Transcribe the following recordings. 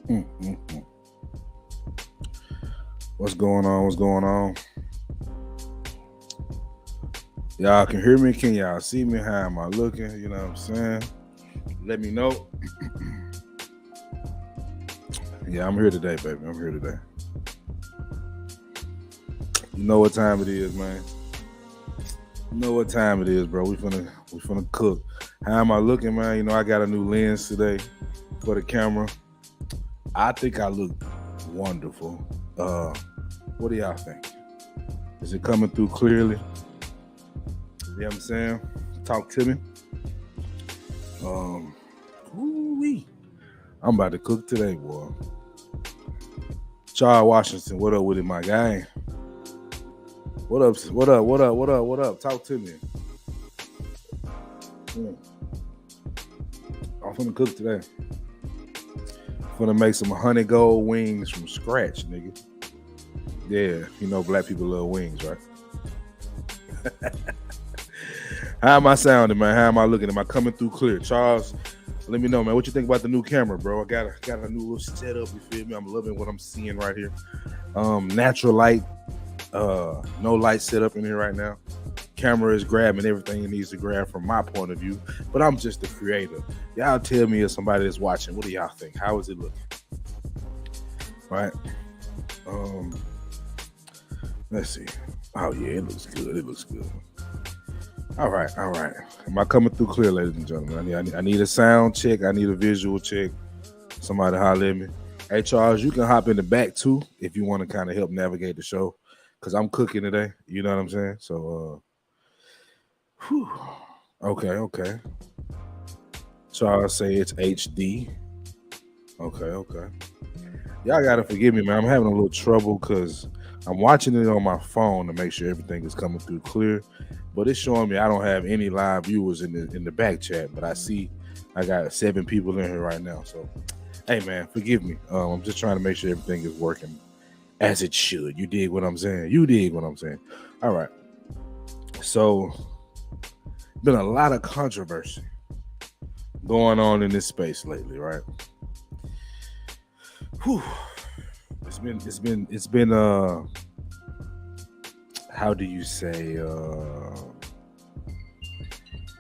Mm. What's going on? What's going on? Y'all can hear me? Can y'all see me? How am I looking? You know what I'm saying? Let me know. Yeah, I'm here today, baby. I'm here today. You know what time it is, man. You know what time it is, bro. We finna cook. How am I looking, man? You know, I got a new lens today for the camera. I think I look wonderful. What do y'all think? Is it coming through clearly? You know what I'm saying? Talk to me. Ooh-wee. I'm about to cook today, boy. Charles Washington, what up with it, my guy? What up? What up? What up? What up? What up? Talk to me. I'm finna cook today. I'm finna make some honey gold wings from scratch, nigga. Yeah, you know black people love wings, right? How am I sounding, man? How am I looking? Am I coming through clear? Charles, let me know, man. What you think about the new camera, bro? I got a new little setup, you feel me? I'm loving what I'm seeing right here. Natural light, no light setup in here right now. Camera is grabbing everything it needs to grab from my point of view, but I'm just the creator. Y'all tell me if somebody is watching, what do y'all think? How is it looking? Right? Let's see. Oh yeah, it looks good. It looks good. All right. Am I coming through clear, ladies and gentlemen? I need a sound check. I need a visual check. Somebody holler at me. Hey, Charles, you can hop in the back too if you want to kind of help navigate the show, because I'm cooking today. You know what I'm saying? So, okay. Charles say it's HD. Okay. Y'all gotta forgive me, man. I'm having a little trouble because I'm watching it on my phone to make sure everything is coming through clear. But it's showing me I don't have any live viewers in the back chat. But I see I got 7 people in here right now. So, hey, man, forgive me. I'm just trying to make sure everything is working as it should. You dig what I'm saying? All right. So, been a lot of controversy going on in this space lately, right? Whew. It's been how do you say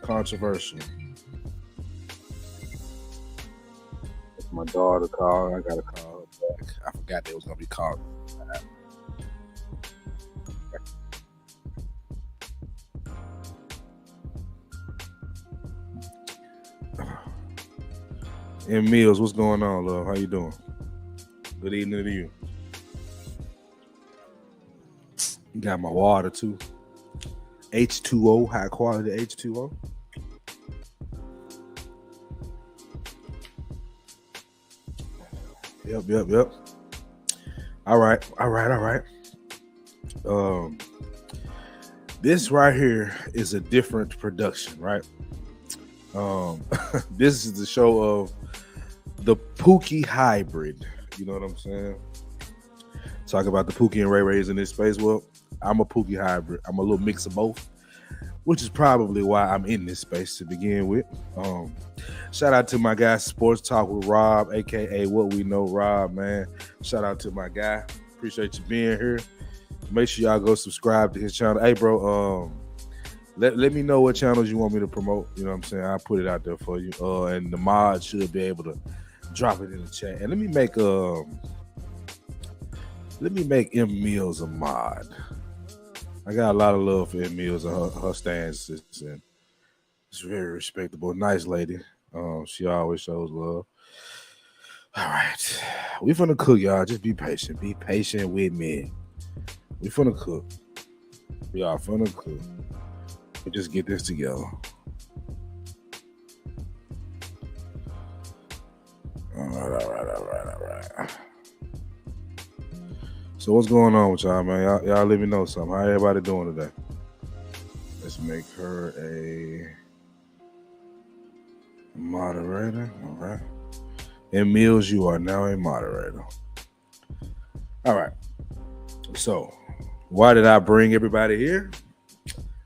controversial. If my daughter called, I gotta call her back. I forgot they was gonna be called. And Mills, what's going on, love? How you doing? Good evening to you. You got my water too. H2O, high quality H2O. Yep. All right. This right here is a different production, right? This is the show of the Pookie hybrid. You know what I'm saying? Talk about the Pookie and Ray Rays in this space. Well, I'm a Pookie hybrid. I'm a little mix of both, which is probably why I'm in this space to begin with. Shout out to my guy, Sports Talk with Rob, aka What We Know Rob, man. Shout out to my guy. Appreciate you being here. Make sure y'all go subscribe to his channel. Hey, bro, let me know what channels you want me to promote. You know what I'm saying? I'll put it out there for you. And the mod should be able to drop it in the chat. And let me make M Mills a mod. I got a lot of love for M Mills and her stances, and it's very respectable, nice lady. She always shows love. All right, we finna cook, y'all. Just be patient. Be patient with me. We finna cook. We are finna cook. We just get this together. All right. So what's going on with y'all, man? Y'all let me know something. How everybody doing today? Let's make her a moderator. All right. And Mills, you are now a moderator. All right. So why did I bring everybody here?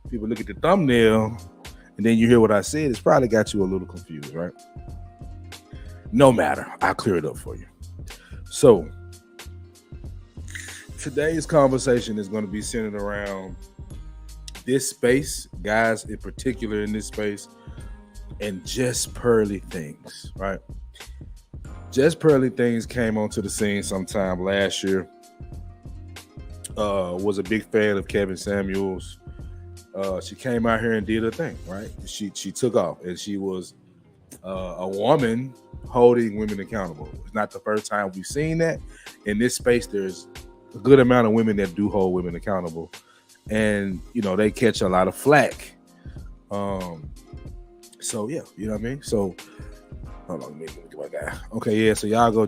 People look at the thumbnail and then you hear what I said. It's probably got you a little confused, right? No matter. I'll clear it up for you. So today's conversation is going to be centered around this space, guys in particular in this space, and Just Pearly Things, right? Just Pearly Things came onto the scene sometime last year. Was a big fan of Kevin Samuels. She came out here and did her thing, right? She took off, and she was a woman holding women accountable. It's not the first time we've seen that. In this space, there's a good amount of women that do hold women accountable, and they catch a lot of flack. So yeah, you know what I mean. So hold on, let me get my guy. Okay, yeah. So y'all go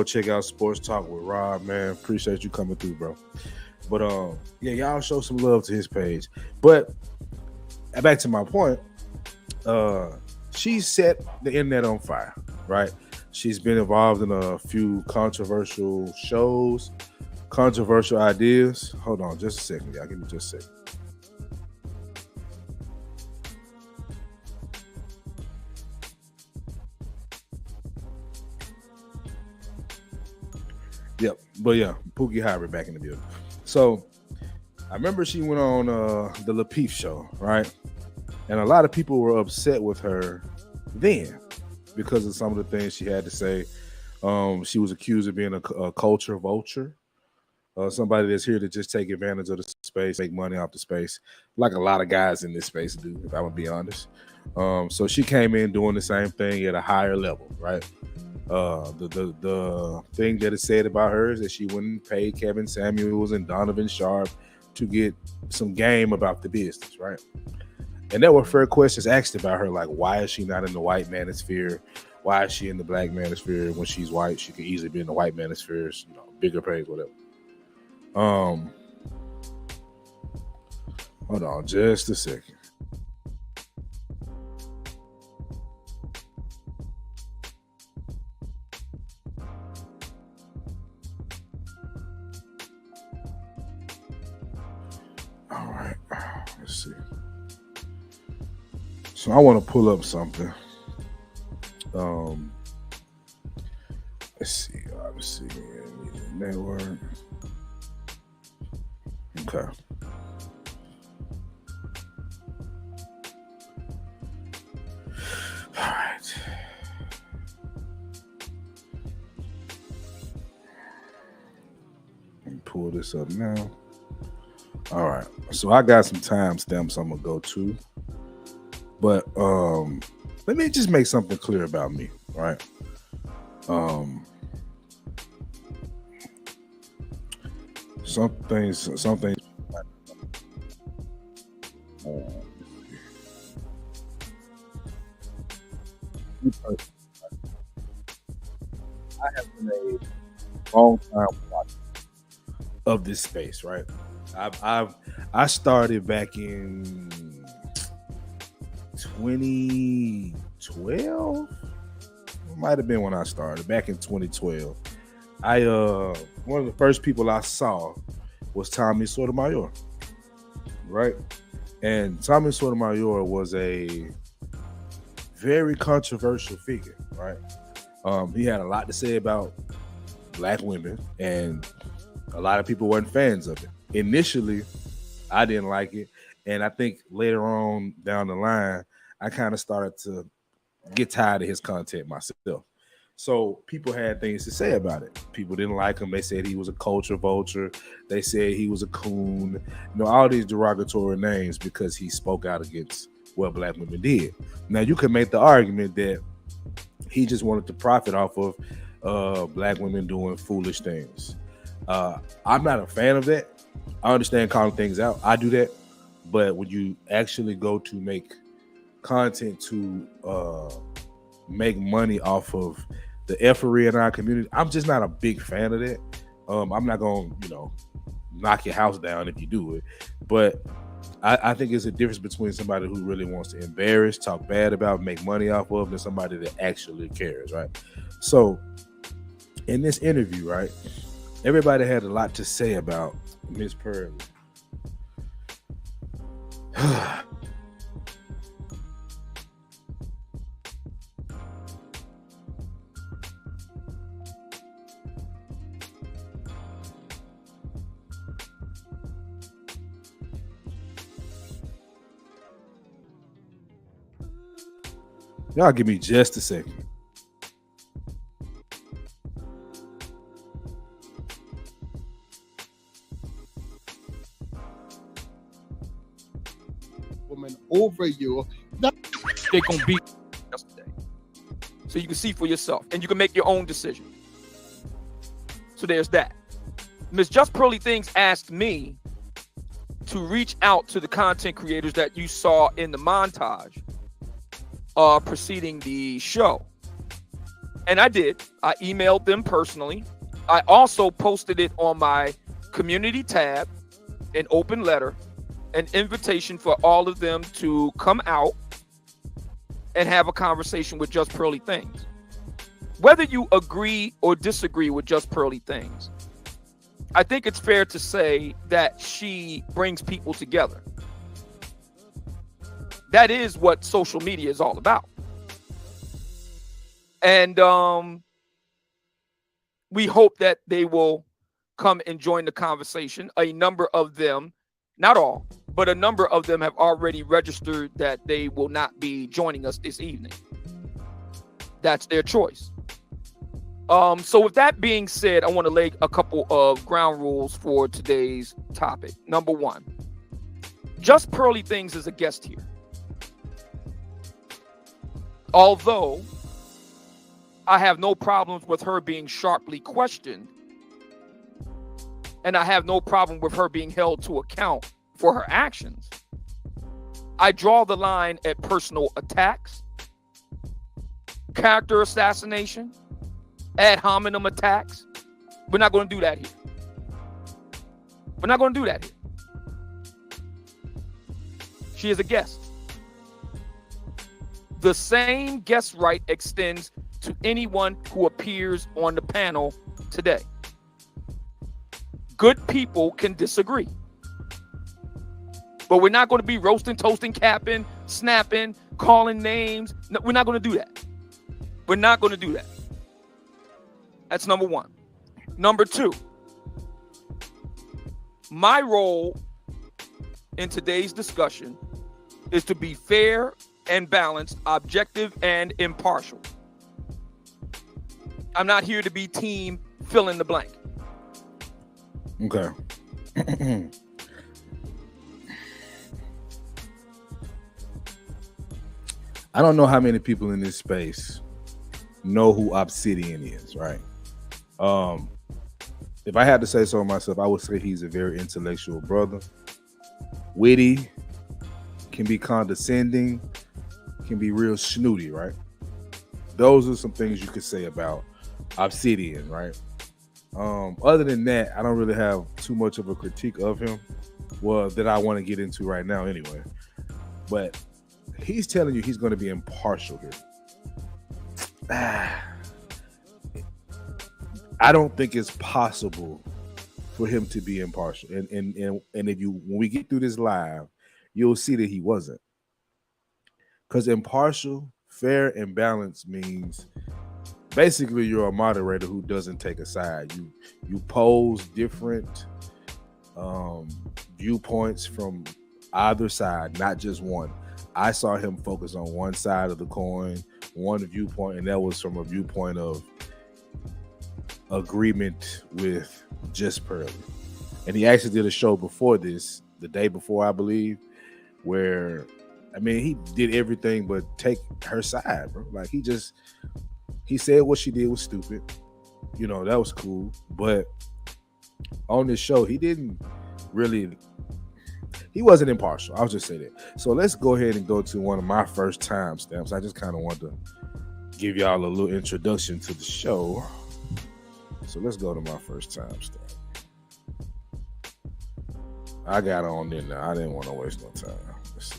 check out Sports Talk with Rob, man. Appreciate you coming through, bro. But yeah, y'all show some love to his page. But back to my point, she set the internet on fire, right? She's been involved in a few controversial shows, controversial ideas. Hold on just a second, y'all. Give me just a second. Yep, but yeah, Pookie Hybrid back in the building. So I remember she went on the Lapeef show, right? And a lot of people were upset with her then because of some of the things she had to say. She was accused of being a culture vulture, somebody that's here to just take advantage of the space, make money off the space, like a lot of guys in this space do, if I'm gonna be honest. So she came in doing the same thing at a higher level, right? The thing that is said about her is that she wouldn't pay Kevin Samuels and Donovan Sharp to get some game about the business, right? And there were fair questions asked about her, like, why is she not in the white manosphere? Why is she in the black manosphere? When she's white, she could easily be in the white manosphere, bigger pays, whatever. Hold on just a second. All right, let's see. So I want to pull up something. Let's see. Network. Okay. All right. Let me pull this up now. All right. So I got some timestamps I'm gonna go to. But let me just make something clear about me, right? Some things. I have been a long time watcher of this space, right? I started back in 2012. It might have been when I started back in 2012. One of the first people I saw was Tommy Sotomayor, right? And Tommy Sotomayor was a very controversial figure, right? He had a lot to say about black women, and a lot of people weren't fans of it. Initially, I didn't like it, and I think later on down the line, I kind of started to get tired of his content myself. So people had things to say about it. People didn't like him. They said he was a culture vulture. They said he was a coon. All these derogatory names because he spoke out against what black women did. Now, you can make the argument that he just wanted to profit off of black women doing foolish things. I'm not a fan of that. I understand calling things out. I do that. But when you actually go to make content to make money off of the effery in our community, I'm just not a big fan of that. I'm not going to, knock your house down if you do it. But I think it's a difference between somebody who really wants to embarrass, talk bad about, make money off of, than somebody that actually cares, right? So in this interview, right, everybody had a lot to say about Miss Pearly. Y'all give me just a second. Woman over you. They're gonna be yesterday, so you can see for yourself, and you can make your own decision. So there's that. Miss Just Pearly Things asked me to reach out to the content creators that you saw in the montage preceding the show. And I did. I emailed them personally. I also posted it on my community tab, an open letter, an invitation for all of them to come out and have a conversation with Just Pearly Things. Whether you agree or disagree with Just Pearly Things, I think it's fair to say that she brings people together. That is what social media is all about. And we hope that they will come and join the conversation. A number of them, not all, but a number of them have already registered that they will not be joining us this evening. That's their choice. So with that being said, I want to lay a couple of ground rules for today's topic. Number one, Just Pearly Things is a guest here. Although I have no problems with her being sharply questioned, and I have no problem with her being held to account for her actions, I draw the line at personal attacks, character assassination, ad hominem attacks. We're not going to do that here. We're not going to do that here. She is a guest. The same guest right extends to anyone who appears on the panel today. Good people can disagree, but we're not going to be roasting, toasting, capping, snapping, calling names. No, we're not going to do that. We're not going to do that. That's number one. Number two, my role in today's discussion is to be fair and balanced, objective and impartial. I'm not here to be team fill in the blank. Okay. I don't know how many people in this space know who Obsidian is, right? If I had to say so myself, I would say he's a very intellectual brother. Witty, can be condescending, can be real snooty, right? Those are some things you could say about Obsidian, right? Other than that, I don't really have too much of a critique of him, well, that I want to get into right now anyway. But he's telling you he's going to be impartial here. I don't think it's possible for him to be impartial. And if you, when we get through this live, you'll see that he wasn't. Because impartial, fair, and balanced means basically you're a moderator who doesn't take a side. You pose different viewpoints from either side, not just one. I saw him focus on one side of the coin, one viewpoint, and that was from a viewpoint of agreement with Just Pearly. And he actually did a show before this, the day before, I believe, where, I mean, he did everything but take her side, bro. Like, he said what she did was stupid. You know, that was cool. But on this show, he wasn't impartial. I'll just say that. So let's go ahead and go to one of my first timestamps. I just kind of want to give y'all a little introduction to the show. So let's go to my first timestamp. I got on there now. I didn't want to waste no time. Let's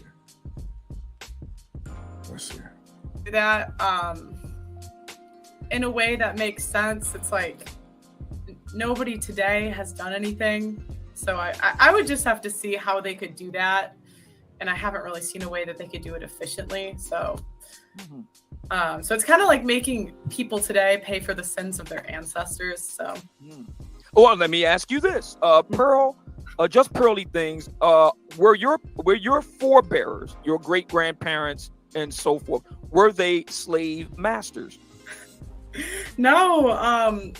see. That in a way that makes sense. It's like nobody today has done anything. So I would just have to see how they could do that. And I haven't really seen a way that they could do it efficiently. So, so it's kind of like making people today pay for the sins of their ancestors. So, Well, let me ask you this, Pearl, Just Pearly Things, were your forebearers, your great grandparents, and so forth, Were they slave masters? No, I'm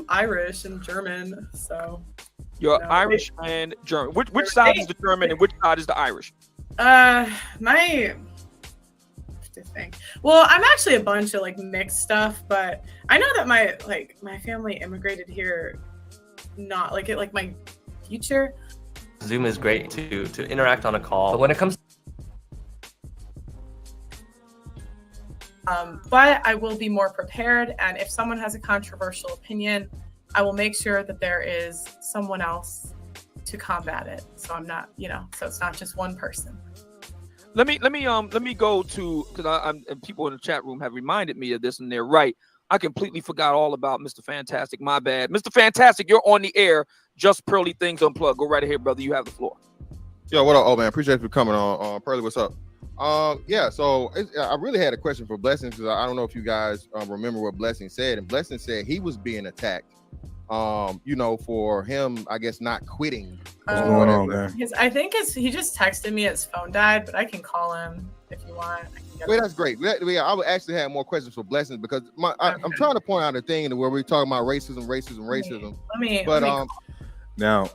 Irish and German, so. You're No. Irish and German. Which side is the German and which side is the Irish? My. To think. Well, I'm actually a bunch of like mixed stuff, but I know that my family immigrated here, not like my future. Zoom is great to interact on a call, but when it comes, but I will be more prepared, and if someone has a controversial opinion, I will make sure that there is someone else to combat it. So I'm not, so it's not just one person. Let me go to, because and people in the chat room have reminded me of this, and they're right. I completely forgot all about Mr. Fantastic. My bad. Mr. Fantastic, you're on the air. Just Pearly Things Unplugged. Go right ahead, brother. You have the floor. Yo, what up? Oh, man. Appreciate you for coming on. Pearly, what's up? Yeah, so I really had a question for Blessing, because I don't know if you guys remember what Blessing said. And Blessing said he was being attacked, for him, I guess, not quitting. What's going on, man? I think he just texted me his phone died, but I can call him if you want. Well, that's great. I would actually have more questions for Blessings, because I'm trying to point out a thing where we're talking about racism. Now,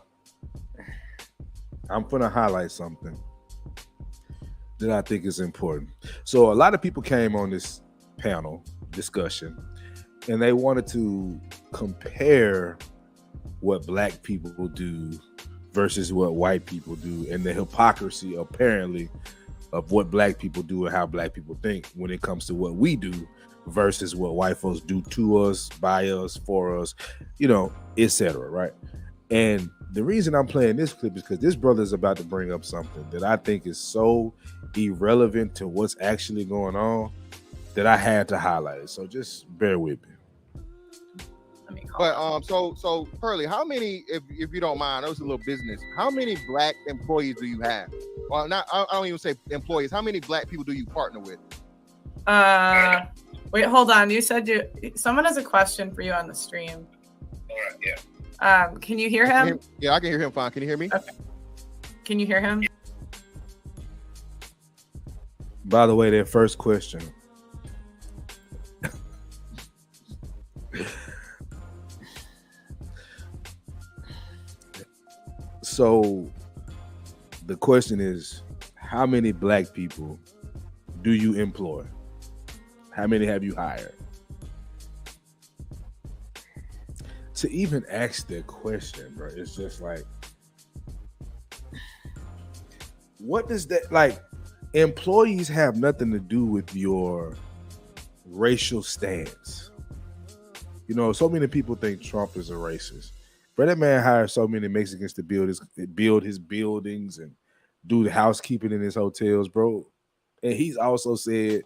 I'm going to highlight something that I think is important. So a lot of people came on this panel discussion, and they wanted to compare what black people do versus what white people do, and the hypocrisy apparently of what black people do and how black people think when it comes to what we do versus what white folks do to us, by us, for us, etc. Right? And the reason I'm playing this clip is because this brother is about to bring up something that I think is so irrelevant to what's actually going on that I had to highlight it. So just bear with me. But so Pearly, how many, if you don't mind, I know it's a little business, how many black employees do you have? Well, I don't even say employees. How many black people do you partner with? Wait, hold on. You said someone has a question for you on the stream. All right, yeah. Can you hear him? Yeah, I can hear him fine. Can you hear me? Okay. Can you hear him? By the way, their first question. So the question is, how many black people do you employ? How many have you hired? To even ask that question, bro, it's just like, what does that, like, employees have nothing to do with your racial stance. So many people think Trump is a racist. But that man hired so many Mexicans to build his buildings and do the housekeeping in his hotels, bro. And he's also said,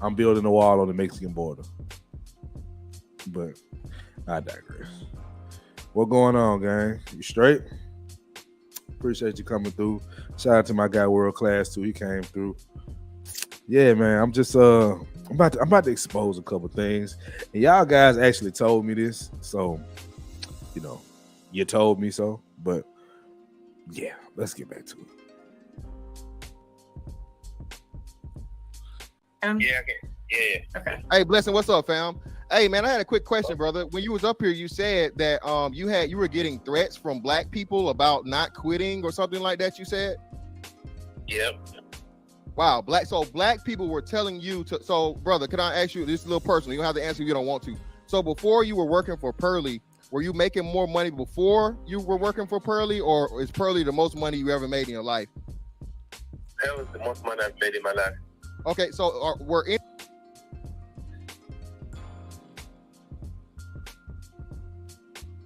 I'm building a wall on the Mexican border. But I digress. What going on, gang? You straight? Appreciate you coming through. Shout out to my guy World Class too. He came through. Yeah, man. I'm just I'm about to expose a couple things. And y'all guys actually told me this. So, you told me so, but yeah, let's get back to it. Yeah. Okay. Hey, Blessing, what's up, fam? Hey, man, I had a quick question, brother. When you was up here, you said that you were getting threats from black people about not quitting or something like that. You said. Yep. Wow, black people were telling you to. So, brother, can I ask you this is a little personal? You don't have to answer if you don't want to. So, before you were working for Pearly, were you making more money before you were working for Pearly, or is Pearly the most money you ever made in your life? That was the most money I've made in my life. Okay, so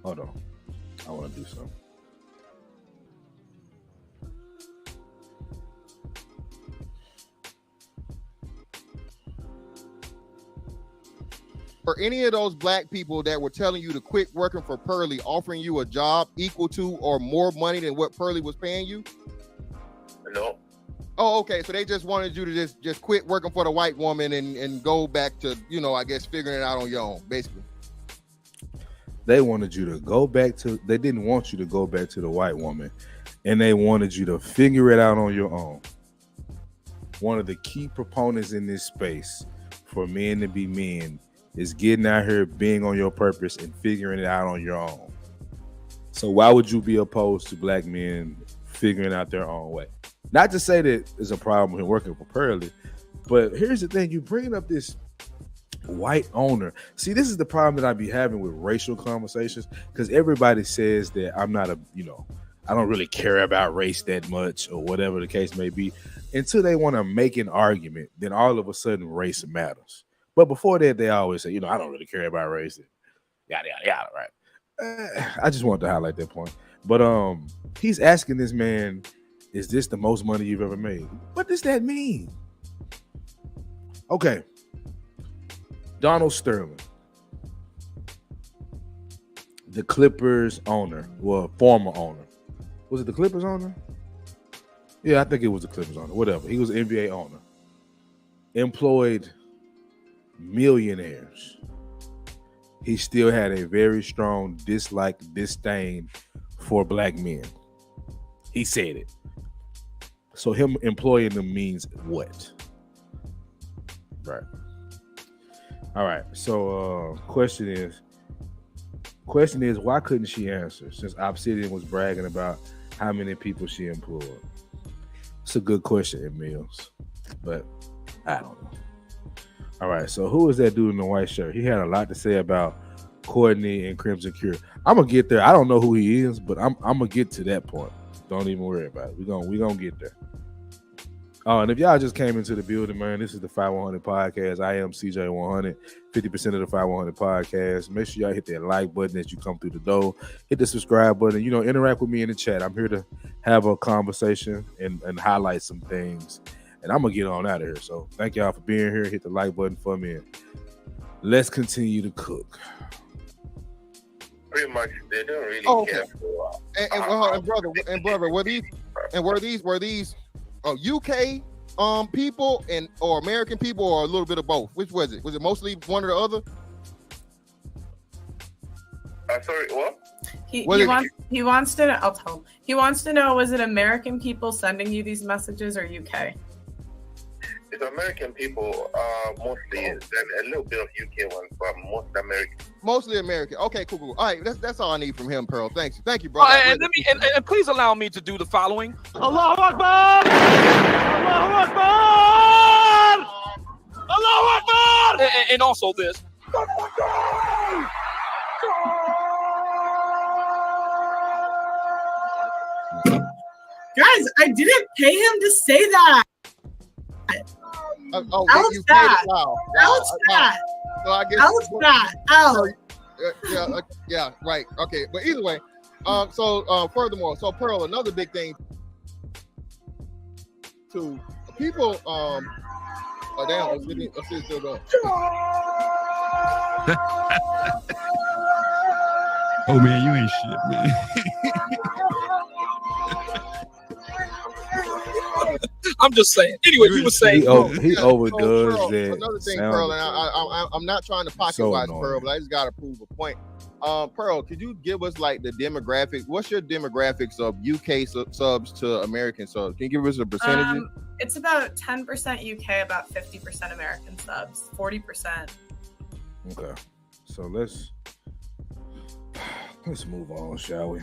Hold on. I want to do something. For any of those black people that were telling you to quit working for Pearly, offering you a job equal to or more money than what Pearly was paying you? No. Oh, okay. So they just wanted you to just quit working for the white woman and go back to, I guess, figuring it out on your own, basically. They wanted you to go back to, they didn't want you to go back to the white woman, and they wanted you to figure it out on your own. One of the key proponents in this space for men to be men is getting out here, being on your purpose, and figuring it out on your own. So why would you be opposed to black men figuring out their own way? Not to say that there's a problem in working for Pearly, but here's the thing: you bringing up this white owner. See, this is the problem that I be having with racial conversations, because everybody says that I'm not a, I don't really care about race that much, or whatever the case may be, until they want to make an argument. Then all of a sudden, race matters. But before that, they always say, I don't really care about race. Yada yada yada. Right? I just wanted to highlight that point. But he's asking this man, "Is this the most money you've ever made?" What does that mean? Okay. Donald Sterling, the Clippers owner, well, former owner. Was it the Clippers owner? Yeah, I think it was the Clippers owner. Whatever. He was an NBA owner. Employed millionaires. He still had a very strong disdain for black men. He said it. So him employing them means what? Right. All right. So question is, why couldn't she answer, since Obsidian was bragging about how many people she employed? It's a good question, Emils, but I don't know. All right. So who is that dude in the white shirt? He had a lot to say about Courtney and Crimson Cure. I'm gonna get there. I don't know who he is, but I'm gonna get to that point. Don't even worry about it. We're gonna get there. Oh, and if y'all just came into the building, man, this is the 5100 podcast. I am CJ100, 50% of the 5100 podcast. Make sure y'all hit that like button as you come through the door. Hit the subscribe button. Interact with me in the chat. I'm here to have a conversation and highlight some things. And I'm going to get on out of here. So thank y'all for being here. Hit the like button for me. And let's continue to cook. Pretty much, they don't really care. And brother, were these UK people or American people, or a little bit of both? Which was it? Was it mostly one or the other? Sorry, what? He wants to know. I'll tell him. He wants to know: was it American people sending you these messages, or UK? It's American people, mostly, and a little bit of UK ones, but mostly American. Mostly American. Okay, cool. All right, that's all I need from him, Pearl. Thank you, brother. And please allow me to do the following. Allahu Akbar! Allahu Akbar! Allahu Akbar! And also this. Guys, I didn't pay him to say that. That was bad. Wow. That was bad. So I guess That was bad. Oh. Yeah, right. Okay, but either way, furthermore, so Pearl, another big thing to people. Oh damn, let's see, still going. Oh man, you ain't shit, man. I'm just saying. Anyway, you were saying he overdoes Pearl, that. Another thing, Pearl, and I'm not trying to pocket watch Pearl, but I just gotta prove a point. Pearl, could you give us like the demographic? What's your demographics of UK subs to American subs? Can you give us a percentage? It's about 10% UK, about 50% American subs, 40%. Okay, so let's move on, shall we?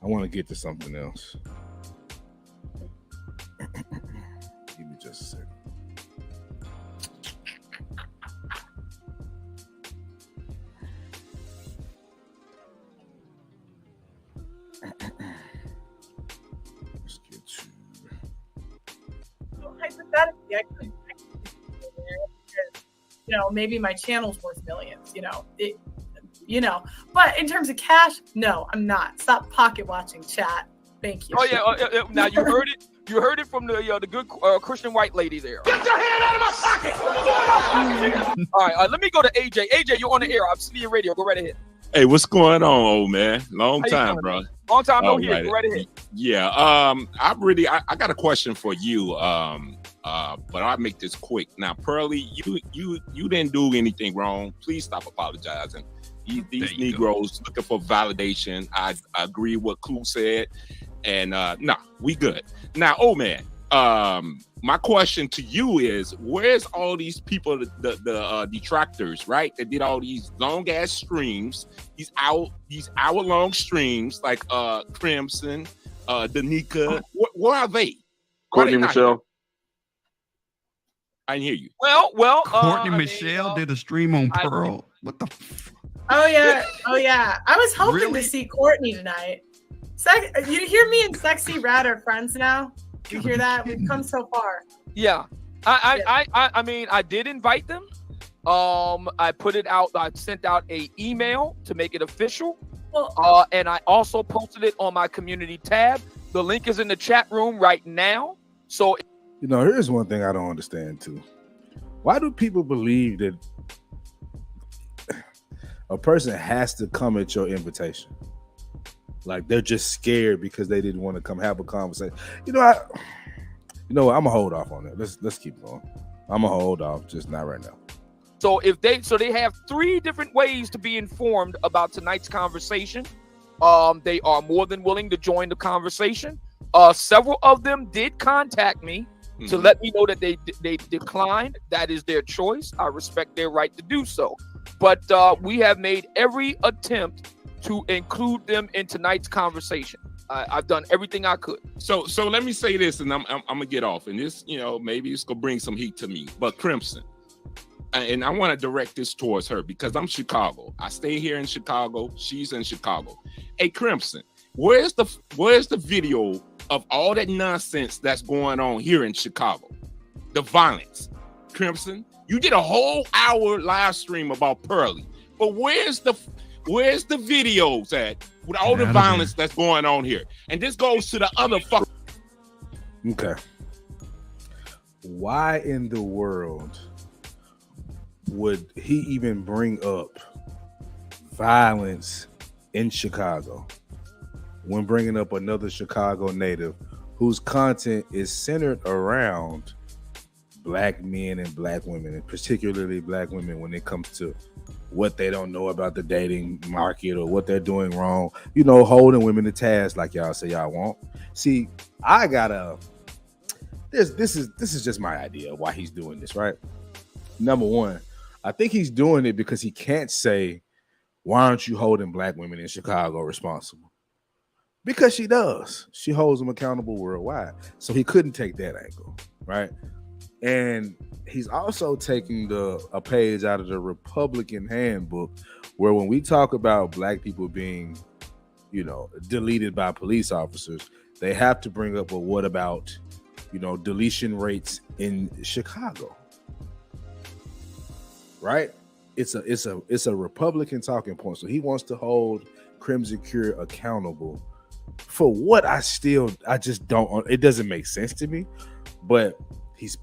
I want to get to something else. Give me just a second. Let's get to. So hypothetically, I could, maybe my channel's worth millions. But in terms of cash, no, I'm not. Stop pocket watching, chat. Thank you. Oh yeah. Now you heard it. You heard it from the good Christian white lady there. Get your hand out of my pocket! All right, let me go to AJ. AJ, you're on the air. I'm seeing radio. Go right ahead. Hey, what's going on, old man? Long time, bro. Long time no hear. Go right ahead. Yeah. I got a question for you. But I'll make this quick. Now, Pearly, you didn't do anything wrong. Please stop apologizing. These Negroes looking for validation. I agree with what Clue said. And we good. Now, oh man, my question to you is, where's all these people, the detractors, right? That did all these long ass streams, these hour long streams, like Crimson, Danica. Where are they? Courtney Michelle. I didn't hear you. Well, Courtney Michelle did a stream on Pearl. What the? Oh yeah. I was hoping to see Courtney tonight. You hear me and Sexy Rat are friends now. You hear that? We've come so far. Yeah. I mean, I did invite them. I put it out. I sent out a email to make it official. Well, and I also posted it on my community tab. The link is in the chat room right now. So, here's one thing I don't understand too. Why do people believe that a person has to come at your invitation? Like they're just scared because they didn't want to come have a conversation. I'm gonna hold off on that. Let's keep going. I'm gonna hold off, just not right now. So they have 3 different ways to be informed about tonight's conversation. They are more than willing to join the conversation. Several of them did contact me to let me know that they declined. That is their choice. I respect their right to do so. But we have made every attempt to include them in tonight's conversation. I've done everything I could. So let me say this, and I'm gonna get off. And this, maybe it's gonna bring some heat to me. But Crimson, and I want to direct this towards her because I'm Chicago. I stay here in Chicago. She's in Chicago. Hey, Crimson, where's the video of all that nonsense that's going on here in Chicago? The violence. Crimson, you did a whole hour live stream about Pearly, but where's the videos at with all the violence that's going on here? And this goes to the other fuck. Okay. Why in the world would he even bring up violence in Chicago when bringing up another Chicago native whose content is centered around Black men and Black women, and particularly Black women when it comes to what they don't know about the dating market or what they're doing wrong, holding women to task like y'all say y'all want. See, this is just my idea of why he's doing this, right? Number one, I think he's doing it because he can't say, why aren't you holding Black women in Chicago responsible? Because she does. She holds them accountable worldwide. So he couldn't take that angle, right? And he's also taking a page out of the Republican handbook, where when we talk about Black people being, deleted by police officers, they have to bring up, well, what about, deletion rates in Chicago? Right? It's a Republican talking point. So he wants to hold Crimson Cure accountable for what I just don't. It doesn't make sense to me, but he's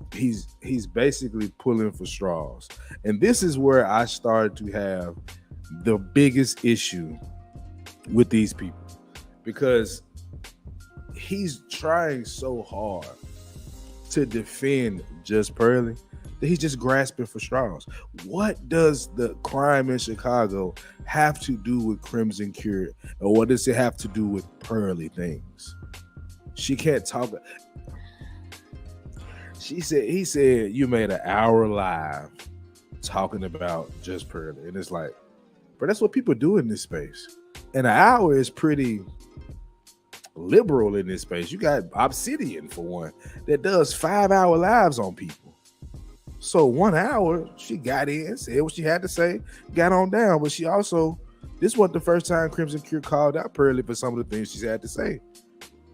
basically pulling for straws. And this is where I started to have the biggest issue with these people, because he's trying so hard to defend Just Pearly that he's just grasping for straws. What does the crime in Chicago have to do with Crimson Cure? Or what does it have to do with Pearly things? She can't talk. He said, you made an hour live talking about Just Pearly. And it's like, but that's what people do in this space. And an hour is pretty liberal in this space. You got Obsidian, for one, that does 5-hour lives on people. So 1 hour, she got in, said what she had to say, got on down. But she also, this wasn't the first time Crimson Cure called out Pearly for some of the things she had to say.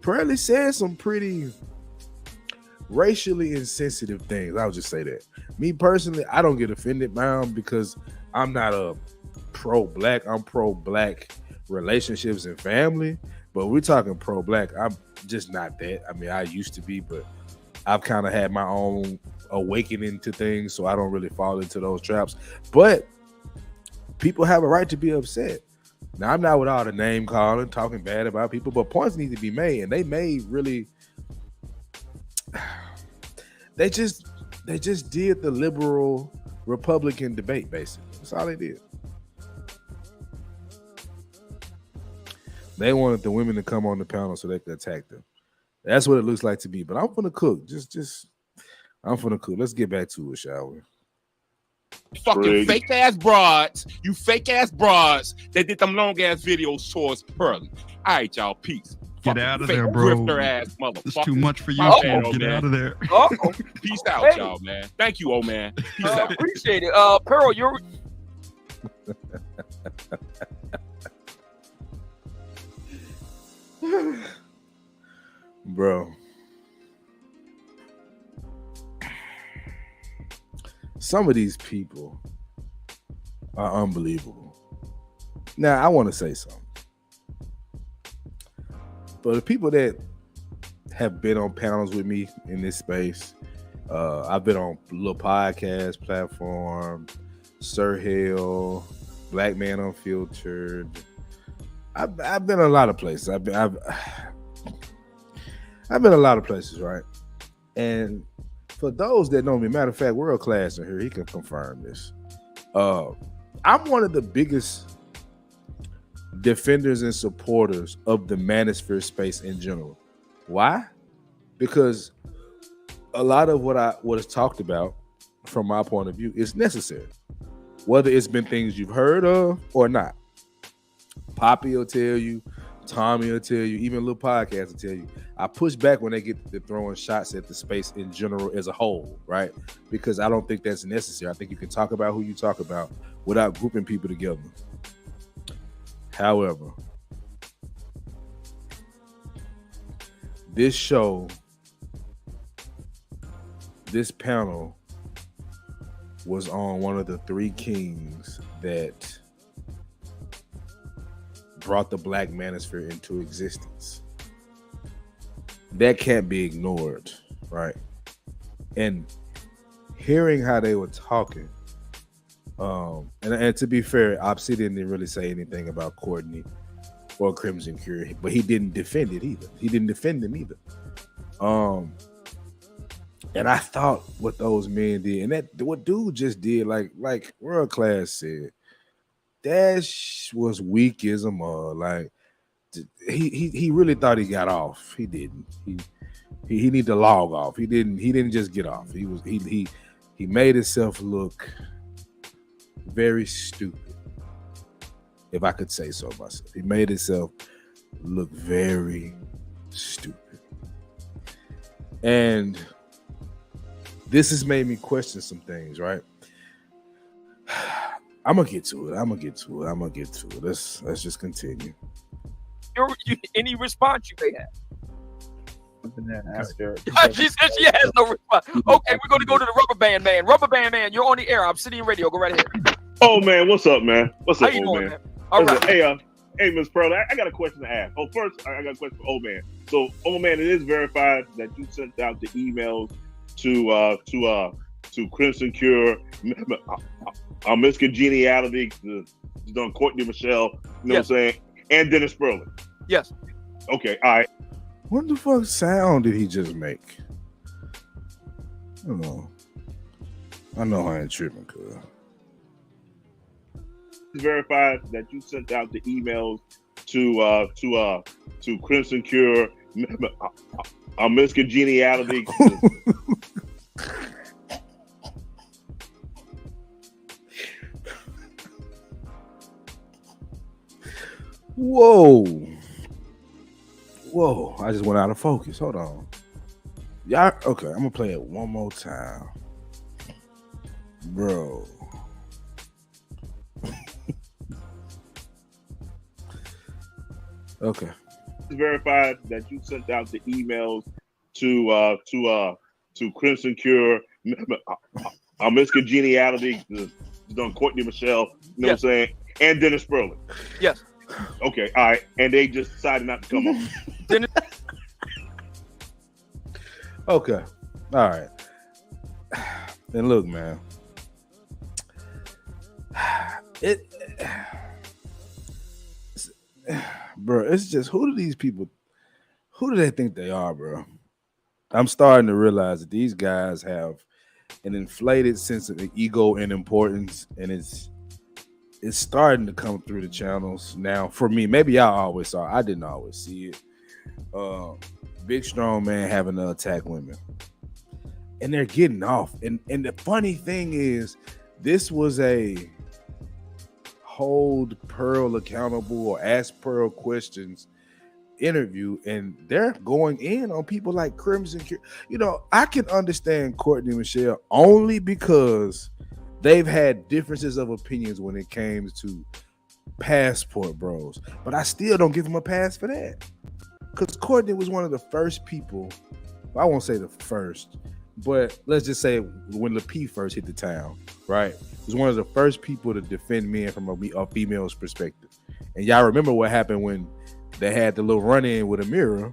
Pearly said some pretty racially insensitive things. I'll just say that. Me personally, I don't get offended by them because I'm not a pro-Black. I'm pro-Black relationships and family. But we're talking pro-Black. I'm just not that. I mean, I used to be, but I've kind of had my own awakening to things, so I don't really fall into those traps. But people have a right to be upset. Now, I'm not with all the name calling, talking bad about people, but points need to be made, and they made really. They just did the liberal Republican debate, basically. That's all they did. They wanted the women to come on the panel so they could attack them. That's what it looks like to me. But I'm finna cook. I'm finna cook. Let's get back to it, shall we? Fucking fake ass broads. You fake ass broads that did them long ass videos towards Pearly. All right, y'all. Peace. Get Fucking out of fake there, bro. grifter ass motherfucker. It's too much for you. My bad, old Get man. out of there. Uh-oh. Peace out, Hey. y'all, man. Thank you, old man. Peace out. Appreciate it. Pearl, you're Bro. Some of these people are unbelievable. Now, I want to say something. For the people that have been on panels with me in this space, I've been on little podcast platform, Sir Hale, Black Man Unfiltered. I've been a lot of places. I've been a lot of places, right? And for those that know me, matter of fact, World Class in here, he can confirm this. I'm one of the biggest defenders and supporters of the manosphere space in general. Why? Because a lot of what is talked about from my point of view is necessary, whether it's been things you've heard of or not. Poppy will tell you, Tommy will tell you, even little podcasts will tell you. I push back when they get to throwing shots at the space in general as a whole, right? Because I don't think that's necessary. I think you can talk about who you talk about without grouping people together. However, this show, this panel was on one of the three kings that brought the Black Manosphere into existence. That can't be ignored, right? And hearing how they were talking, and to be fair, Obsidian didn't really say anything about Courtney or Crimson Cure, but he didn't defend it either. He didn't defend them either. And I thought what those men did, and that what dude just did, like World Class said, that was weak as a mud. Like he really thought he got off. He didn't. He need to log off. He didn't just get off. He made himself look very stupid, if I could say so myself. He made himself look very stupid. And this has made me question some things, right? I'm gonna get to it. Let's just continue. Any response you may have? After She said she has no response. Okay, we're gonna go to the Rubber Band Man. Rubber Band Man, you're on the air. Obsidian Radio. Go right ahead. Oh man, what's up, man? What's How up, you old doing, man? All Listen, right. hey, Miss Pearl, I got a question to ask. Oh, first, I got a question for old man. So, old man, it is verified that you sent out the emails to Crimson Cure, Miss Congeniality, done Courtney Michelle, you know what I'm saying, and Dennis Sperling. Yes. Okay, all right. What the fuck sound did he just make? I don't know. I know I ain't tripping, cuz. It's verified that you sent out the emails to Crimson Cure, Miss Congeniality. Whoa, I just went out of focus. Hold on. Y'all, okay, I'm gonna play it one more time. Bro. Okay. It's verified that you sent out the emails to Crimson Cure, Miss Congeniality, done Courtney Michelle, you know what I'm saying, and Dennis Sperling. Yes. Okay, all right, and they just decided not to come on. Okay. All right. And look, man. Bro, it's just, who do they think they are, bro? I'm starting to realize that these guys have an inflated sense of ego and importance, and it's starting to come through the channels now. For me, maybe y'all always saw it. I didn't always see it. big strong man having to attack women, and they're getting off. And the funny thing is, this was a hold Pearl accountable or ask Pearl questions interview, and they're going in on people like Crimson. You know, I can understand Courtney and Michelle only because they've had differences of opinions when it came to passport bros, but I still don't give them a pass for that, because Courtney was one of the first people, I won't say the first, but let's just say when LaPie first hit the town, right? Was one of the first people to defend men from a female's perspective. And y'all remember what happened when they had the little run-in with Amira.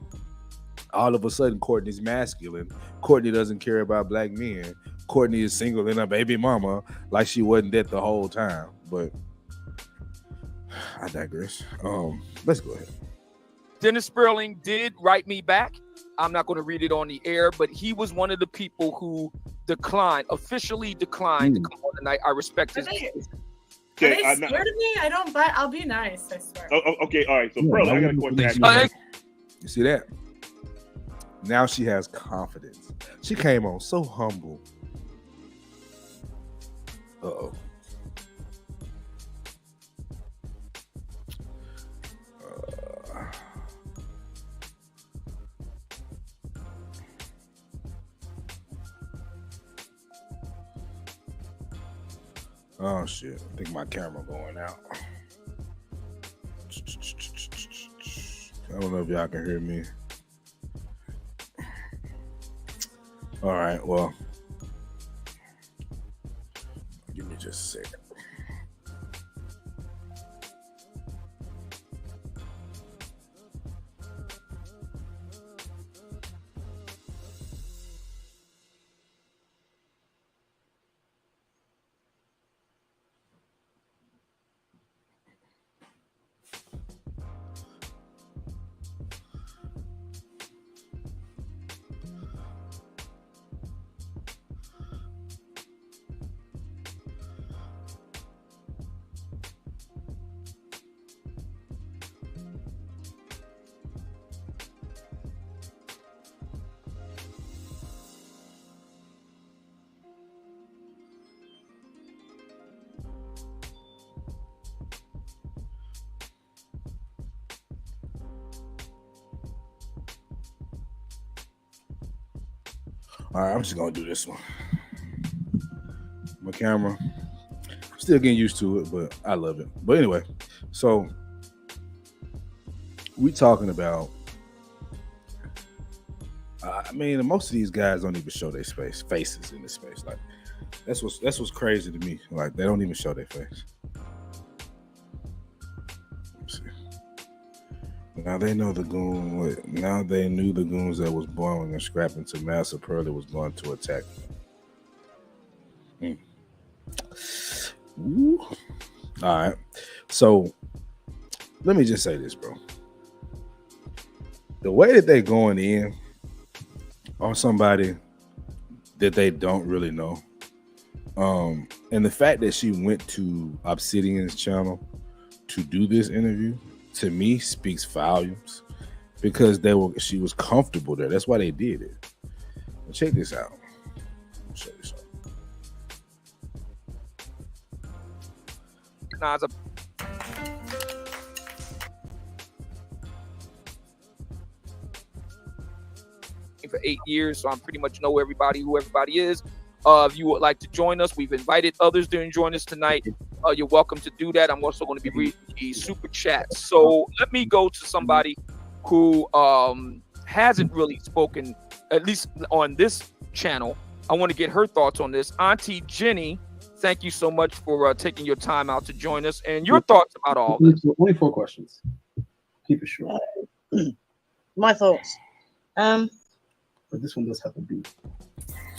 All of a sudden, Courtney's masculine. Courtney doesn't care about black men. Courtney is single and a baby mama, like she wasn't dead the whole time. But I digress. Let's go ahead. Dennis Sperling did write me back. I'm not going to read it on the air, but he was one of the people who officially declined to come on tonight. I respect his. Are they scared of me? I don't buy. I'll be nice. I swear. Okay, all right. So, Pearl, I got a question. You see that? Now she has confidence. She came on so humble. Uh-oh. Oh shit, I think my camera going out. I don't know if y'all can hear me. All right, well, give me just a second. All right, I'm just gonna do this one. My camera, I'm still getting used to it, but I love it. But anyway, so we talking about. I mean, most of these guys don't even show their faces in this space. Like that's what's crazy to me. Like they don't even show their face. Now they know the goon. Now they knew the goons that was blowing and scrapping to Master Pearly was going to attack them. All right. So let me just say this, bro. The way that they going in on somebody that they don't really know, and the fact that she went to Obsidian's channel to do this interview, to me speaks volumes, because she was comfortable there. That's why they did it. Now check this out. Check this out. For 8 years, so I pretty much know who everybody is. If you would like to join us, we've invited others to join us tonight. You're welcome to do that. I'm also going to be reading the super chat. So let me go to somebody who hasn't really spoken, at least on this channel. I want to get her thoughts on this. Auntie Jenny, thank you so much for taking your time out to join us, and your thoughts about all this. Only 4 questions. Keep it short. My thoughts. But this one does have a beat.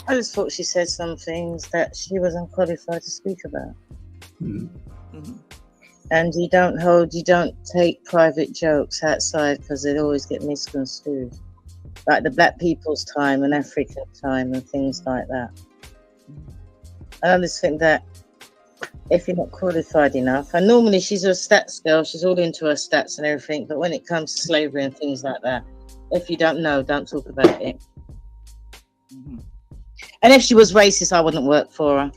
I just thought she said some things that she wasn't qualified to speak about. And you don't take private jokes outside, because they'd always get misconstrued, like the black people's time and African time and things like that. I just think that if you're not qualified enough, and normally she's a stats girl, she's all into her stats and everything, but when it comes to slavery and things like that, If you don't know, don't talk about it. And if she was racist, I wouldn't work for her,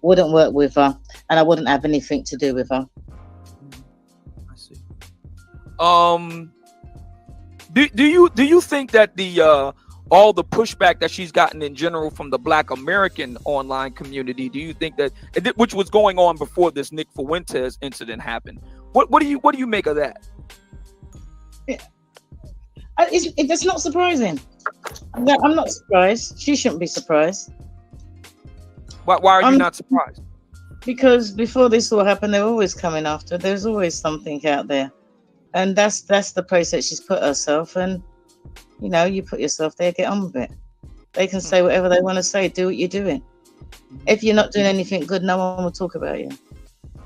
wouldn't work with her, and I wouldn't have anything to do with her. I see. Do you think that the all the pushback that she's gotten in general from the Black American online community, do you think that, which was going on before this Nick Fuentes incident happened, what do you make of that? It's not surprising. I'm not surprised. She shouldn't be surprised. Why are you not surprised? Because before this all happened, they were always coming after. There's always something out there, and that's the place that she's put herself. And you know, you put yourself there, get on with it. They can say whatever they want to say. Do what you're doing. If you're not doing anything good, no one will talk about you.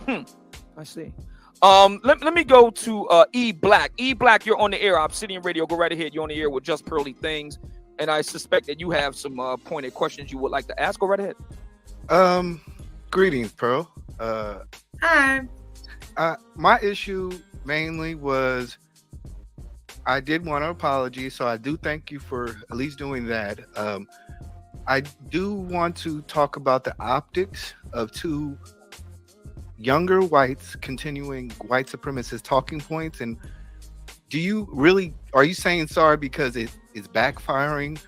I see. Let me go to E Black. E Black, you're on the air. Obsidian Radio. Go right ahead. You're on the air with Just Pearly Things, and I suspect that you have some pointed questions you would like to ask. Go right ahead. Greetings, Pearl. Hi. My issue mainly was I did want an apology, so I do thank you for at least doing that. I do want to talk about the optics of two younger whites continuing white supremacist talking points. And are you saying sorry because it is backfiring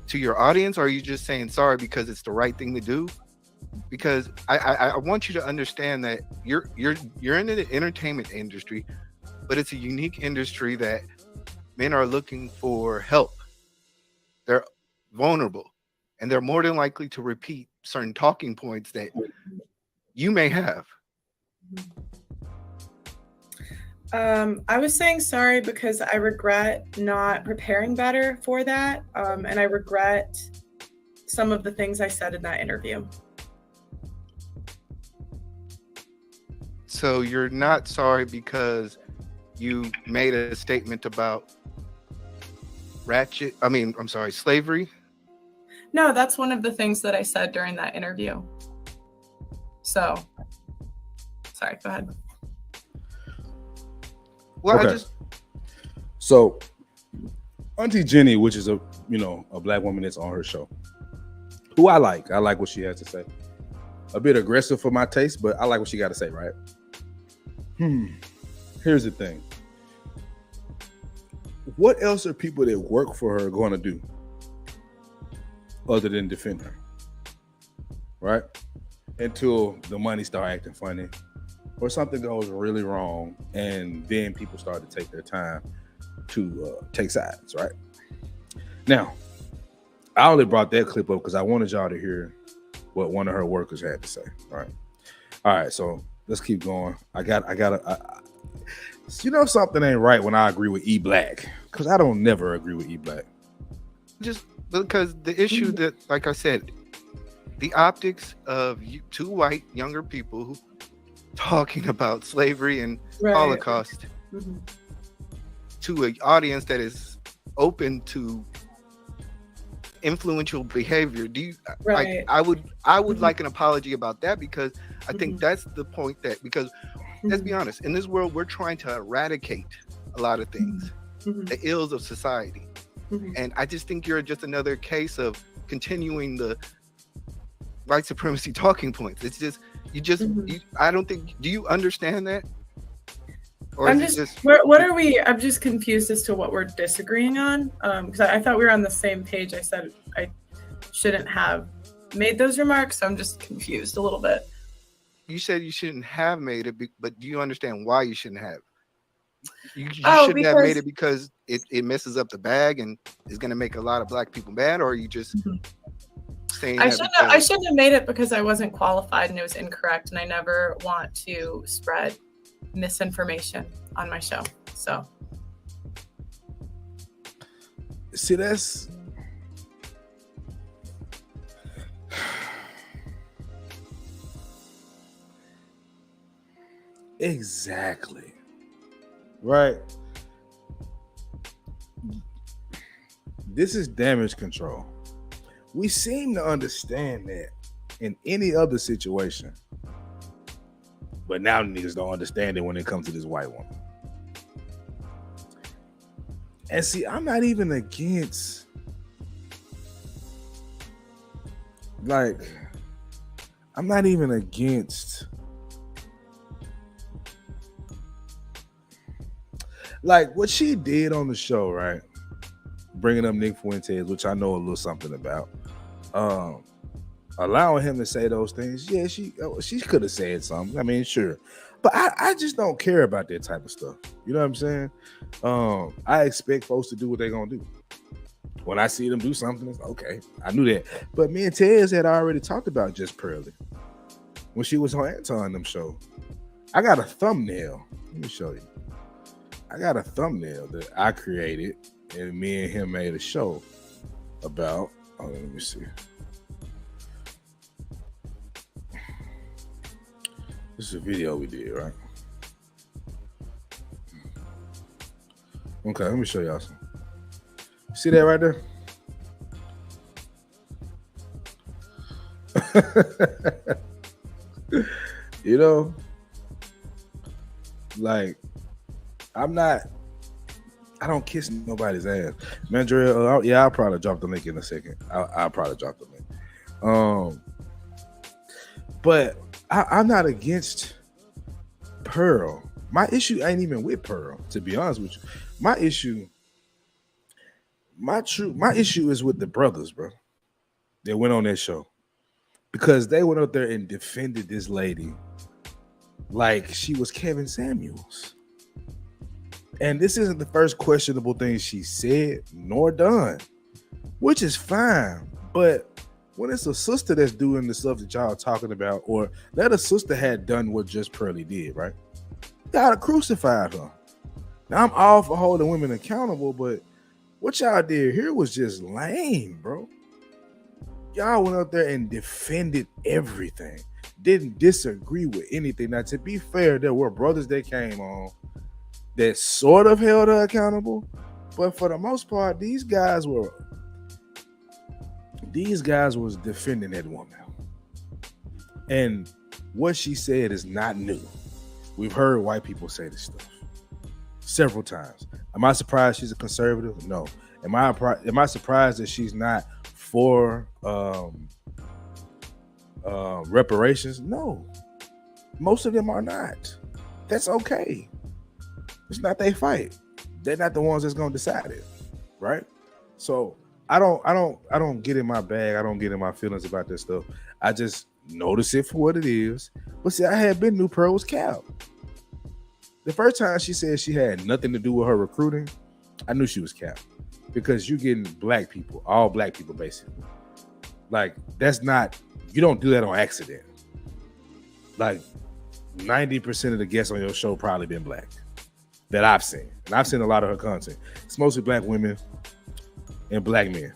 to your audience, or are you just saying sorry because it's the right thing to do? Because I want you to understand that you're in the entertainment industry, but it's a unique industry that men are looking for help. They're vulnerable, and they're more than likely to repeat certain talking points that you may have. I was saying sorry because I regret not preparing better for that, and I regret some of the things I said in that interview. So you're not sorry because you made a statement about slavery? No, that's one of the things that I said during that interview. So, sorry, go ahead. Well, okay. So Auntie Jenny, which is a black woman that's on her show, who I like what she has to say. A bit aggressive for my taste, but I like what she got to say, right? Here's the thing. What else are people that work for her going to do other than defend her? Right? Until the money start acting funny or something goes really wrong, and then people start to take their time to take sides, right? Now, I only brought that clip up because I wanted y'all to hear what one of her workers had to say, right? All right, so let's keep going. Something ain't right when I agree with E Black, because I don't never agree with E Black. Just because the issue that, like I said, the optics of two white younger people who talking about slavery and Holocaust to an audience that is open to influential behavior. I would like an apology about that, because I think that's the point because let's be honest, in this world we're trying to eradicate a lot of things, the ills of society. And I just think you're just another case of continuing the white supremacy talking points. It's just I don't think, do you understand that? Or I'm what are we? I'm just confused as to what we're disagreeing on. Because I thought we were on the same page. I said I shouldn't have made those remarks, so I'm just confused a little bit. You said you shouldn't have made it, but do you understand why you shouldn't have? You shouldn't have made it because it messes up the bag and is going to make a lot of black people mad, or are you just saying I shouldn't have made it because I wasn't qualified and it was incorrect, and I never want to spread misinformation on my show. So see, that's exactly right. This is damage control. We seem to understand that in any other situation, but now niggas don't understand it when it comes to this white woman. And see, I'm not even against, like, I'm not even against, like, what she did on the show, right? Bringing up Nick Fuentes, which I know a little something about. Allowing him to say those things, yeah, she could have said something. I mean, sure, but I just don't care about that type of stuff. You know what I'm saying? I expect folks to do what they're gonna do. When I see them do something, it's okay. I knew that. But me and Tez had already talked about Just Pearly when she was on Anton them show. I got a thumbnail. Let me show you. I got a thumbnail that I created, and me and him made a show about. Oh, let me see. This is a video we did, right? Okay, let me show y'all some. See that right there? You know, like, I don't kiss nobody's ass. Man, Jarrell, yeah, I'll probably drop the link in a second. I'll probably drop the link. But I'm not against Pearl. My issue ain't even with Pearl, to be honest with you. My issue is with the brothers, bro. They went on that show because they went up there and defended this lady like she was Kevin Samuels. And this isn't the first questionable thing she said nor done, which is fine. But when it's a sister that's doing the stuff that y'all are talking about, or that a sister had done what Just Pearly did, right? Y'all crucified her. Now, I'm all for holding women accountable, but what y'all did here was just lame, bro. Y'all went up there and defended everything. Didn't disagree with anything. Now, to be fair, there were brothers that came on that sort of held her accountable, but for the most part, these guys was defending that woman. And what she said is not new. We've heard white people say this stuff several times. Am I surprised she's a conservative? No. Am I surprised that she's not for reparations? No. Most of them are not. That's okay. It's not their fight. They're not the ones that's gonna decide it, right? So I don't get in my bag. I don't get in my feelings about this stuff. I just notice it for what it is. But see, I had been knew Pearl was cap. The first time she said she had nothing to do with her recruiting, I knew she was cap. Because you're getting black people, all black people basically. Like, that's not, you don't do that on accident. Like 90% of the guests on your show probably been black that I've seen. And I've seen a lot of her content. It's mostly black women and black men.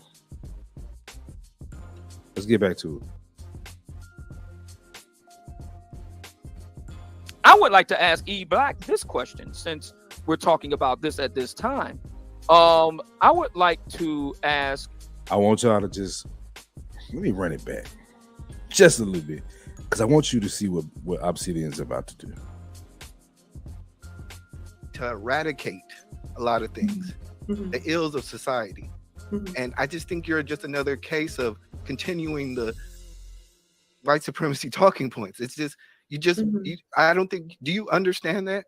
Let's get back to it. I would like to ask E Black this question, since we're talking about this at this time. I would like to ask. I want y'all to just let me run it back just a little bit, because I want you to see what Obsidian's about to do. To eradicate a lot of things, the ills of society. And I just think you're just another case of continuing the white supremacy talking points. It's just, I don't think, do you understand that?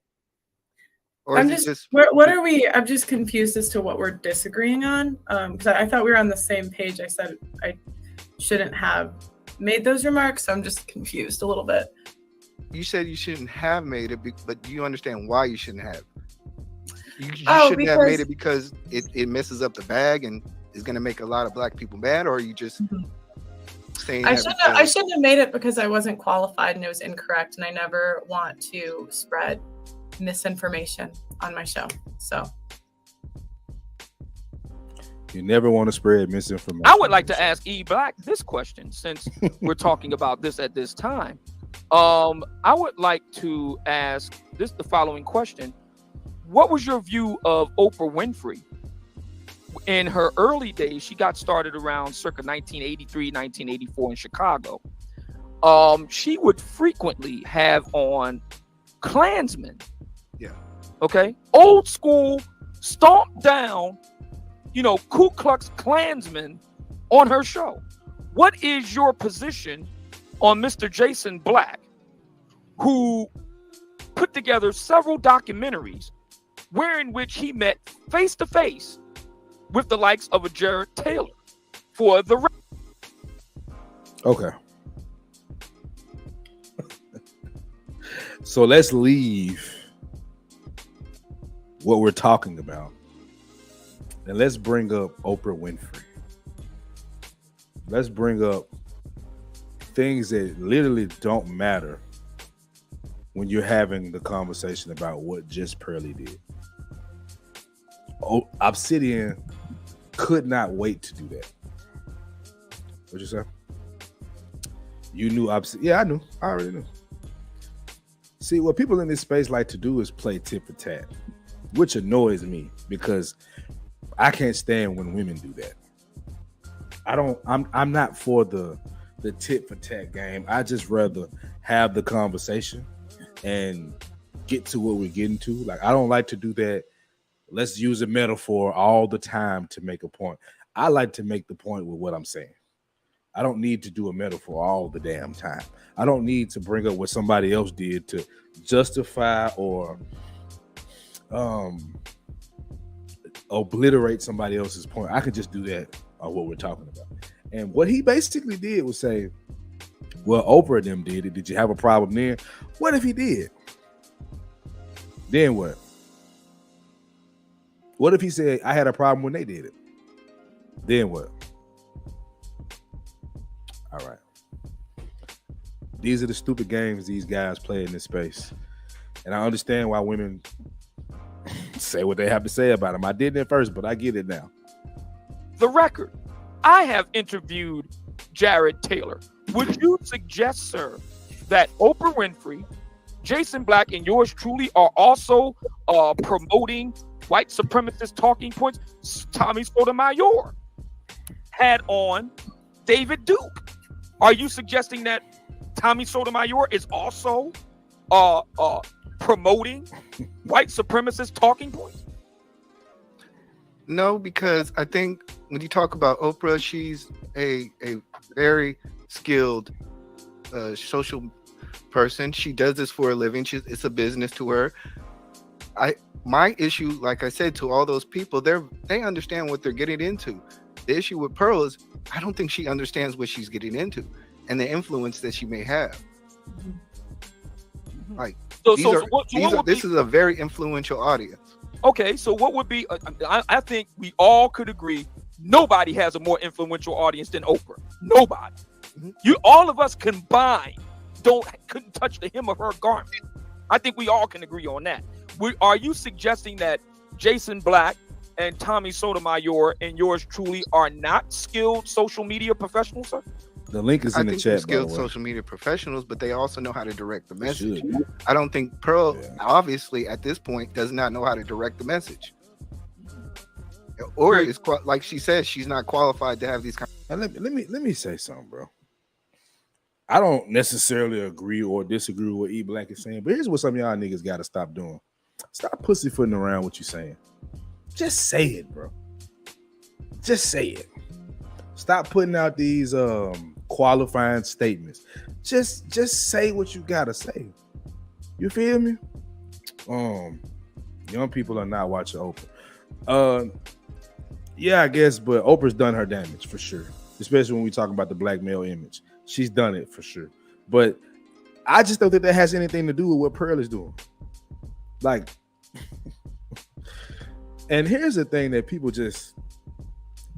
Or I'm just what are we? I'm just confused as to what we're disagreeing on. Because I thought we were on the same page. I said I shouldn't have made those remarks. So I'm just confused a little bit. You said you shouldn't have made it, but do you understand why you shouldn't have? You shouldn't have made it because it messes up the bag and is going to make a lot of black people mad, or are you just saying I shouldn't have made it because I wasn't qualified and it was incorrect, and I never want to spread misinformation on my show. So you never want to spread misinformation. I would like to ask E Black this question, since we're talking about this at this time. I would like to ask the following question. What was your view of Oprah Winfrey? In her early days, she got started around circa 1983, 1984 in Chicago. She would frequently have on Klansmen. Yeah. Okay. Old school stomp down, Ku Klux Klansmen on her show. What is your position on Mr. Jason Black, who put together several documentaries wherein which he met face to face with the likes of a Jared Taylor for the Okay. So let's leave what we're talking about and let's bring up Oprah Winfrey. Let's bring up things that literally don't matter when you're having the conversation about what just Pearly did. Obsidian could not wait to do that. What'd you say? You knew Obsidian? Yeah, I knew. I already knew. See, what people in this space like to do is play tit for tat, which annoys me because I can't stand when women do that. I'm not for the tit for tat game. I just rather have the conversation and get to what we're getting to. Like, I don't like to do that. Let's use a metaphor all the time to make a point. I like to make the point with what I'm saying. I don't need to do a metaphor all the damn time. I don't need to bring up what somebody else did to justify or obliterate somebody else's point. I could just do that on what we're talking about. And what he basically did was say, well, Oprah and them did it. Did you have a problem then? What if he did? Then what? What if he said, I had a problem when they did it? Then what? All right. These are the stupid games these guys play in this space. And I understand why women say what they have to say about him. I didn't at first, but I get it now. The record. I have interviewed Jared Taylor. Would you suggest, sir, that Oprah Winfrey, Jason Black, and yours truly are also promoting white supremacist talking points? Tommy Sotomayor had on David Duke. Are you suggesting that Tommy Sotomayor is also promoting white supremacist talking points? No, because I think when you talk about Oprah, she's a very skilled social person. She does this for a living. It's a business to her. My issue, like I said, to all those people, they understand what they're getting into. The issue with Pearl is I don't think she understands what she's getting into and the influence that she may have. Like, this is a very influential audience. Okay, so what would be? I think we all could agree nobody has a more influential audience than Oprah. Nobody. All of us combined couldn't touch the hem of her garment. I think we all can agree on that. Are you suggesting that Jason Black and Tommy Sotomayor and yours truly are not skilled social media professionals, sir? The link is in the they're chat. Skilled social media professionals, but they also know how to direct the message. I don't think Pearl, obviously, at this point, does not know how to direct the message, or is like she says, she's not qualified to have these. Let me say something, bro. I don't necessarily agree or disagree with what E Black is saying, but here's what some of y'all niggas got to stop doing. Stop pussyfooting around what you're saying. Just say it, bro. Just say it. Stop putting out these qualifying statements. Just say what you gotta say. You feel me? Young people are not watching Oprah. Yeah, I guess, but Oprah's done her damage for sure. Especially when we talk about the black male image. She's done it for sure. But I just don't think that has anything to do with what Pearl is doing. Like, and here's the thing that people just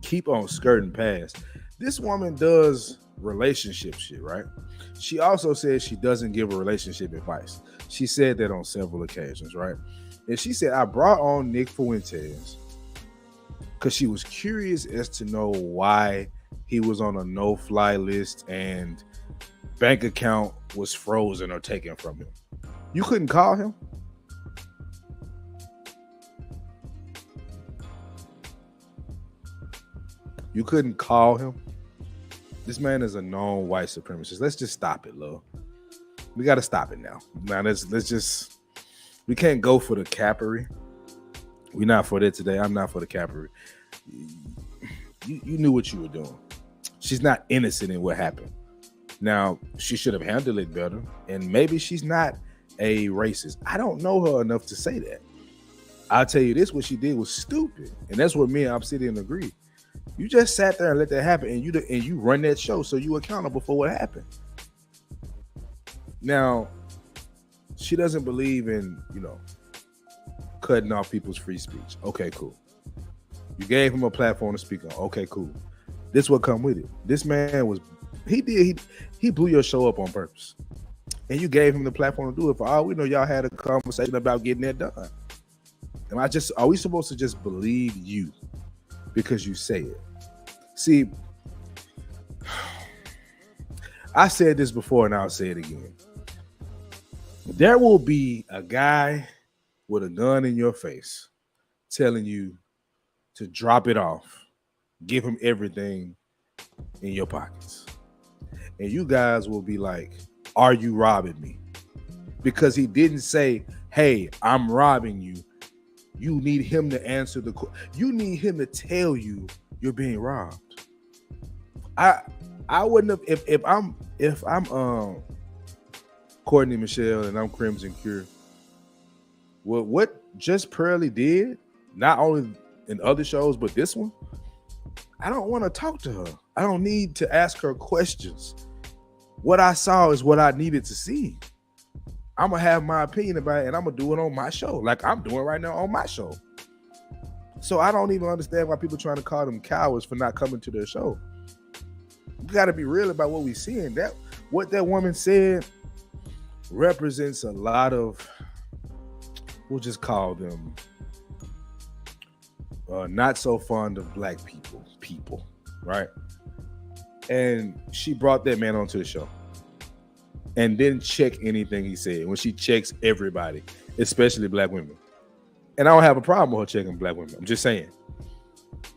keep on skirting past. This woman does relationship shit, right? She also says she doesn't give a relationship advice. She said that on several occasions, right? And she said, I brought on Nick Fuentes because she was curious as to know why he was on a no-fly list and bank account was frozen or taken from him. You couldn't call him? You couldn't call him? This man is a known white supremacist. Let's just stop it, Lil. We got to stop it now. Now, let's just, we can't go for the cappery. We're not for that today. I'm not for the capery. You knew what you were doing. She's not innocent in what happened. Now, she should have handled it better, and maybe she's not a racist. I don't know her enough to say that. I'll tell you this, what she did was stupid, and that's what me and Obsidian agree. You just sat there and let that happen, and you run that show, so you accountable for what happened. Now, she doesn't believe in, cutting off people's free speech. Okay, cool. You gave him a platform to speak on. Okay, cool. This what come with it. This man he blew your show up on purpose. And you gave him the platform to do it. For all we know, y'all had a conversation about getting that done. And are we supposed to just believe you because you say it? See, I said this before and I'll say it again. There will be a guy with a gun in your face telling you to drop it off, give him everything in your pockets. And you guys will be like, are you robbing me? Because he didn't say, hey, I'm robbing you. You need him to answer the question. You need him to tell you you're being robbed. I wouldn't have if I'm Courtney Michelle and I'm Crimson Cure. What Just Pearly did, not only in other shows, but this one, I don't want to talk to her. I don't need to ask her questions. What I saw is what I needed to see. I'm going to have my opinion about it, and I'm going to do it on my show, like I'm doing right now on my show. So I don't even understand why people are trying to call them cowards for not coming to their show. We got to be real about what we're seeing. What that woman said represents a lot of, we'll just call them not so fond of black people, right? And she brought that man onto the show and didn't check anything he said when she checks everybody, especially black women. And I don't have a problem with her checking black women. I'm just saying.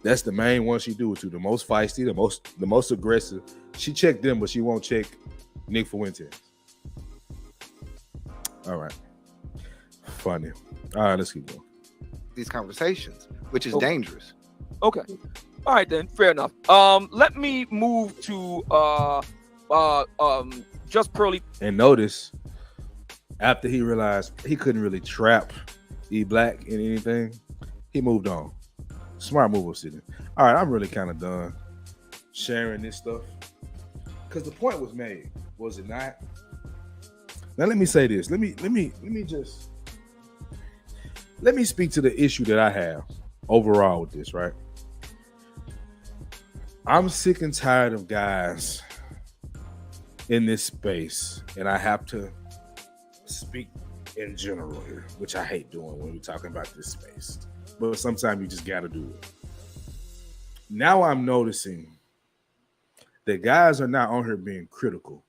That's the main one she do it to. The most feisty, the most aggressive. She checked them, but she won't check Nick Fuentes. All right. Funny. All right, let's keep going. These conversations, which is Okay. dangerous. Okay. All right then. Fair enough. Let me move to Just Pearly. And notice, after he realized he couldn't really trap E Black in anything, he moved on. Smart move of Sydney. All right, I'm really kind of done sharing this stuff because the point was made, was it not? Now let me say this. Let me speak to the issue that I have overall with this, right? I'm sick and tired of guys in this space, and I have to speak in general here, which I hate doing when we're talking about this space. But sometimes you just got to do it. Now I'm noticing that guys are not on here being critical.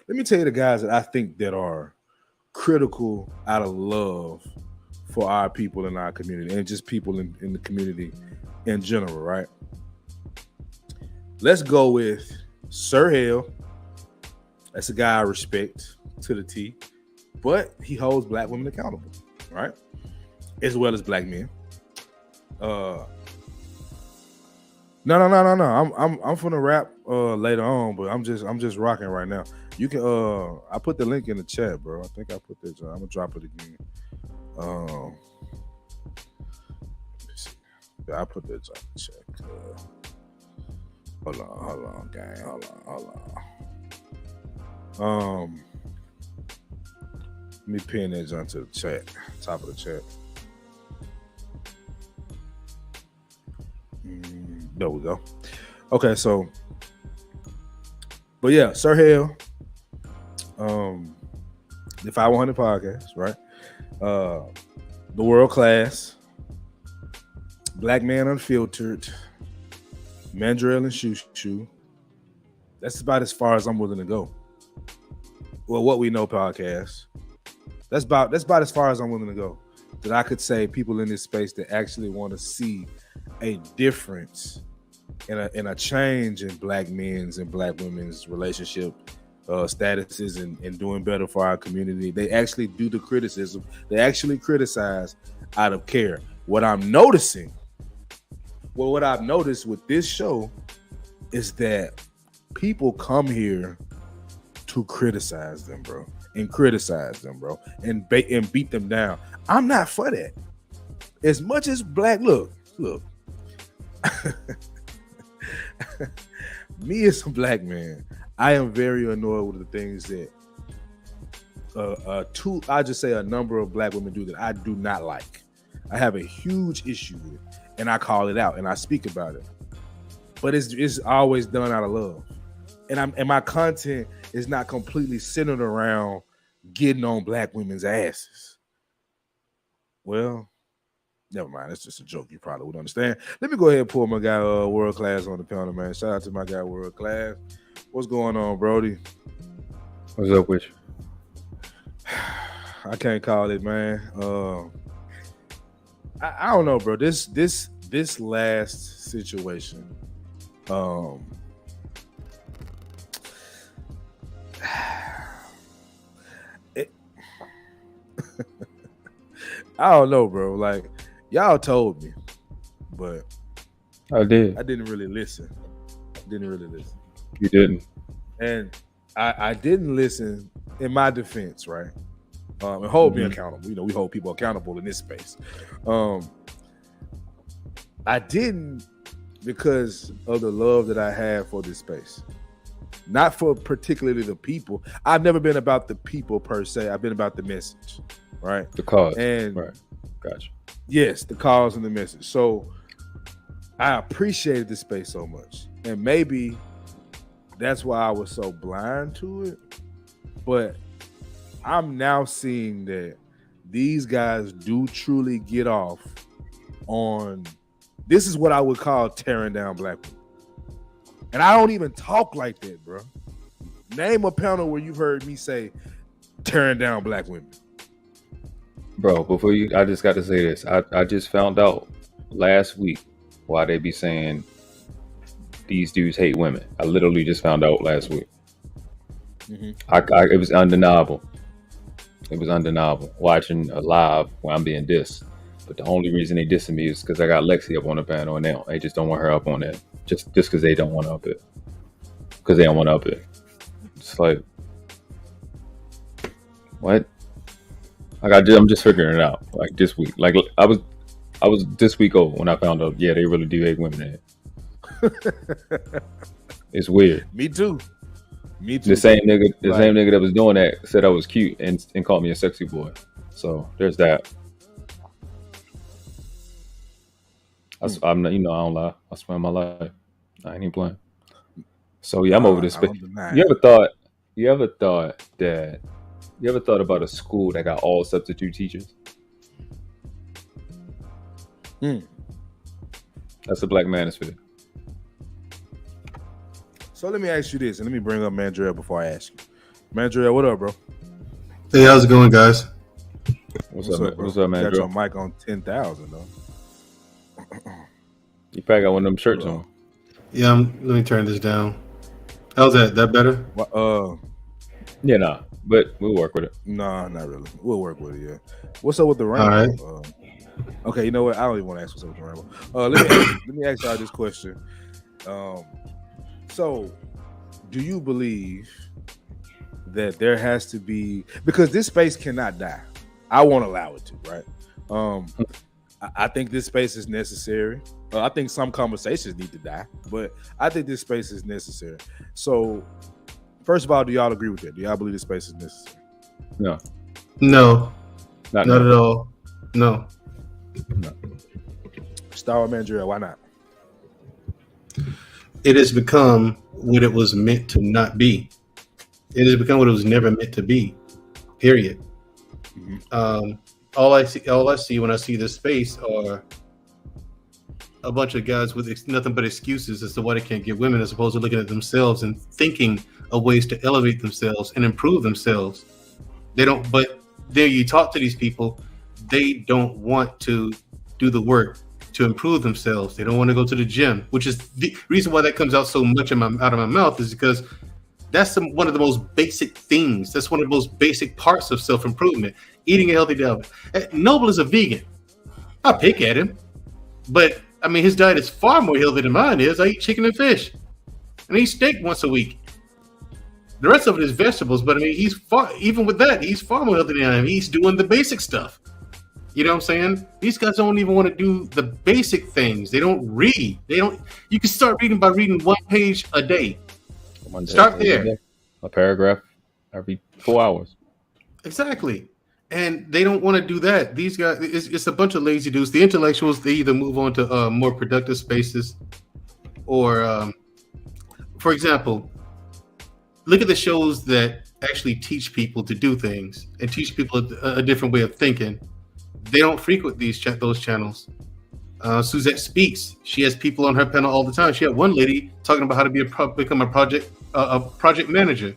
Let me tell you the guys that I think that are critical out of love for our people in our community and just people in the community in general, right? Let's go with Sir Hale. That's a guy I respect to the T, but he holds black women accountable, right? As well as black men. No. I'm finna rap later on, but I'm just rocking right now. You can I put the link in the chat, bro. I think I put that. I'm gonna drop it again. I put that in the chat. Hold on, gang. Hold on. Let me pin that junk to the chat, top of the chat. There we go. Okay, so, but yeah, Sir Hale, the 500 podcast, right? The World Class, Black Man Unfiltered, Mandrill and Shoo. That's about as far as I'm willing to go. Well, What We Know podcast. That's about as far as I'm willing to go. That I could say people in this space that actually want to see a difference in a change in black men's and black women's relationship statuses and doing better for our community. They actually do the criticism. They actually criticize out of care. What I'm noticing, what I've noticed with this show is that people come here to criticize them, bro, and beat them down. I'm not for that. As much as black, look, me as a black man, I am very annoyed with the things that I just say a number of black women do that I do not like. I have a huge issue with it, and I call it out and I speak about it. But it's always done out of love, and my content is not completely centered around getting on black women's asses. Well, never mind. It's just a joke. You probably would understand. Let me go ahead and pull my guy World Class on the panel, man. Shout out to my guy World Class. What's going on, Brody? What's up with you? I can't call it, man. I don't know, bro. This last situation. I don't know, bro. Like, y'all told me, but I did. I didn't really listen. You didn't. And I didn't listen in my defense, right? And hold me accountable. You know, we hold people accountable in this space. I didn't because of the love that I have for this space. Not for particularly the people. I've never been about the people per se. I've been about the message, right? The cause. And right. Gotcha. Yes, the cause and the message. So I appreciated this space so much. And maybe that's why I was so blind to it. But I'm now seeing that these guys do truly get off on, this is what I would call tearing down black women. And I don't even talk like that, bro. Name a panel where you've heard me say tearing down black women. Bro, before you, I just got to say this. I just found out last week why they be saying these dudes hate women. I literally just found out last week. It was undeniable. It was undeniable watching a live where I'm being dissed. But the only reason they dissing me is because I got Lexi up on the panel and they just don't want her up on that. Just because they don't want to up it. Because they don't want to up it. It's like, what? I'm just figuring it out. Like this week. Like I was this week old when I found out, yeah, they really do hate women. It's weird. Me too. The same nigga that was doing that said I was cute and called me a sexy boy. So there's that. I'm not, I don't lie. I swear on my life. I ain't even playing. So yeah, I'm over this. You ever thought about a school that got all substitute teachers? That's a black manosphere. So let me ask you this, and let me bring up Mandrell before I ask you. Mandrell, what up, bro? Hey, how's it going, guys? What's up, Mandrell? Got your mic on 10,000, though. You probably got one of them shirts on. Yeah, let me turn this down. How's that? That better? Yeah, nah, but we'll work with it. Nah, not really. We'll work with it, yeah. What's up with the rainbow? All right. Okay, you know what? I don't even want to ask what's up with the rainbow. Let me ask y'all this question. So, do you believe that there has to be, because this space cannot die. I won't allow it to, right? I think this space is necessary. I think some conversations need to die, but I think this space is necessary. So, first of all, do y'all agree with that? Do y'all believe this space is necessary? No. No. Not at all. No. Star Mandrell, why not? It has become what it was meant to not be. It has become what it was never meant to be. Period. All I see when I see this space are a bunch of guys with nothing but excuses as to why they can't get women, as opposed to looking at themselves and thinking of ways to elevate themselves and improve themselves. They don't. But there, you talk to these people, they don't want to do the work to improve themselves. They don't want to go to the gym, which is the reason why that comes out so much out of my mouth, is because that's one of the most basic things. That's one of the most basic parts of self-improvement. Eating a healthy diet. Noble is a vegan. I pick at him, but I mean, his diet is far more healthy than mine is. I eat chicken and fish, and I eat steak once a week. The rest of it is vegetables, but I mean, even with that, he's far more healthy than I am. He's doing the basic stuff. You know what I'm saying? These guys don't even want to do the basic things. They don't read. You can start reading by reading 1 page a day. Start there. A paragraph every 4 hours. Exactly. And they don't want to do that. These guys, it's a bunch of lazy dudes. The intellectuals, they either move on to more productive spaces or, for example, look at the shows that actually teach people to do things and teach people a different way of thinking. They don't frequent those channels. Suzette Speaks. She has people on her panel all the time. She had one lady talking about how to become a project manager.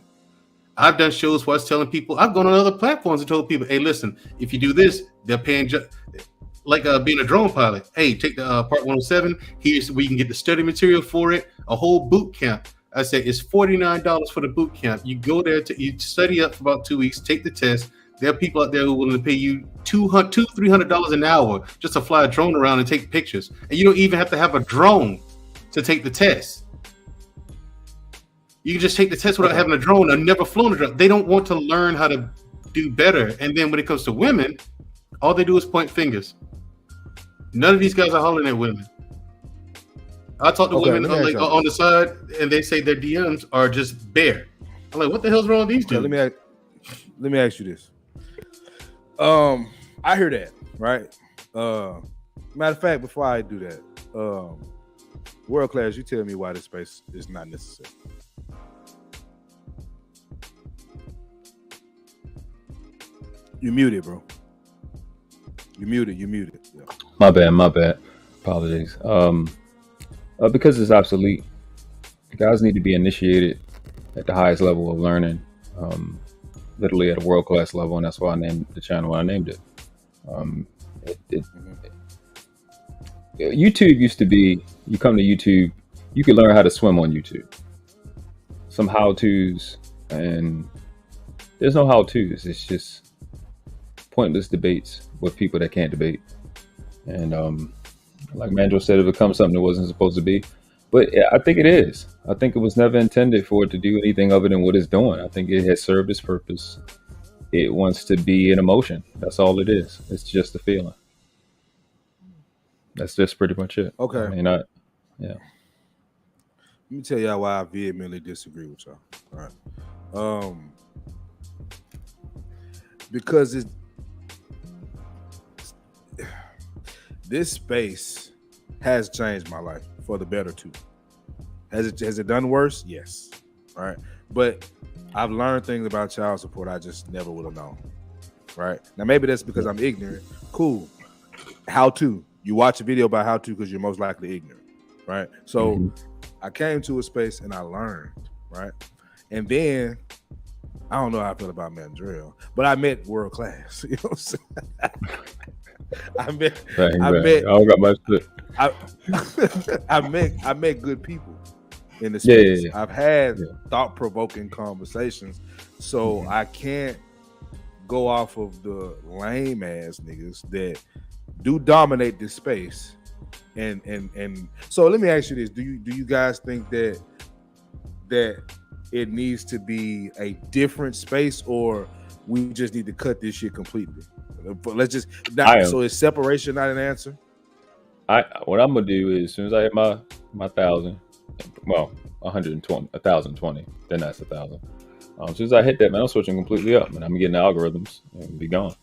I've done shows where I was telling people, I've gone on other platforms and told people, hey, listen, if you do this, they're paying like being a drone pilot. Hey, take the Part 107. Here's where you can get the study material for it, a whole boot camp. I say it's $49 for the boot camp. You go there, you study up for about 2 weeks, take the test. There are people out there who are willing to pay you $300 an hour just to fly a drone around and take pictures. And you don't even have to have a drone to take the test. You can just take the test without having a drone or never flown a drone. They don't want to learn how to do better. And then when it comes to women, all they do is point fingers. None of these guys are hollering at women. I talk to women on the side, and they say their DMs are just bare. I'm like, what the hell's wrong with these two? Let me ask you this. I hear that, right? Matter of fact, before I do that, World Class, you tell me why this space is not necessary. You muted, bro. You muted. Yeah. My bad. Apologies. Because it's obsolete. Guys need to be initiated at the highest level of learning, literally at a world-class level, and that's why I named the channel what I named it. YouTube used to be, you come to YouTube, you could learn how to swim on YouTube. Some how-tos, and there's no how-tos. It's just pointless debates with people that can't debate. And like Mandro said, it becomes something that wasn't supposed to be. But yeah, I think it is. I think it was never intended for it to do anything other than what it's doing. I think it has served its purpose. It wants to be an emotion. That's all it is. It's just a feeling. That's just pretty much it. Okay. I mean, yeah. Let me tell y'all why I vehemently disagree with y'all. All right. Because this space has changed my life for the better too. Has it done worse? Yes. All right. But I've learned things about child support I just never would have known. Right. Now maybe that's because I'm ignorant. Cool. How to. You watch a video about how to because you're most likely ignorant. Right. So I came to a space and I learned. Right. And then I don't know how I feel about Mandrill, but I met World Class. You know what I'm saying? I met good people in the space. Yeah. I've had thought-provoking conversations, so I can't go off of the lame ass niggas that do dominate this space. And so let me ask you this: Do you guys think that it needs to be a different space, or we just need to cut this shit completely? Let's just so is separation not an answer? What I'm gonna do is, as soon as I hit my 1,000, well, 1,020, then that's 1,000. As soon as I hit that, man, I'm switching completely up, and I'm getting the algorithms and be gone.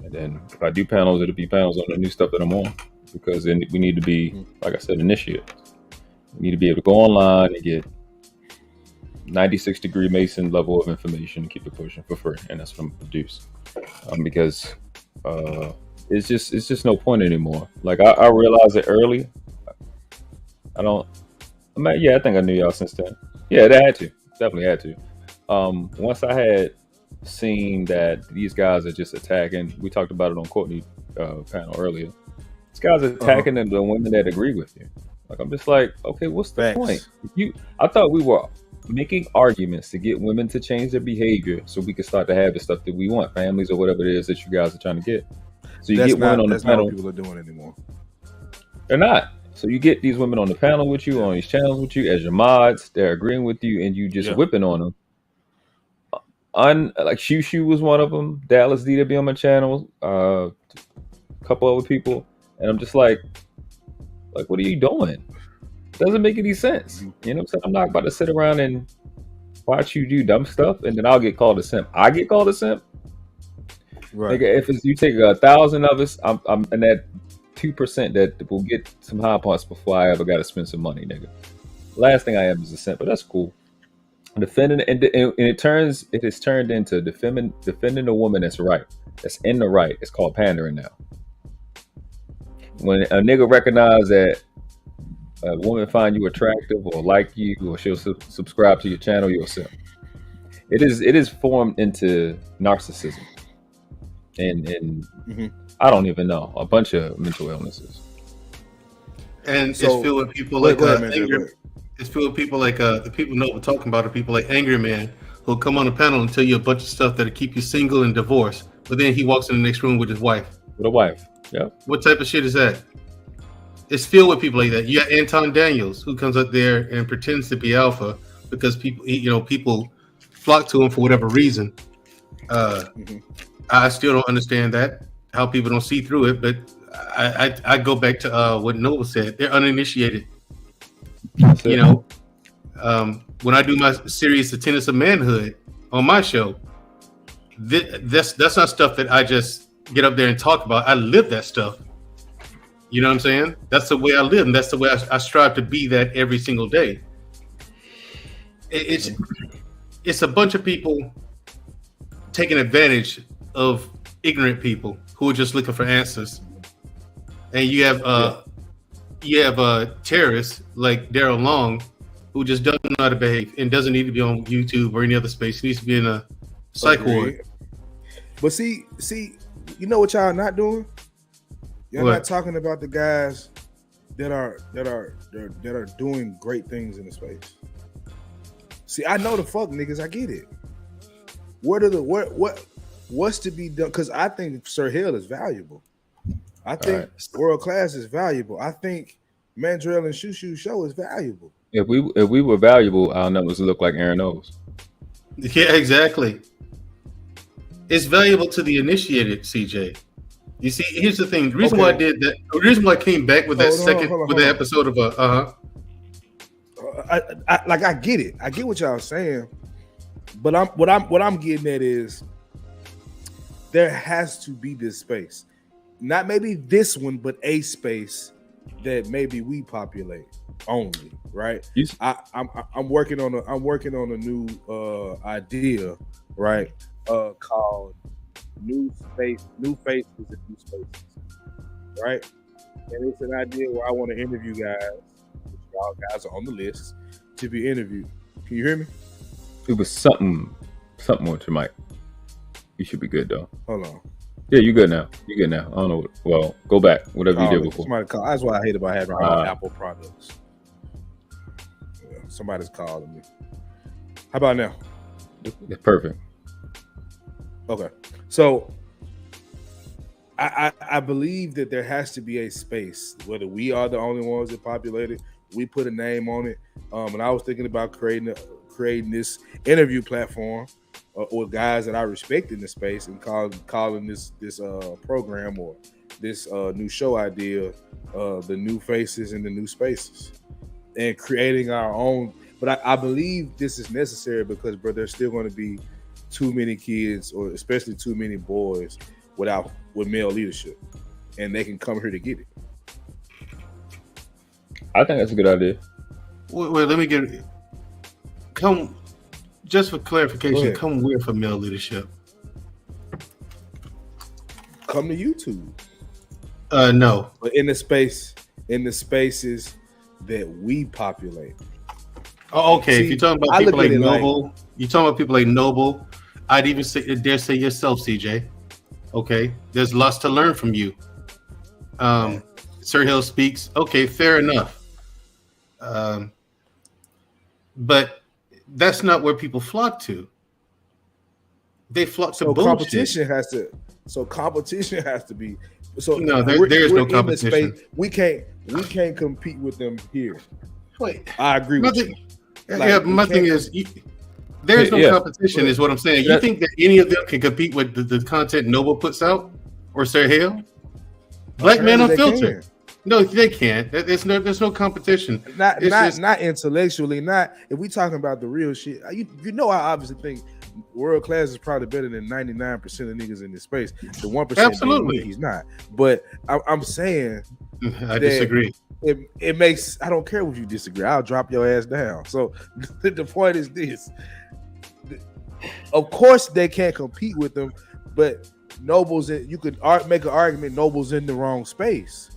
And then if I do panels, it'll be panels on the new stuff that I'm on, because then we need to be, like I said, initiated. We need to be able to go online and get 96-degree Mason level of information and keep it pushing for free, and that's what I'm produce. Because it's just no point anymore. Like I realized it early. I think I knew y'all since then. Yeah, they had to. Definitely had to. Once I had seen that these guys are just attacking, we talked about it on Courtney panel earlier. These guys are attacking the women that agree with you. Like I'm just like, okay, what's the point? I thought we were making arguments to get women to change their behavior so we can start to have the stuff that we want, families or whatever it is that you guys are trying to get. So you get women on the that's not panel. what people are doing anymore. They're not. So you get these women on the panel with you, on these channels with you, as your mods. They're agreeing with you, and you just whipping on them. Like Shushu was one of them. Dallas D to be on my channel. A couple other people, and I'm just like, what are you doing? Doesn't make any sense. You know what I'm saying? I'm not about to sit around and watch you do dumb stuff, and then I'll get called a simp. I get called a simp. Right. Nigga, if you take 1,000 of us, I'm in that 2% that will get some high points before I ever got to spend some money, nigga. Last thing I am is a simp, but that's cool. Defending and it has turned into defending a woman that's in the right. It's called pandering now. When a nigga recognize that a woman find you attractive or like you or she'll subscribe to your channel, you'll simp. It is formed into narcissism and I don't even know, a bunch of mental illnesses. And it's filled with people like anger. It's filled with people like the people know what we're talking about are people like Angry Man who'll come on the panel and tell you a bunch of stuff that'll keep you single and divorced. But then he walks in the next room with his wife. With a wife. Yeah. What type of shit is that? It's filled with people like that. You got Anton Daniels who comes up there and pretends to be alpha because people flock to him for whatever reason. I still don't understand that, how people don't see through it, but I go back to what Noble said. They're uninitiated. You know, when I do my series, The Tenets of Manhood, on my show, that's not stuff that I just get up there and talk about. I live that stuff. You know what I'm saying? That's the way I live, and that's the way I strive to be that every single day. It's a bunch of people taking advantage of ignorant people who are just looking for answers. And you have terrorists like Daryl Long, who just doesn't know how to behave and doesn't need to be on YouTube or any other space. He needs to be in a psych ward. But see, you know what y'all not doing? You're What? not talking about the guys that are doing great things in the space. See, I know the fuck niggas. I get it. What's to be done? Because I think Sir Hill is valuable. I think World Class is valuable. I think Mandrell and Shushu show is valuable. If we were valuable, our numbers would look like Aaron O's. Yeah, exactly. It's valuable to the initiated, CJ. You see, here's the thing. The reason why I did that, the reason why I came back with that the episode of I get it. I get what y'all saying, but what I'm getting at is there has to be this space, not maybe this one, but a space that maybe we populate only, right? I'm working on a new idea, right? Called New Faces and New Spaces, right? And it's an idea where I want to interview guys. Y'all guys are on the list to be interviewed. Can you hear me? It was something with your mic. You should be good though. Hold on. Yeah, you good now. You good now. I don't know. Well, go back. Whatever you did before. Somebody call. That's why I hate about having Apple products. Yeah, somebody's calling me. How about now? It's perfect. Okay. So I believe that there has to be a space, whether we are the only ones that populate it, we put a name on it. And I was thinking about creating this interview platform with guys that I respect in the space and calling this program or this new show idea the New Faces and the New Spaces, and creating our own. But I believe this is necessary because, bro, there's still going to be too many kids, or especially too many boys with male leadership, and they can come here to get it. I think that's a good idea. Wait, let me get it. Just for clarification, come where for male leadership? Come to YouTube. No. But in the spaces that we populate. Oh, okay. If you're talking about people like Noble, I'd even dare say yourself, CJ. Okay, there's lots to learn from you. Sir Hill speaks. Okay, fair enough. But that's not where people flock to. They flock to So bullshit. competition has to. So competition has to be. So No, we're- there is we're no in the competition. space. We can't compete with them here. Wait, I agree with nothing- you. yeah, we my thing can't is, there is no Yeah. competition, is what I'm saying. You think that any of them can compete with the content Noble puts out or Sir Hale? Black Man Apparently they Unfiltered. can. No, they can't. There's no competition. Not It's not just- not intellectually. Not if we talking about the real shit. You know, I obviously think world class is probably better than 99% of niggas in this space. The 1% Absolutely. he's not. But I'm saying I disagree. It makes, I don't care what you disagree. I'll drop your ass down. So the point is this: of course they can't compete with them, but Noble's in. You could make an argument. Noble's in the wrong space,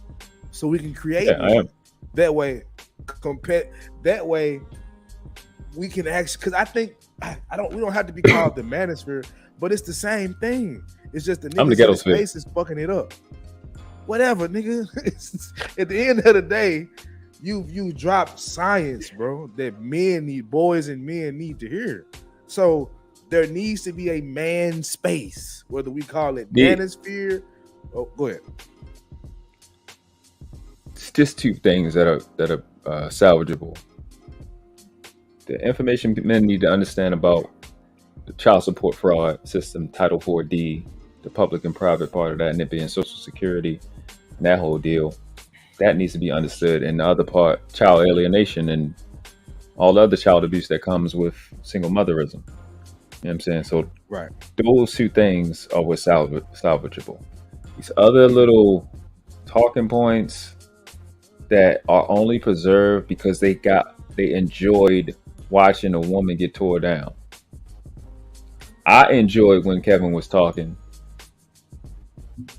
so we can create one. That way. That way we can actually, because I think we don't have to be called the manosphere, but it's the same thing. It's just the I'm the niggas in ghetto the sphere. space is fucking it up. Whatever, nigga. At the end of the day, you drop science, bro, that boys and men need to hear. So there needs to be a man space, whether we call it manosphere. Oh, go ahead. It's just two things that are salvageable. The information men need to understand about the child support fraud system, Title 4D, the public and private part of that, and it being Social Security, and that whole deal, that needs to be understood. And the other part, child alienation and all the other child abuse that comes with single motherism. You know what I'm saying? So right, those two things are what's salvageable. These other little talking points that are only preserved because they enjoyed watching a woman get tore down. I enjoyed when Kevin was talking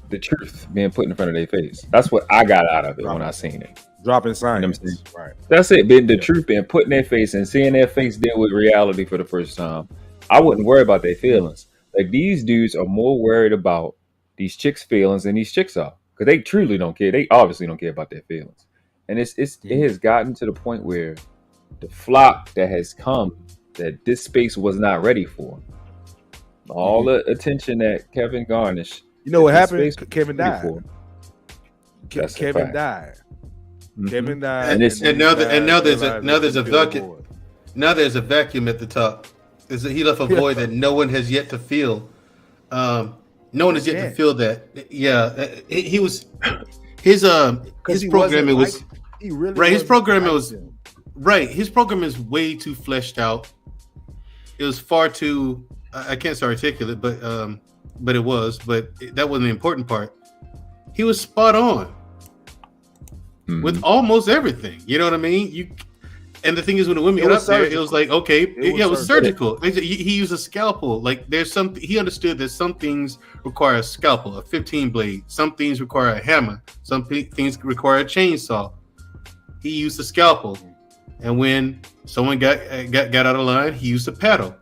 the truth being put in front of their face. That's what I got out of it when I seen it. Dropping science. You know what I'm saying? Right. That's it. The truth being put in their face and seeing their face deal with reality for the first time. I wouldn't worry about their feelings. Like, these dudes are more worried about these chicks' feelings than these chicks are, because they truly don't care. They obviously don't care about their feelings. And it has gotten to the point where the flock that has come that this space was not ready for. All the attention that Kevin garnished. You know what this happened? space Kevin was ready died. for. That's a Kevin fact. died. Mhm. Kevin died. And now there's a vacuum at the top. He left a void that no one has yet to fill. No one has yet to fill that. Yeah, he was his programming was right. His programming was right. His program is way too fleshed out. It was far too. I can't say articulate, but it was. But that wasn't the important part. He was spot on with almost everything. You know what I mean? And the thing is, when the women got up there, it was like, okay, it was surgical. He used a scalpel. Like, there's something he understood that some things require a scalpel, a 15 blade. Some things require a hammer. Some things require a chainsaw. He used a scalpel, and when someone got out of line, he used a paddle.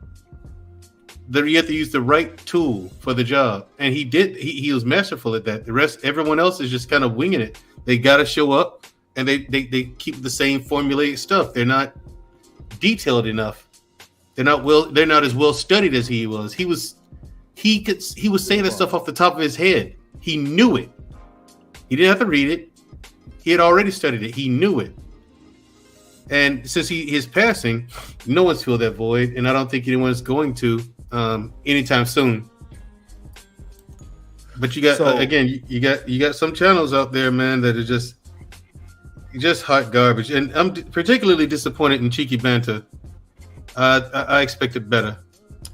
You have to use the right tool for the job, and he did. He was masterful at that. The rest, everyone else is just kind of winging it. They got to show up. And they keep the same formulaic stuff. They're not detailed enough. They're not as well studied as he was. He was saying that stuff off the top of his head. He knew it. He didn't have to read it. He had already studied it. He knew it. And since his passing, no one's filled that void, and I don't think anyone's going to anytime soon. But you got you got some channels out there, man, that are just hot garbage, and I'm particularly disappointed in Cheeky Banta. I expected better.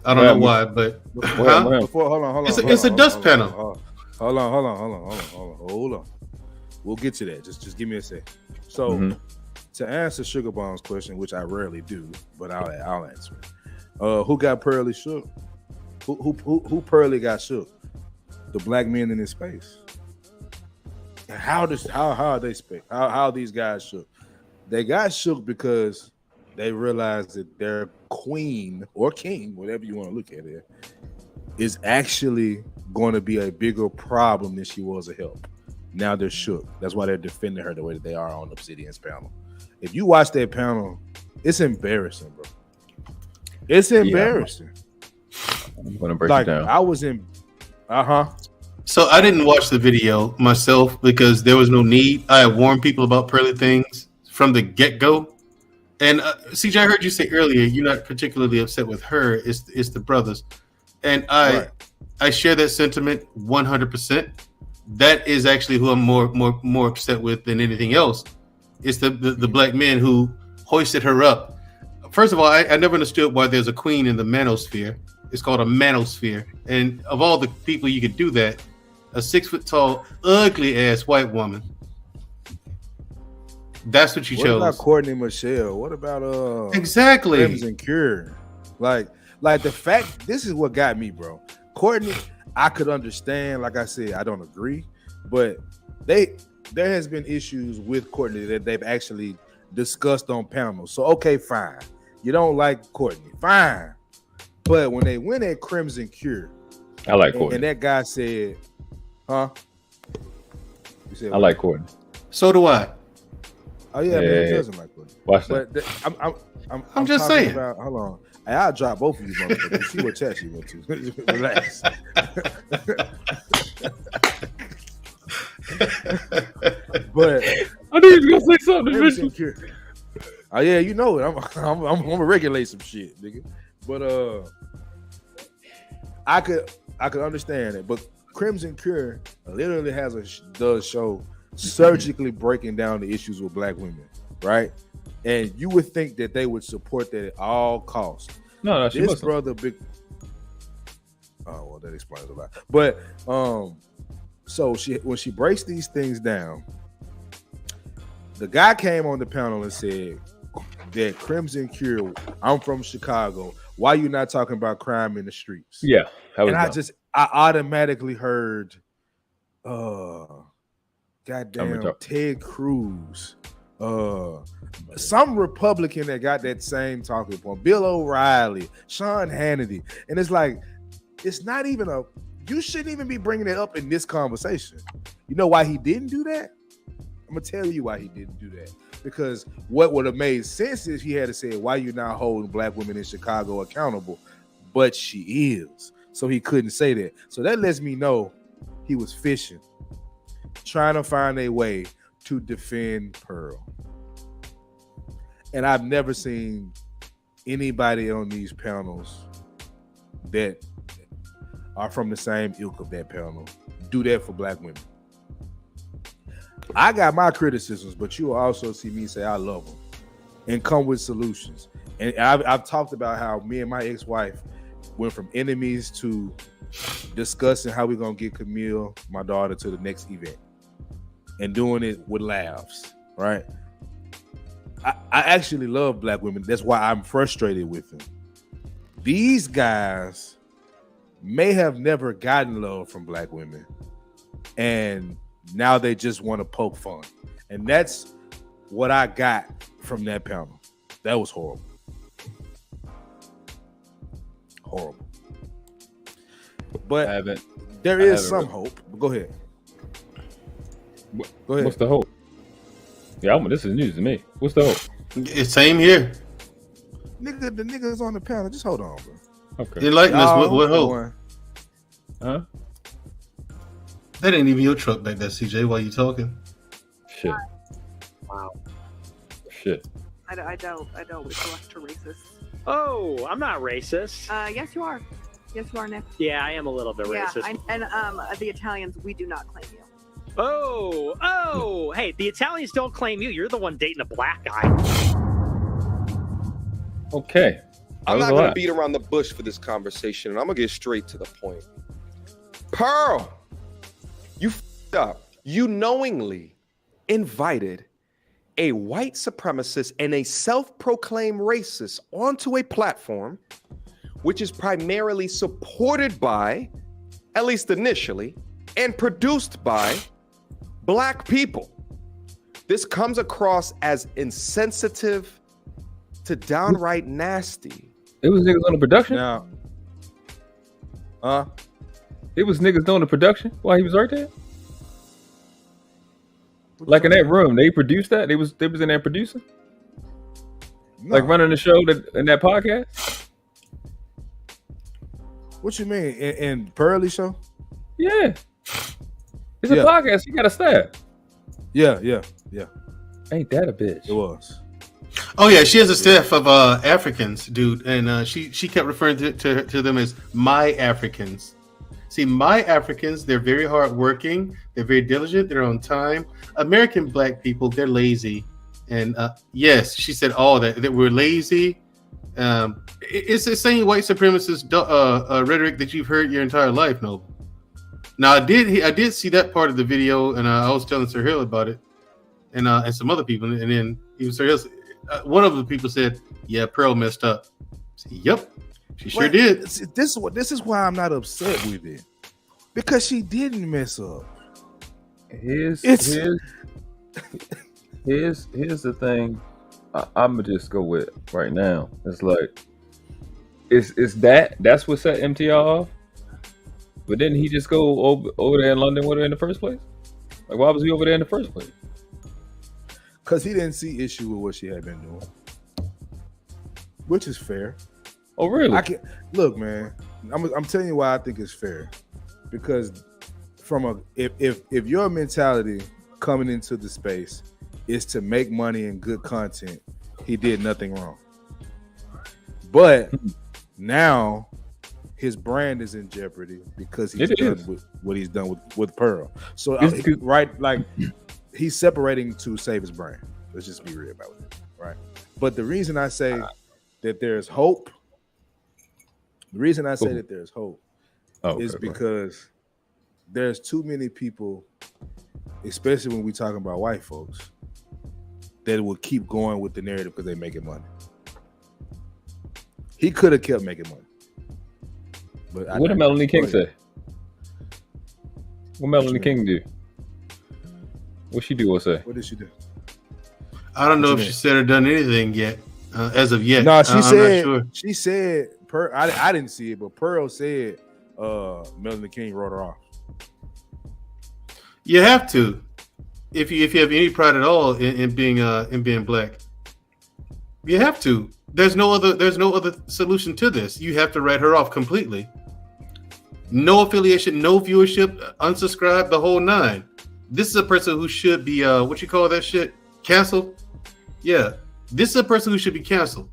I don't know why, but hold on. It's a dust panel. Hold on. We'll get to that. Just give me a sec. So to answer Sugar Bomb's question, which I rarely do, but I'll answer it. Who got Pearly shook? Who Pearly got shook? The black men in this space. How are they speak? How these guys shook? They got shook because they realized that their queen or king, whatever you want to look at it, is actually going to be a bigger problem than she was a help. Now they're shook. That's why they're defending her the way that they are on Obsidian's panel. If you watch that panel, it's embarrassing, bro. It's embarrassing. I'm gonna break like it down. I was in. So I didn't watch the video myself because there was no need. I had warned people about Pearly things from the get-go. And CJ, I heard you say earlier you're not particularly upset with her. It's the brothers, and I share that sentiment 100%. That is actually who I'm more upset with than anything else. It's the black men who hoisted her up. First of all, I never understood why there's a queen in the manosphere. It's called a manosphere, and of all the people you could do that, a 6 foot tall, ugly ass white woman. That's what you chose. What about Courtney Michelle? What about exactly Crimson Cure? Like the fact. This is what got me, bro. Courtney, I could understand. Like I said, I don't agree, but there has been issues with Courtney that they've actually discussed on panels. So okay, fine. You don't like Courtney, fine. But when they went at Crimson Cure, I like Courtney. And that guy said, "Huh?" You said, I like Courtney. So do I. Oh yeah, man, he doesn't like Courtney. Watch that. But I'm just talking saying. About, hold on, hey, I'll drop both of you motherfuckers. See what chat you went to. Relax. But I knew you was gonna say something. Crimson Cure. Oh yeah, you know it. I'm gonna regulate some shit, nigga. But I could understand it. But Crimson Cure literally does show surgically breaking down the issues with black women, right? And you would think that they would support that at all costs. No, she this wasn't. brother big. Oh well, that explains a lot. But so when she breaks these things down, the guy came on the panel and said that Crimson Cure, I'm from Chicago. Why you not talking about crime in the streets? Yeah, and I automatically heard, goddamn Ted Cruz, some Republican that got that same talking point, Bill O'Reilly, Sean Hannity, and it's like, it's not even you shouldn't even be bringing it up in this conversation. You know why he didn't do that? I'm gonna tell you why he didn't do that. Because what would have made sense is he had to say, why you not holding black women in Chicago accountable? But she is. So he couldn't say that. So that lets me know he was fishing, trying to find a way to defend Pearl. And I've never seen anybody on these panels that are from the same ilk of that panel do that for black women. I got my criticisms, but you will also see me say I love them and come with solutions. And I've talked about how me and my ex-wife went from enemies to discussing how we're going to get Camille, my daughter, to the next event and doing it with laughs, right? I actually love black women. That's why I'm frustrated with them. These guys may have never gotten love from black women, and now they just want to poke fun. And that's what I got from that panel. That was horrible. Horrible. But there is some hope. Go ahead. Go ahead. What's the hope? Yeah, this is news to me. What's the hope? It's same here. Nigga, the niggas on the panel. Just hold on, bro. Okay. Enlighten us. What hope? Huh? That ain't even your truck back there, CJ. While you talking? Shit. Wow. Shit. I don't reflect to racist. Oh, I'm not racist. Yes, you are. Yes, you are, Nick. Yeah, I am a little bit Yeah, racist. and the Italians, we do not claim you. Oh, hey, the Italians don't claim you. You're the one dating a black guy. Okay. I'm not going to beat around the bush for this conversation, and I'm going to get straight to the point. Pearl, you f***ed up. You knowingly invited a white supremacist and a self-proclaimed racist onto a platform which is primarily supported by, at least initially, and produced by black people. This comes across as insensitive to downright nasty. It was niggas on the production? Now, it was niggas doing the production while he was right there? Like in that room, they produced that? They was in there producing? No. Like running the show in that podcast? What you mean? In Pearly show? Yeah. It's a podcast. You got a staff. Yeah. Ain't that a bitch? It was. Oh yeah, she has a staff of Africans, dude, and she kept referring to them as my Africans. See, my Africans, they're very hardworking, they're very diligent, they're on time. American black people, they're lazy, and yes, she said all that we're lazy. It's the same white supremacist rhetoric that you've heard your entire life, Noble. Now, I did see that part of the video, and I was telling Sir Hill about it, and some other people, and then even Sir Hill. One of the people said, "Yeah, Pearl messed up." Said, yep, she sure did. This is why I'm not upset with it, because she didn't mess up. Here's the thing. I'm gonna just go with right now. It's like, that's what set MTR off. But didn't he just go over there in London with her in the first place? Like, why was he over there in the first place? Because he didn't see issue with what she had been doing, which is fair. Oh, really? Look, man. I'm telling you why I think it's fair. Because if your mentality coming into the space is to make money and good content, he did nothing wrong. But now his brand is in jeopardy because he's done with what he's done with Pearl. So he's separating to save his brand. Let's just be real about it, right? But the reason I say that there's hope, is because there's too many people, especially when we talking about white folks, that will keep going with the narrative because they're making money. He could have kept making money. But what did Melanie King say? What Melanie King do? What she do or say? What did she do? I don't know if she said or done anything yet, as of yet. No, she said. I'm not sure. She said. I didn't see it, but Pearl said Melanie King wrote her off. You have to, if you have any pride at all in being black. You have to. There's no other solution to this. You have to write her off completely. No affiliation, no viewership, unsubscribe, the whole nine. This is a person who should be what you call that shit? Canceled? Yeah. This is a person who should be canceled.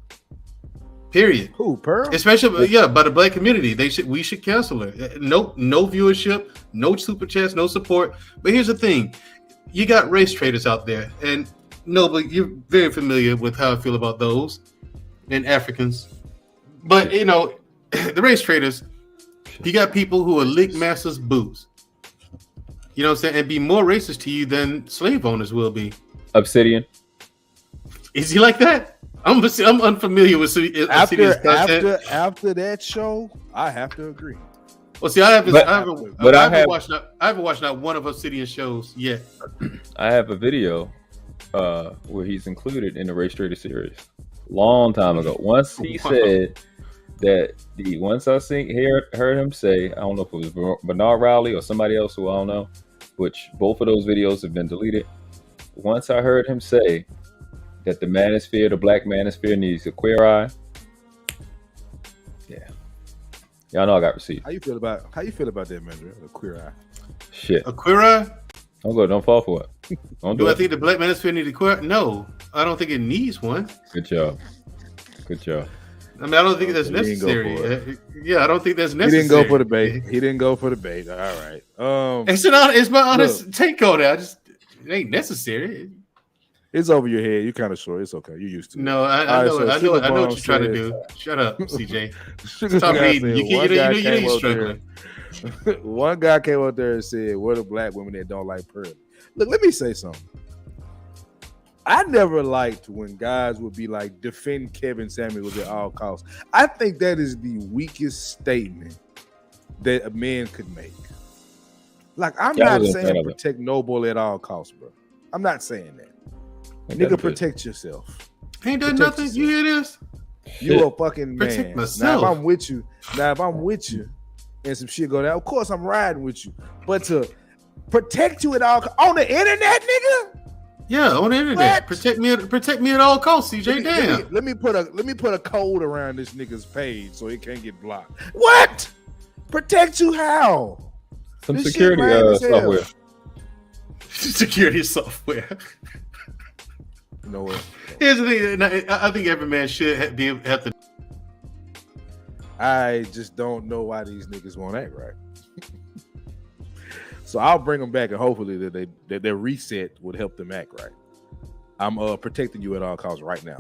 Period. Who, Pearl? Especially by the black community. We should cancel her. No viewership, no super chats, no support. But here's the thing. You got race traders out there, and but you're very familiar with how I feel about those and Africans. But the race traders, you got people who are lick masters boots. You know what I'm saying? And be more racist to you than slave owners will be. Obsidian. Is he like that? I'm unfamiliar with Obsidian's content. After that show, I have to agree. Well, see, I haven't watched not one of Obsidian's shows yet. I have a video where he's included in the Race Trader series. Long time ago. Once he said that once I heard him say, I don't know if it was Bernard Rowley or somebody else who I don't know, which both of those videos have been deleted. Once I heard him say that the black manosphere needs a queer eye. Yeah. Y'all know I got receipts. How you feel about that, man? A queer eye. Shit. A queer eye? Don't fall for it. Do I think the black manosphere needs a queer eye? No. I don't think it needs one. Good job. I mean, I don't think that's necessary. Yeah, I don't think that's necessary. He didn't go for the bait. All right. It's my honest take on it. It ain't necessary. It's over your head. You're kind of short. It's okay. You're used to it. No, I know what you're trying to do. Shut up, CJ. Stop reading. You know you're struggling. One guy came up there and said, "What are black women that don't like Pearl?" Look, let me say something. I never liked when guys would be like, defend Kevin Samuels at all costs. I think that is the weakest statement that a man could make. Like, I'm not saying protect Noble at all costs, bro. I'm not saying that. Nigga, protect yourself. Ain't done nothing. Yourself. You hear this? You a fucking man. Protect myself. Now, if I'm with you, and some shit go down, of course I'm riding with you. But to protect you at all on the internet, nigga. Yeah, on the internet. What? Protect me at all costs, CJ. Let me put a code around this nigga's page so it can't get blocked. What? Protect you how? Some This shit security lame as hell. software. Security software. You know what? Here's the thing. and I think every man should have to. I just don't know why these niggas won't act right. So I'll bring them back, and hopefully that their reset would help them act right. I'm protecting you at all costs right now.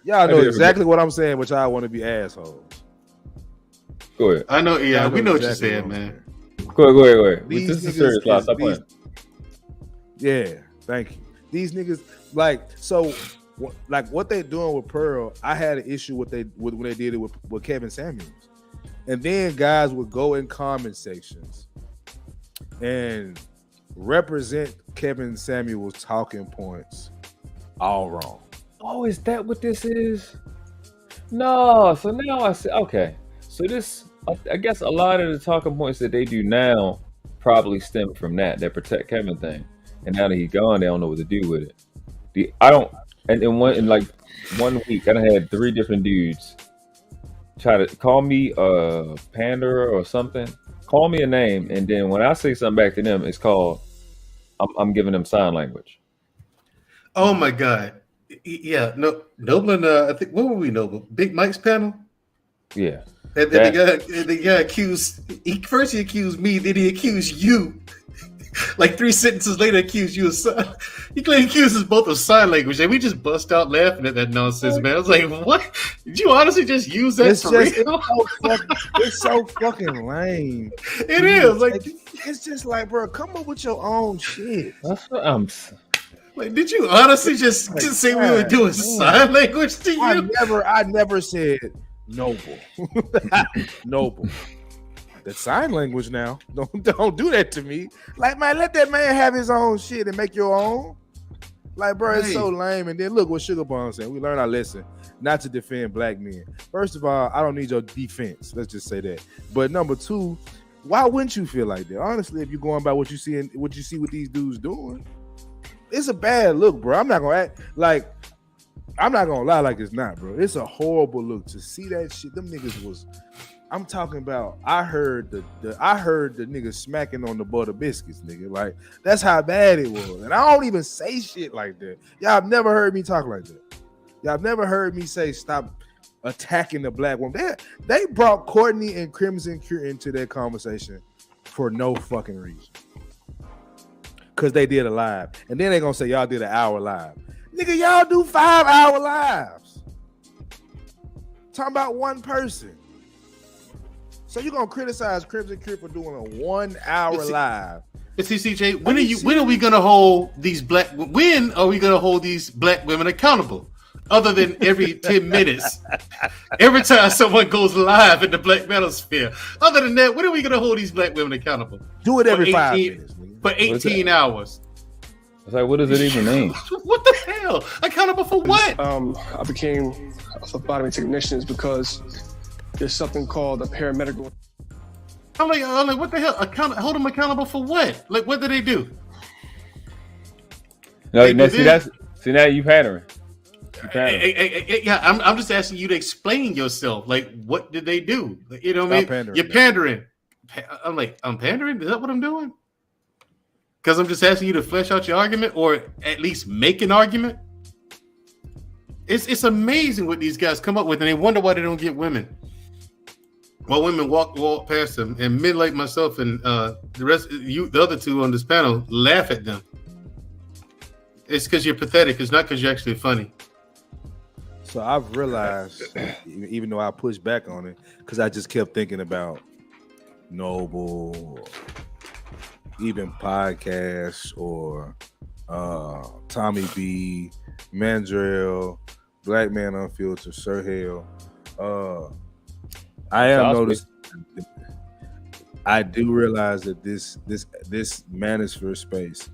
Y'all know exactly what I'm saying, but y'all want to be assholes. Go ahead. I know. Yeah, we know what you're exactly saying, I'm man. Go ahead. These This is niggas serious. is- Stop playing. Yeah, thank you. These niggas, what they doing with Pearl, I had an issue with when they did it with Kevin Samuels. And then guys would go in comment sections and represent Kevin Samuels' talking points all wrong. Oh, is that what this is? No. So now I see. Okay. So this, I guess, a lot of the talking points that they do now probably stem from that Protect Kevin thing. And now that he's gone, they don't know what to do with it. In 1 week, I done had 3 different dudes try to call me a panderer or something. Call me a name, and then when I say something back to them, it's called I'm giving them sign language. Oh my God. Yeah, no, Noble and I think what were we, Noble? Big Mike's panel. Yeah. And then the guy accused. First he accused me, then he accused you. Like 3 sentences later, accused you of sign. He accuses both of sign language, and we just bust out laughing at that nonsense, man. I was like, "What? Did you honestly just use that for real?" It's so fucking lame. It is like it's just like, bro, come up with your own shit. That's what I'm. Like, did you honestly just say we were doing sign language to you? I never said noble. Noble. The sign language now. Don't do that to me. Like, man, let that man have his own shit and make your own. Like, bro, it's so lame. And then look what Sugar Bond said. We learned our lesson not to defend black men. First of all, I don't need your defense. Let's just say that. But number 2, why wouldn't you feel like that? Honestly, if you're going by what you see what these dudes doing, it's a bad look, bro. I'm not gonna lie like it's not, bro. It's a horrible look to see that shit. Them niggas was. I'm talking about. I heard the nigga smacking on the butter biscuits, nigga. Like, that's how bad it was. And I don't even say shit like that. Y'all have never heard me talk like that. Y'all have never heard me say stop attacking the black woman. They brought Courtney and Crimson Cure into that conversation for no fucking reason. Cause they did a live, and then they gonna say y'all did an hour live. Nigga, y'all do 5-hour lives. Talking about one person. So you gonna criticize Crimson Cure for doing a 1-hour live? But see, CJ, when are we gonna hold these black? When are we gonna hold these black women accountable? Other than every 10 minutes, every time someone goes live in the black manosphere. Other than that, when are we gonna hold these black women accountable? Do it every 5 minutes. For 18 hours. It's like, what does it even mean? What the hell? Accountable for what? I became a phlebotomy technician is because there's something called a paramedical. I'm like, what the hell? Hold them accountable for what? Like, what do they do? No, see now you pattern. Yeah, I'm just asking you to explain yourself. Like, what did they do? You know what I mean? Pandering. You're pandering. I'm like, I'm pandering? Is that what I'm doing? Because I'm just asking you to flesh out your argument or at least make an argument. It's amazing what these guys come up with, and they wonder why they don't get women. While women walk past them, and men like myself and the other 2 on this panel laugh at them. It's because you're pathetic. It's not because you're actually funny. So I've realized, even though I pushed back on it, because I just kept thinking about Noble, even podcasts, or Tommy B, Mandrell, Black Man Unfiltered, Sir Hale. I am noticing. I do realize that this manosphere space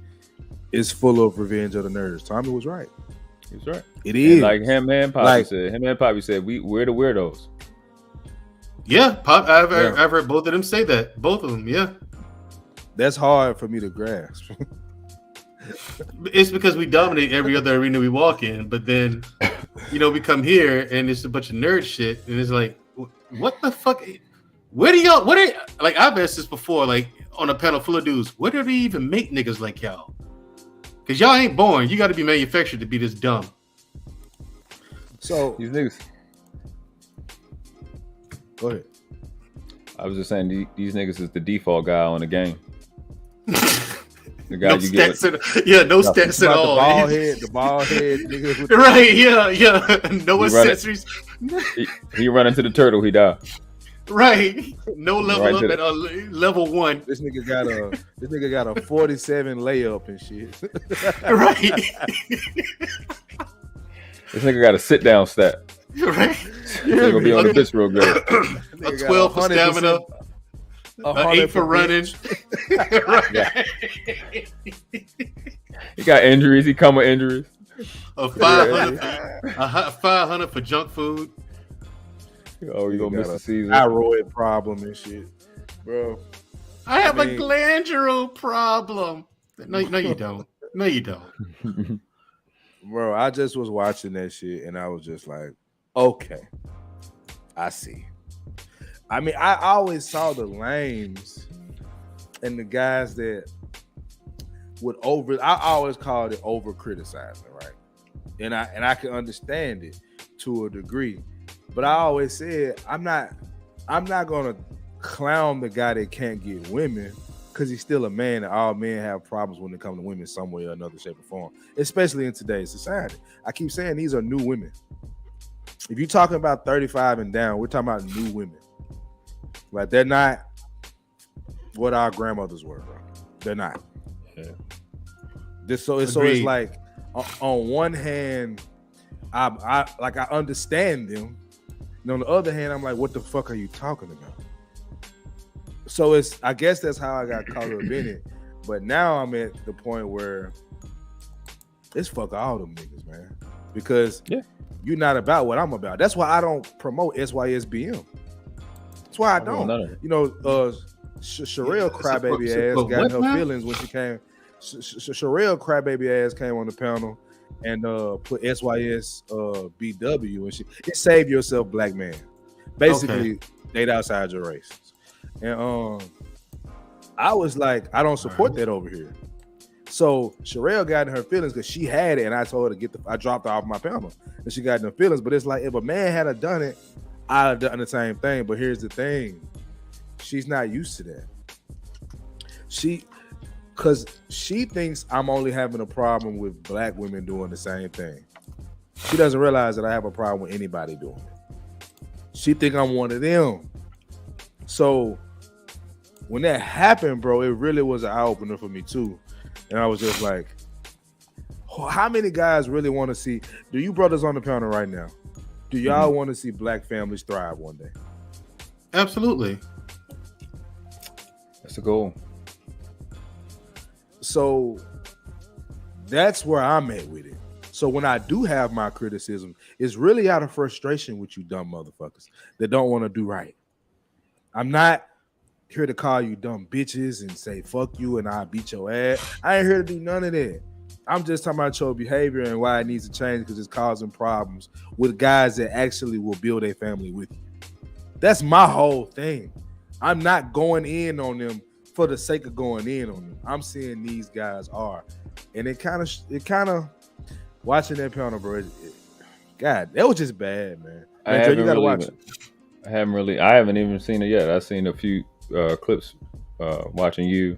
is full of revenge of the nerds. Tommy was right. He was right. It is. And like him and Poppy said, we're the weirdos. Yeah, I've heard both of them say that. Both of them, yeah. That's hard for me to grasp. It's because we dominate every other arena we walk in, but then, we come here and it's a bunch of nerd shit, and it's like, what the fuck? Where do y'all? Like I've asked this before, like on a panel full of dudes. Where do they even make niggas like y'all? Because y'all ain't born. You got to be manufactured to be this dumb. So these niggas. Go ahead. I was just saying these niggas is the default guy on the game. The guy No you get. no stats at all. The bald head nigga. With Right, yeah. No accessories. He run into the turtle, he die. Right. No level Right up to at level 1. This nigga got a 47 layup and shit. Right. This nigga got a sit down stat. Right. He's gonna be on the pitch real good. A 12 for stamina. An 8 for running. Right. He got injuries. He come with injuries. A 500, a 500 for junk food. Oh, you gonna miss the season? Thyroid problem and shit, bro. I have a glandular problem. No, you don't. No, you don't. Bro, I just was watching that shit and I was just like, okay, I see. I mean, I always saw the lames and the guys that would I always called it over criticizing, right? And I can understand it to a degree. But I always said I'm not gonna clown the guy that can't get women because he's still a man and all men have problems when it comes to women some way or another, shape, or form, especially in today's society. I keep saying these are new women. If you're talking about 35 and down, we're talking about new women. Like they're not what our grandmothers were, bro. They're not. Yeah. So it's like on one hand, I understand them. And on the other hand, I'm like, what the fuck are you talking about? So I guess that's how I got caught up in it. But now I'm at the point where it's fuck all them niggas, man. Because you're not about what I'm about. That's why I don't promote SYSBM. That's why I don't. Sherelle crybaby ass got in her feelings when she came. Sherelle crybaby ass came on the panel and put SYS BW and shit. It save yourself, black man. Basically, date outside your race. And I was like, I don't support that over here. So Sherelle got in her feelings because she had it, and I told her to I dropped her off my panel, and she got in her feelings. But it's like if a man had done it, I'd have done the same thing. But here's the thing: she's not used to that. Because she thinks I'm only having a problem with black women doing the same thing. She doesn't realize that I have a problem with anybody doing it. She think I'm one of them. So when that happened, bro, it really was an eye-opener for me too. And I was just like, how many guys really want to see, do you brothers on the panel right now, do y'all want to see black families thrive one day? Absolutely. That's the goal. So that's where I'm at with it. So when I do have my criticism, it's really out of frustration with you dumb motherfuckers that don't want to do right. I'm not here to call you dumb bitches and say fuck you and I'll beat your ass. I ain't here to do none of that. I'm just talking about your behavior and why it needs to change because it's causing problems with guys that actually will build a family with you. That's my whole thing. I'm not going in on them for the sake of going in on them. I'm seeing these guys are. And it kind of watching that panel, bro, God, that was just bad, man. You gotta watch it. I haven't even seen it yet. I've seen a few clips watching you.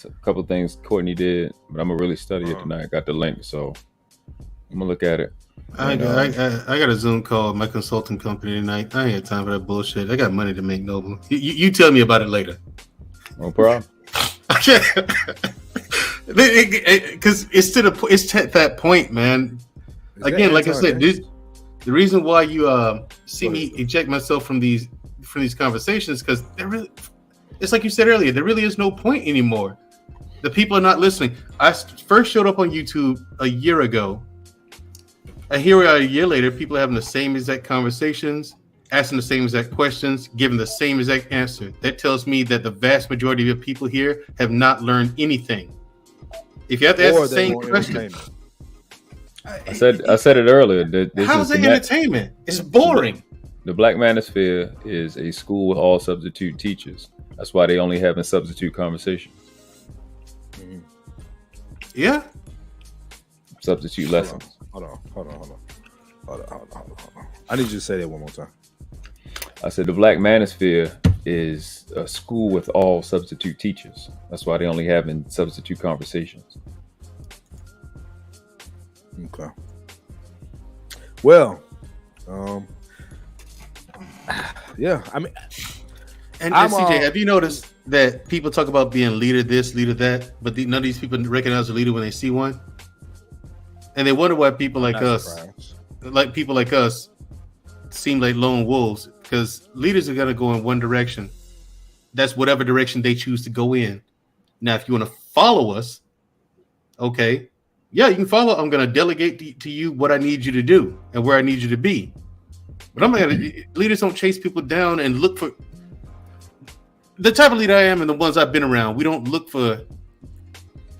A couple things Courtney did, but I'm gonna really study it tonight. I got the link, so I'm gonna look at it. I got a Zoom call with my consulting company tonight. I ain't had time for that bullshit. I got money to make, Noble. You tell me about it later. No problem. Because it's to that point, man. Again, like I said, the reason why you see me eject myself from these conversations because it's like you said earlier, there really is no point anymore. The people are not listening. I first showed up on YouTube a year ago. And here we are a year later, people are having the same exact conversations, asking the same exact questions, giving the same exact answer. That tells me that the vast majority of people here have not learned anything. If you have to ask or the they same want question, entertainment. I said it earlier. That how's it entertainment? It's boring. The Black Manosphere is a school with all substitute teachers. That's why they only having substitute conversations. Yeah. Substitute lessons. Hold on. I need you to say that one more time. I said the Black Manosphere is a school with all substitute teachers. That's why they only having substitute conversations. Okay. Well, yeah. I mean, and CJ, have you noticed that people talk about being leader this, leader that, but none of these people recognize a leader when they see one, and they wonder why people like us, seem like lone wolves, because leaders are gonna go in one direction. That's whatever direction they choose to go in. Now, if you want to follow us, okay, yeah, you can follow. I'm gonna delegate to you what I need you to do and where I need you to be. But I'm not gonna. Leaders don't chase people down and look for. The type of leader I am and the ones I've been around, we don't look for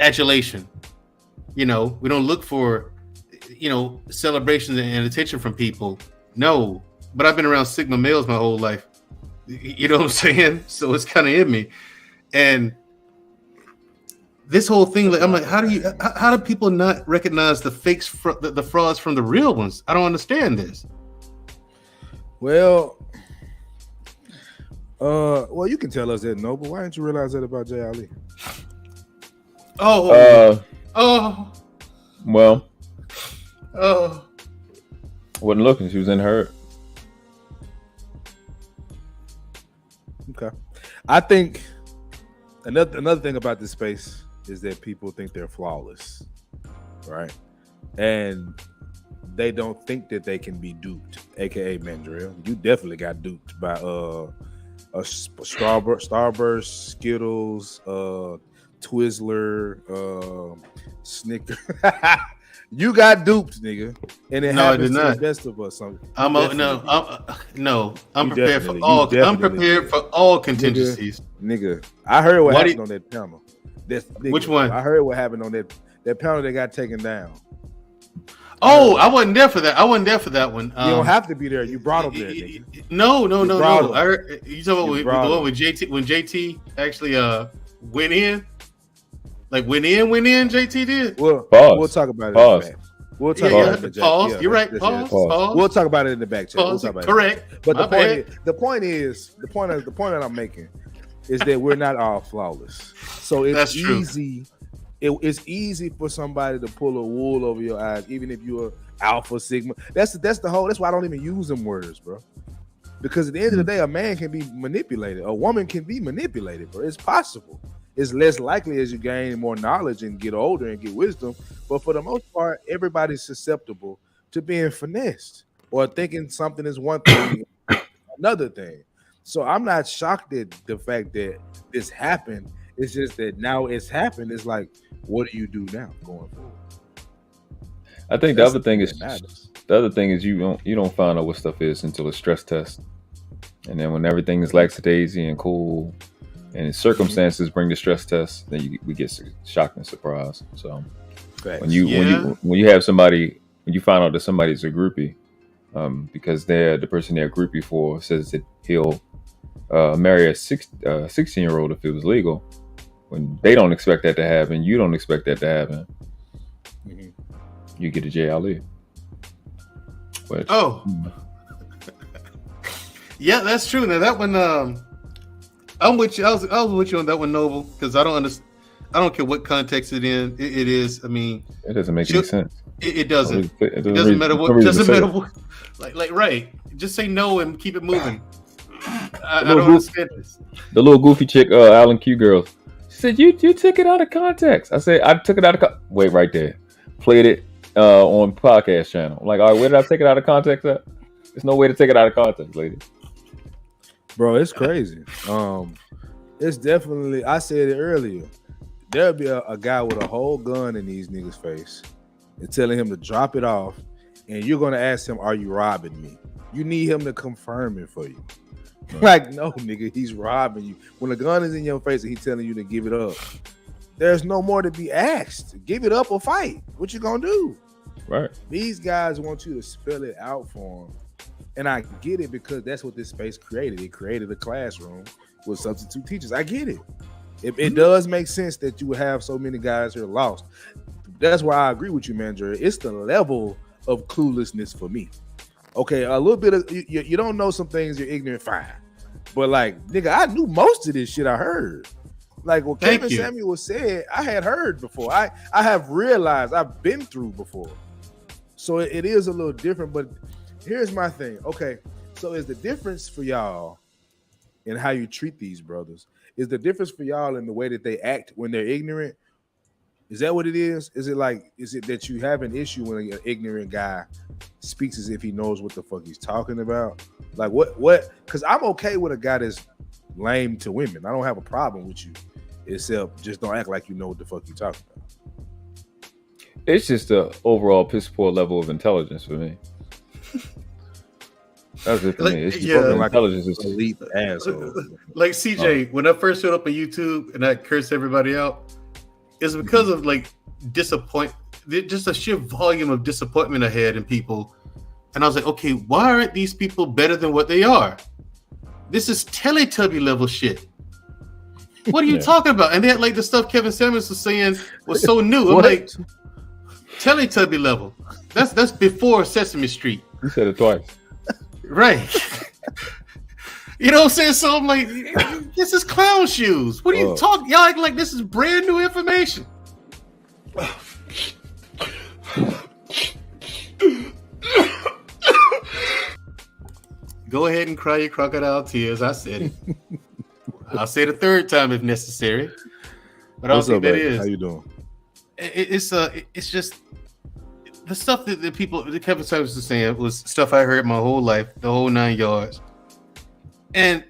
adulation. We don't look for, celebrations and attention from people. No, but I've been around Sigma males my whole life. You know what I'm saying? So it's kind of in me. And this whole thing, I'm like, how do people not recognize the fakes, the frauds from the real ones? I don't understand this. Well, you can tell us that, no, but why didn't you realize that about Jay Ali? Wasn't looking. She was in her. Okay. I think another thing about this space is that people think they're flawless, right? And they don't think that they can be duped, aka Mandrill. You definitely got duped by a Starburst, Skittles, Twizzler, Snicker. You got duped, nigga, and it happens to the best of us. I'm prepared for all. I'm prepared for all contingencies, nigga. I heard what happened on that panel. Which one? I heard what happened on that panel that got taken down. Oh, I wasn't there for that. I wasn't there for that one. You don't have to be there. You brought him there, nigga. No. I heard, you talking about the one with JT when JT actually went in. Like went in, JT did. We'll talk about it. Pause. In the back. We'll talk about it in the back. Pause. Yeah, you're right. Pause. We'll talk about it in the back chat. Pause. Correct. But the point that I'm making is that we're not all flawless. So it's easy. It's easy for somebody to pull a wool over your eyes, even if you're alpha, sigma. That's why I don't even use them words, bro. Because at the end of the day, a man can be manipulated. A woman can be manipulated, bro. It's possible. It's less likely as you gain more knowledge and get older and get wisdom. But for the most part, everybody's susceptible to being finessed or thinking something is one thing, another thing. So I'm not shocked at the fact that this happened. It's just that now it's happened. It's like, what do you do now going forward? I think the other thing is you don't find out what stuff is until a stress test, and then when everything is lackadaisy and cool, and circumstances bring the stress test, then we get shocked and surprised. So when you have somebody, when you find out that somebody's a groupie, because the person they're a groupie for says that he'll marry a 16-year-old if it was legal, when they don't expect that to happen, you don't expect that to happen. You get a Jay Ali. Yeah, that's true. Now that one, I'm with you. I was with you on that one, Noble, because I don't understand. I don't care what context it is. I mean, it doesn't make any sense. It doesn't. It doesn't matter what. Doesn't matter what. Like right. Just say no and keep it moving. I don't understand this. The little goofy chick, Alan Q girl, she said, "You took it out of context." I said, "I took it out of wait right there." Played it on podcast channel. I'm like, all right, where did I take it out of context at? There's no way to take it out of context, lady. Bro, it's crazy. It's definitely. I said it earlier. There'll be a guy with a whole gun in these niggas' face and telling him to drop it off, and you're gonna ask him, "Are you robbing me?" You need him to confirm it for you. Like, no, nigga, he's robbing you. When a gun is in your face and he's telling you to give it up, there's no more to be asked. Give it up or fight. What you gonna do? Right. These guys want you to spell it out for them. And I get it because that's what this space created. It created a classroom with substitute teachers. I get it. It does make sense that you would have so many guys who are lost. That's why I agree with you, man, Jerry. It's the level of cluelessness for me. Okay, a little bit of you don't know some things, you're ignorant, fine. But like, nigga, I knew most of this shit I heard. Like what Kevin Samuel said, I had heard before. I have realized I've been through before. So it is a little different, but here's my thing. Okay, so is the difference for y'all in how you treat these brothers? Is the difference for y'all in the way that they act when they're ignorant? Is that what it is? Is it that you have an issue when an ignorant guy speaks as if he knows what the fuck he's talking about? Like what? Because I'm okay with a guy that's lame to women. I don't have a problem with you, except just don't act like you know what the fuck you're talking about. It's just the overall piss poor level of intelligence for me. That's it for me. It's just intelligence is elite asshole. Like CJ, when I first showed up on YouTube and I cursed everybody out, it's because of like just a sheer volume of disappointment I had in people. And I was like, okay, why aren't these people better than what they are? This is Teletubby level shit. What are you talking about? And then like the stuff Kevin Samuels was saying was so new. I'm like, Teletubby level. That's before Sesame Street. You said it twice. Right. You know what I'm saying? So I'm like, this is clown shoes. What are you talking? Y'all act like this is brand new information. Go ahead and cry your crocodile tears. I said it. I'll say it a third time if necessary. But I don't think that is. How you doing? It's just the stuff that the people, that Kevin Samuels was saying, was stuff I heard my whole life, the whole 9 yards, and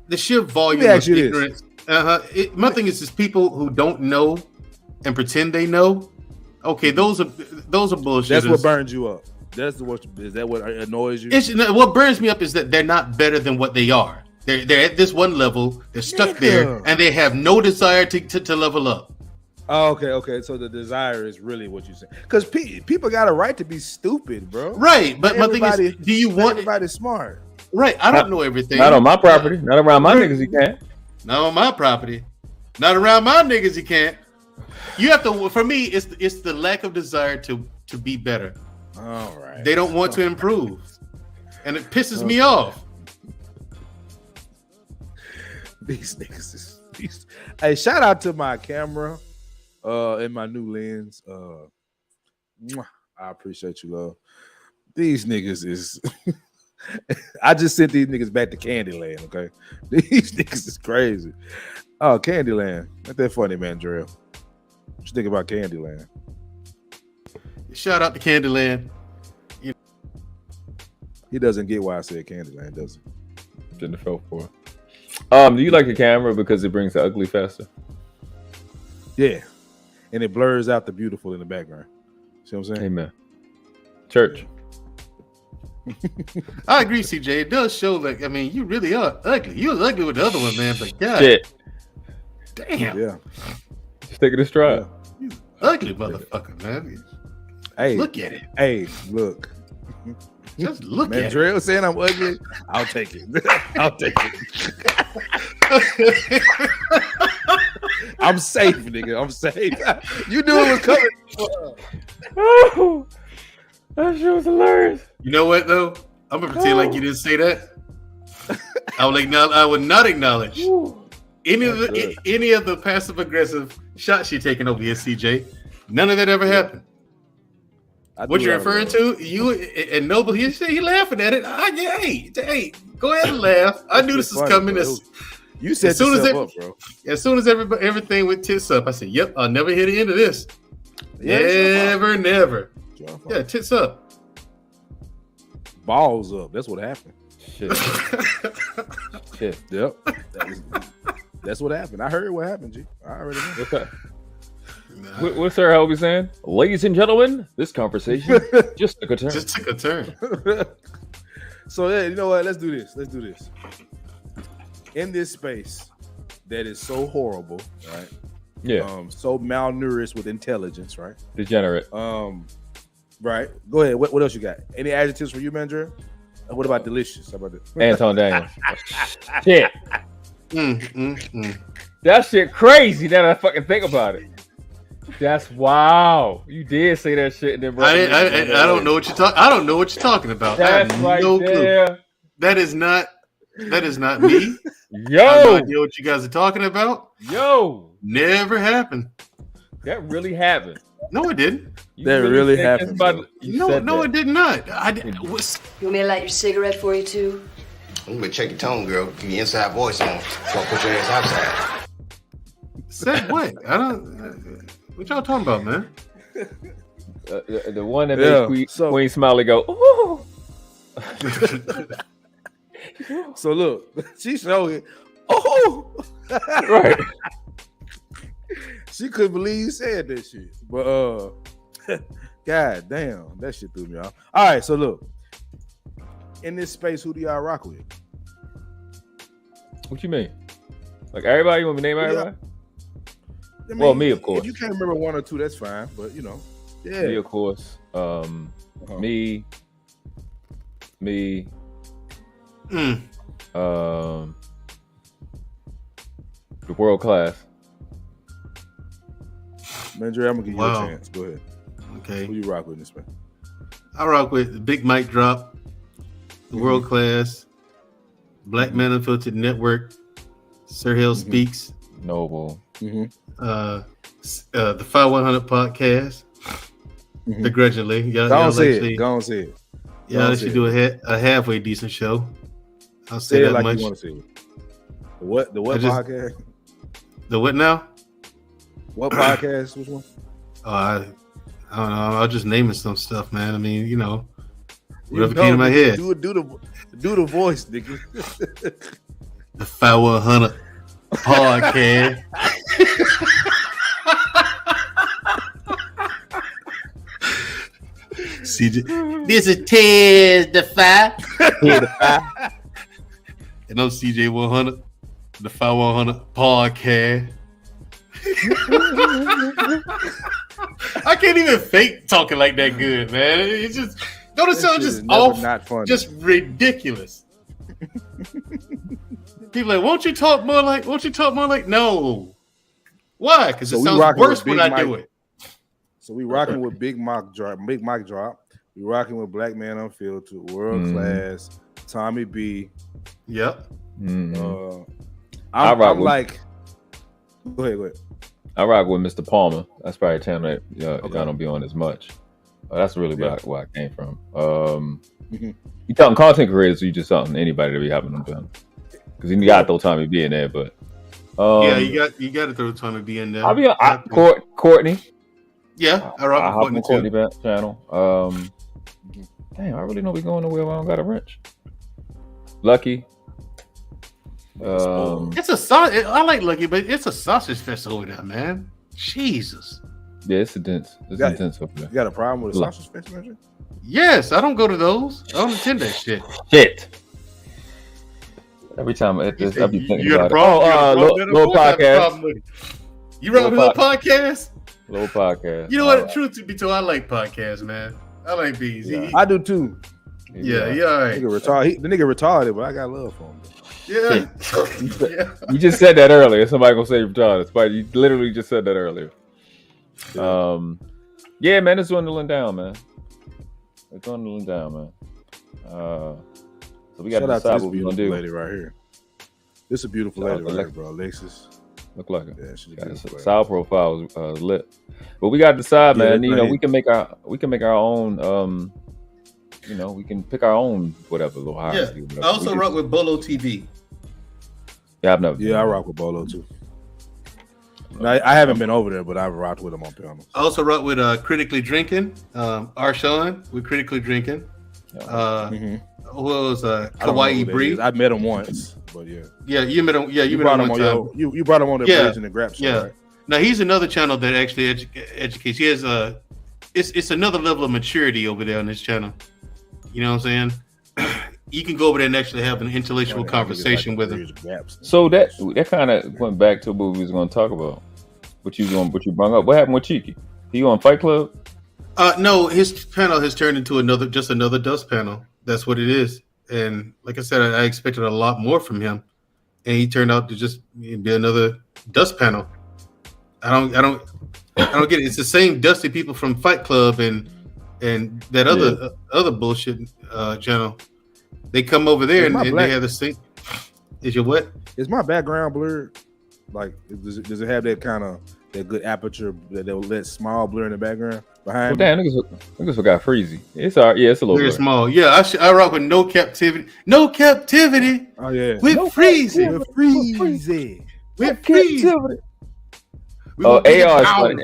the sheer volume of ignorance. My thing is people who don't know and pretend they know. Okay, those are bullshit. That's what burns you up. Is that what annoys you? What burns me up is that they're not better than what they are. They're at this one level. They're stuck there, and they have no desire to level up. Oh, okay. So the desire is really what you say, because people got a right to be stupid, bro. Right, but my thing is, do you want everybody smart? Right, I don't know everything. Not on my property. Not around my niggas. You can't. Not on my property. Not around my niggas. You can't. You have to. For me, it's the lack of desire to be better. All right. They don't want to improve, and it pisses me off. These niggas is. Hey, shout out to my camera. And my new lens. I appreciate you, love. These niggas is I just sent these niggas back to Candyland, okay? These niggas is crazy. Oh, Candyland. Ain't that funny, man, Drill? What you think about Candyland? Shout out to Candyland. He doesn't get why I said Candyland, does he? Shouldn't have fell for it. Do you like the camera because it brings the ugly faster? Yeah. And it blurs out the beautiful in the background. See what I'm saying? Amen. Church. I agree, CJ. It does show, like, I mean, you really are ugly. You was ugly with the other one, man. But God, shit. Damn. Yeah. Just take it a stride. You ugly motherfucker, man. Hey, look at it. Hey, look. Just look man, at Drill it. saying I'm ugly. I'll take it. I'll take it. I'm safe, nigga. I'm safe. You knew it was coming. Oh, that shit was hilarious. You know what though? I'm gonna pretend like you didn't say that. I would not acknowledge any of the passive aggressive shots you're taking over here, CJ. None of that ever happened. What you're referring to, you and Noble, he laughing at it. Hey, go ahead and laugh. I knew this was coming. You said yourself up, bro. As soon as everything went tits up, I said, "Yep, I'll never hear the end of this. Never. Yeah, tits up, balls up. That's what happened. Shit. Shit. Yep. That's what happened. I heard what happened, G. I already know. What's that? What's Sarah Helby saying? Ladies and gentlemen, this conversation just took a turn. Just took a turn. So yeah, you know what? Let's do this. In this space that is so horrible, right? Yeah. So malnourished with intelligence, right? Degenerate. Right. Go ahead. What else you got? Any adjectives for you, Mandra? And what about delicious? How about it? Anton Daniels. Shit. Mm. That shit crazy. Now that I fucking think about it. That's wow. You did say that shit, and then bro. I don't know what you're talking. I don't know what you're talking about. That's I have right no there. clue. That is not me. Yo. I have no idea what you guys are talking about. Yo. Never happened. That really happened. No, it didn't. That really said happened. about- you said No, that. it did not. You want me to light your cigarette for you too? You better check your tone, girl. Give your inside voice on. So put your ass outside. Said what? I don't. What y'all talking about, man? The one that makes Queen Smiley go, ooh. So look, she showed it. Oh, right. She couldn't believe you said that shit. But god damn, that shit threw me off. All right, so look, in this space, who do y'all rock with? What you mean? Like everybody? You want me to name everybody? I mean, Well, me, of course. If you can't remember one or two, that's fine. But you know, yeah. Me, of course. Me. The world class. Mandre, I'm gonna give you Wow. a chance. Go ahead. Okay. Who you rock with in this man? I rock with the Big Mic Drop, the World Class, Black Man Unfiltered Network, Sir Hill Speaks, Noble, Mm-hmm. the 5100 Podcast, begrudgingly. Y'all Go on, say actually- it. Go on, say it. Go Y'all on, actually say do it. a halfway decent show. I'll say Say it that like much. you want to say it. The what podcast? The what now? What podcast? Which one? I don't know. I was just naming some stuff, man. I mean, you know, whatever came to my head. Do the voice, nigga. The 5100 Podcast. CJ, this is Testify. And I'm CJ 100, the 5100 Podcast. I can't even fake talking like that good, man. It's just don't it sound just off, not funny. just ridiculous. People like, won't you talk more like? No. Why? Because So it we sounds rocking worse with when Big I do Mike. it. So we rocking with Big Mic Drop. We rocking with Black Man Unfiltered, World Class, Tommy B. Yep. I'm like, go ahead. I rock with Mr. Palmer. That's probably a channel that y'all don't be on as much. That's really where I came from. You talking content creators, or you just something anybody to be having them done? Because you got to throw Tommy B in there, but yeah, you got to throw Tommy B in there. I'll be on Courtney. Yeah, I rock with Courtney too. Channel. Damn, I really know we going nowhere. I don't got a wrench. Lucky. It's a sausage. I like Lucky, but it's a sausage fest over there, man. Jesus. Yeah, it's intense. It's intense over there. You got a problem with a sausage fest, man? Yes, I don't go to those. I don't attend that shit. Shit. Every time I be thinking You got a about problem? it. Little podcast. You rock with a podcast? Little podcast. You know what? Truth to be told, I like podcasts, man. I like these. Yeah, I do too. Yeah, all right. The nigga retarded, but I got love for him. Yeah. You just said that earlier. Somebody gonna say retarded. Somebody, you literally just said that earlier. Yeah, man, it's dwindling down, man. It's dwindling down, man. So we got to decide what we're gonna do. Lady right here. This is a beautiful lady right here, bro. Alexis. Look like it. Yeah, she's a beautiful lady. Style profile is lit, but we got to decide, Yeah, man. You know, we can make our own. You know, we can pick our own whatever little hierarchy. Yeah. Whatever. I also rock with Bolo TV. Yeah, I've never. Yeah, I rock with Bolo too. I haven't been over there, but I've rocked with him on panels. I also rock with Critically Drinking. Arshawn with Critically Drinking. Who was Kawaii Bree? I met him once, but yeah. Yeah, you met him. Yeah, you met brought him on one time. you brought him on the bridge in the Grap show, Yeah. right? Now he's another channel that actually educates. He has it's another level of maturity over there on this channel. You know what I'm saying? You can go over there and actually have an intellectual conversation with him. So that kind of went back to what we was going to talk about. What you brought up? What happened with Cheeky? He on Fight Club? No, his panel has turned into another dust panel. That's what it is. And like I said, I expected a lot more from him, and he turned out to just be another dust panel. I don't get it. It's the same dusty people from Fight Club and that other bullshit channel. They come over there and they have the same. Is your what? Is my background blurred? Like, does it have that kind of that good aperture that will let small blur in the background behind? Well, damn, niggas forgot Freezy. It's all right. Yeah, it's a little very blurry. small. Yeah, I rock with no captivity. No captivity. Oh yeah, with Freezy. With Freezy. With Freezy. Oh, AR is funny.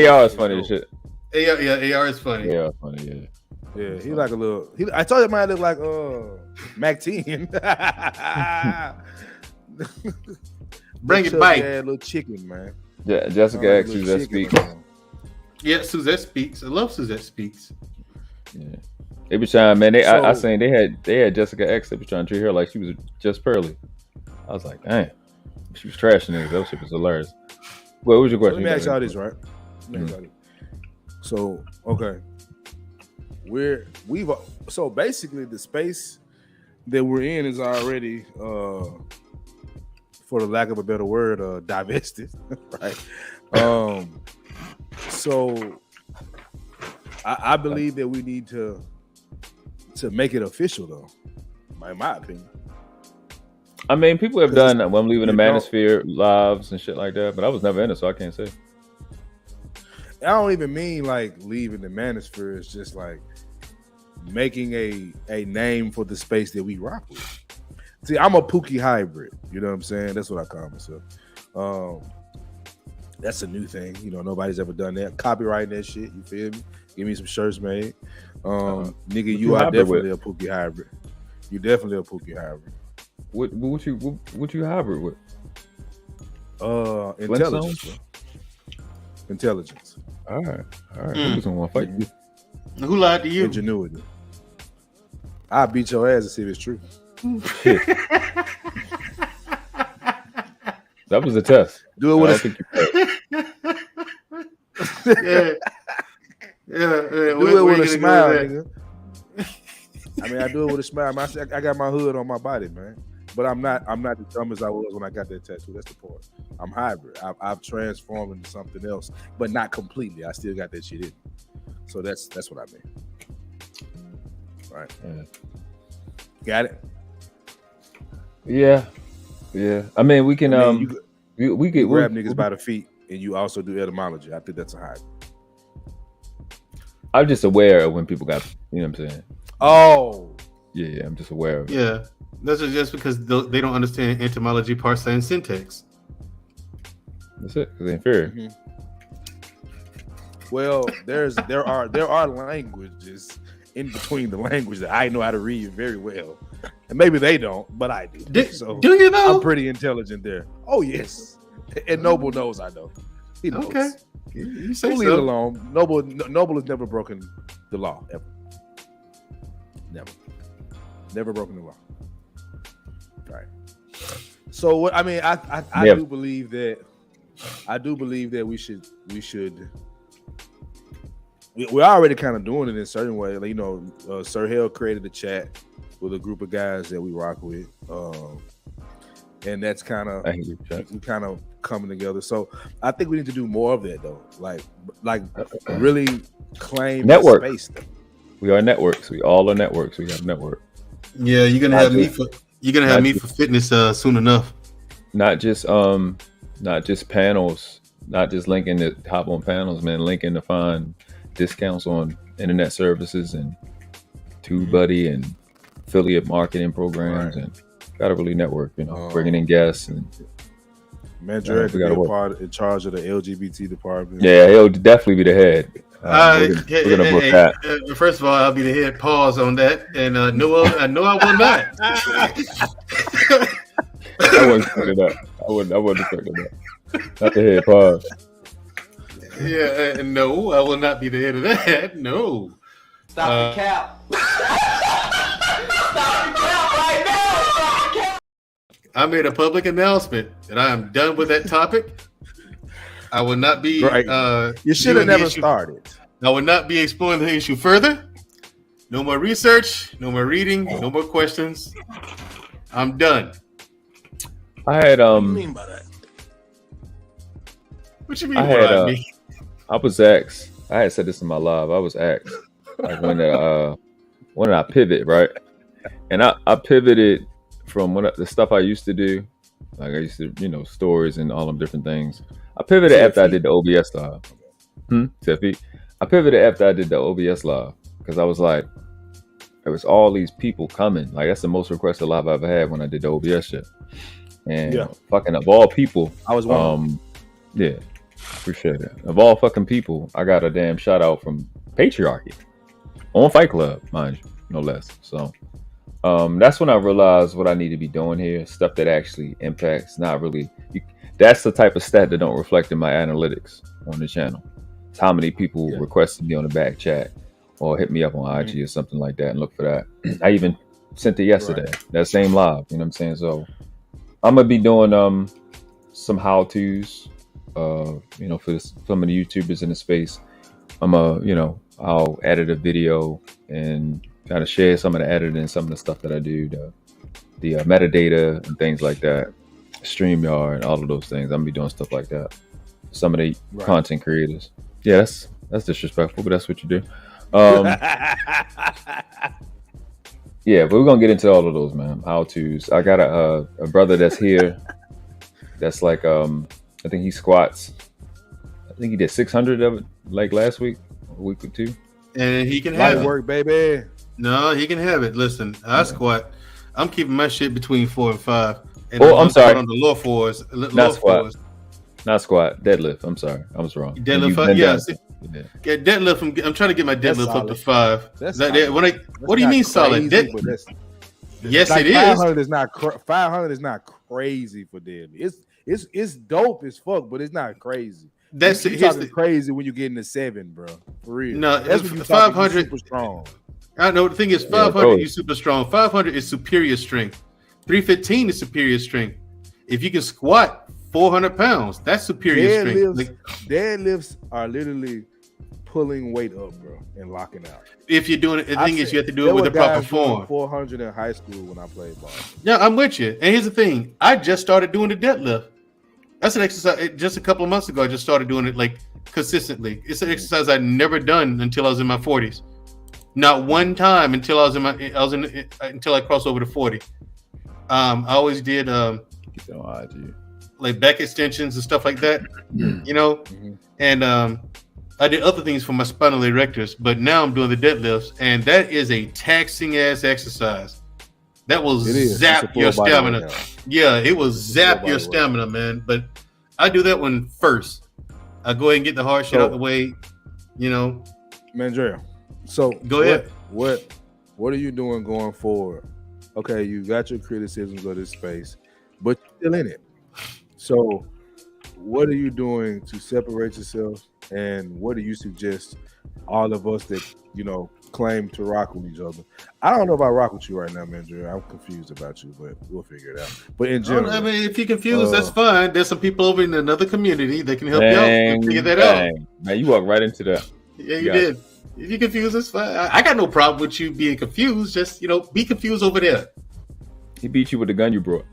AR is funny as shit. AR is funny. AR is funny. Yeah. Yeah, he like a little. I told you, man, look like Mac 10. Bring it back. Little chicken, man. Yeah, Jessica X, Suzette Speaks. Yeah, Suzette Speaks. I love Suzette Speaks. Yeah, they be trying, man. I seen they had Jessica X. They was trying to treat her like she was just Pearly. I was like, dang, she was trashing niggas. That shit was hilarious. What was your question? So let me ask y'all this, right? So okay, so basically the space that we're in is already, for the lack of a better word, divested, right? So I believe that we need to make it official, though, in my opinion. I mean, people have done that when I'm leaving the Manosphere lives and shit like that, but I was never in it, so I can't say. I don't even mean like leaving the Manosphere. It's just like making a name for the space that we rock with. See, I'm a Pookie hybrid. You know what I'm saying? That's what I call myself. That's a new thing. You know, nobody's ever done that. Copywriting that shit. You feel me? Give me some shirts made. Nigga, you are definitely a Pookie hybrid. You definitely a Pookie hybrid. What you hybrid with? Intelligence. Bro. Intelligence. All right. Who's gonna want to fight you? Who lied to you? Ingenuity. I'll beat your ass and see if it's true. That was a test. Do it with Do it with a smile, nigga. I mean, I do it with a smile. I got my hood on my body, man. But I'm not the dumb as I was when I got that tattoo. That's the point. I'm hybrid. I've transformed into something else, but not completely. I still got that shit in me. So that's what I mean. Right. Yeah. Got it? Yeah. I mean, we can we get grab niggas by the feet, and you also do etymology. I think that's a hybrid. I'm just aware of when people got, you know what I'm saying? Oh. Yeah, I'm just aware of it. Yeah. That's just because they don't understand etymology, parse, and syntax. That's it. Because they're inferior. Mm-hmm. Well, there are languages in between the language that I know how to read very well, and maybe they don't, but I do. So do you know? I'm pretty intelligent there. Oh yes, and Noble knows I know. He knows. Okay, you say we'll so. leave it alone. Noble has never broken the law ever. Never broken the law. Right. So what I mean, I do believe that we should. We're already kind of doing it in a certain way. Like, you know, Sir Hell created a chat with a group of guys that we rock with, and that's kind of coming together. So I think we need to do more of that, though. Like really claim network space. We are networks. We all are networks. We have network. Yeah, you're gonna have me for fitness soon enough. Not just panels, not just linking to hop on panels, man. Linking to find discounts on internet services and TubeBuddy and affiliate marketing programs, and gotta really network. You know, bringing in guests and. Man, Jared to be a part in charge of the LGBT department. Yeah, he'll definitely be the head. We're gonna book that. First of all, I'll be the head. Pause on that, and no, I will not. I wasn't expecting that. I wasn't expecting that. Not the head. Pause. Yeah, no, I will not be the head of that. No. Stop the cap. Stop the cap right now. Stop the cap. I made a public announcement that I am done with that topic. I would not be. Right. You should have viewing the never issue- started. I would not be exploring the issue further. No more research. No more reading. No more questions. I'm done. I had What do you mean by that? What you mean I by had that? Me? I was asked. I had said this in my live. I was asked like when I pivot, right? And I pivoted from the stuff I used to do. Like I used to, stories and all them different things. I pivoted after I did the OBS live. Tiffy. I pivoted after I did the OBS live because I was like, there was all these people coming. Like that's the most requested live I ever had when I did the OBS shit. And fucking of all people, I was one. Yeah, appreciate it. Of all fucking people, I got a damn shout out from Patriarchy on Fight Club, mind you, no less. So that's when I realized what I need to be doing here, stuff that actually impacts. Not really. That's the type of stat that don't reflect in my analytics on the channel. It's how many people requested me on the back chat or hit me up on IG or something like that and look for that. I even sent it yesterday, that same live. You know what I'm saying? So I'm gonna be doing some how-tos, for some of the YouTubers in the space. I'll edit a video and kind of share some of the editing and some of the stuff that I do, the metadata and things like that, StreamYard and all of those things. I'm gonna be doing stuff like that. Some of the content creators. Yeah, that's disrespectful, but that's what you do. Yeah, but we're gonna get into all of those, man. How to's. I got a brother that's here. That's like I think he squats. I think he did 600 of it like last week, a week or two. And he can Light have it. work, baby. No, he can have it. Listen, I squat. I'm keeping my shit between 4 and 5. And I'm sorry. On the lower fours. Not squat. Not squat. Deadlift. I'm sorry. I was wrong. Deadlift. Yeah, deadlift. I'm trying to get my deadlift up to 5. What do you mean solid? Yes, like it is. 500 is not 500 is not crazy for deadlift. It's dope as fuck, but it's not crazy. That's you talking crazy when you get into 7, bro. For real. No, that's when you 500 super strong. I know the thing is 500 is super strong. 500 is superior strength. 315 is superior strength. If you can squat 400 pounds, that's superior strength. Deadlifts are literally pulling weight up, bro, and locking out. If you're doing it, the thing is you have to do it with a proper form. 400 in high school when I played ball. Yeah, I'm with you. And here's the thing: I just started doing the deadlift. That's an exercise. Just a couple of months ago, I just started doing it like consistently. It's an exercise I'd never done until I was in my 40s. Not one time until until I crossed over to 40. I always did like back extensions and stuff like that, and I did other things for my spinal erectors, but now I'm doing the deadlifts, and that is a taxing ass exercise. That will zap your stamina. Yeah, it will zap your stamina, man. But I do that one first. I go ahead and get the hard shit out the way, Mandrea. So go ahead. What are you doing going forward? Okay, you got your criticisms of this space, but you're still in it. So what are you doing to separate yourself, and what do you suggest all of us that claim to rock with each other? I don't know if I rock with you right now, Mandrea. I'm confused about you, but we'll figure it out. But in general, I mean, if you're confused, that's fine. There's some people over in another community that can help you out and figure that out. Man, you walk right into that. Yeah, you did. If you're confused, that's fine. I got no problem with you being confused. Just be confused over there. He beat you with the gun you brought.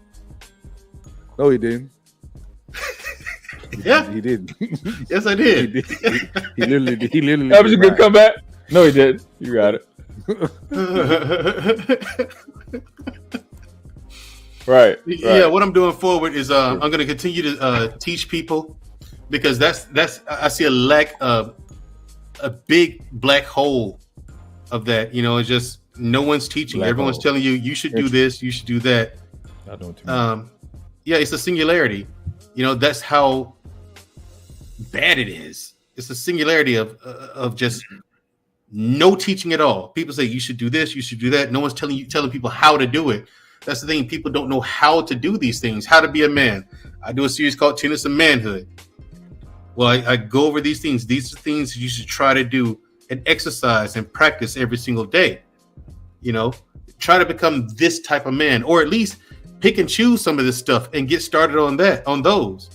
No, he didn't. Yeah, he didn't. Yes, I did. He literally did. That was a good comeback. No, he didn't. You got it. Right. Yeah, what I'm doing forward is I'm going to continue to teach people, because that's I see a lack of a big black hole of that. It's just no one's teaching. Everyone's telling you should do this, you should do that. I don't. Yeah, it's a singularity. That's how bad it is. It's a singularity of just no teaching at all. People say you should do this, you should do that. No one's telling people how to do it. That's the thing. People don't know how to do these things, how to be a man. I do a series called Tenets of Manhood. Well, I go over these things. These are things you should try to do and exercise and practice every single day. Try to become this type of man, or at least pick and choose some of this stuff and get started on those.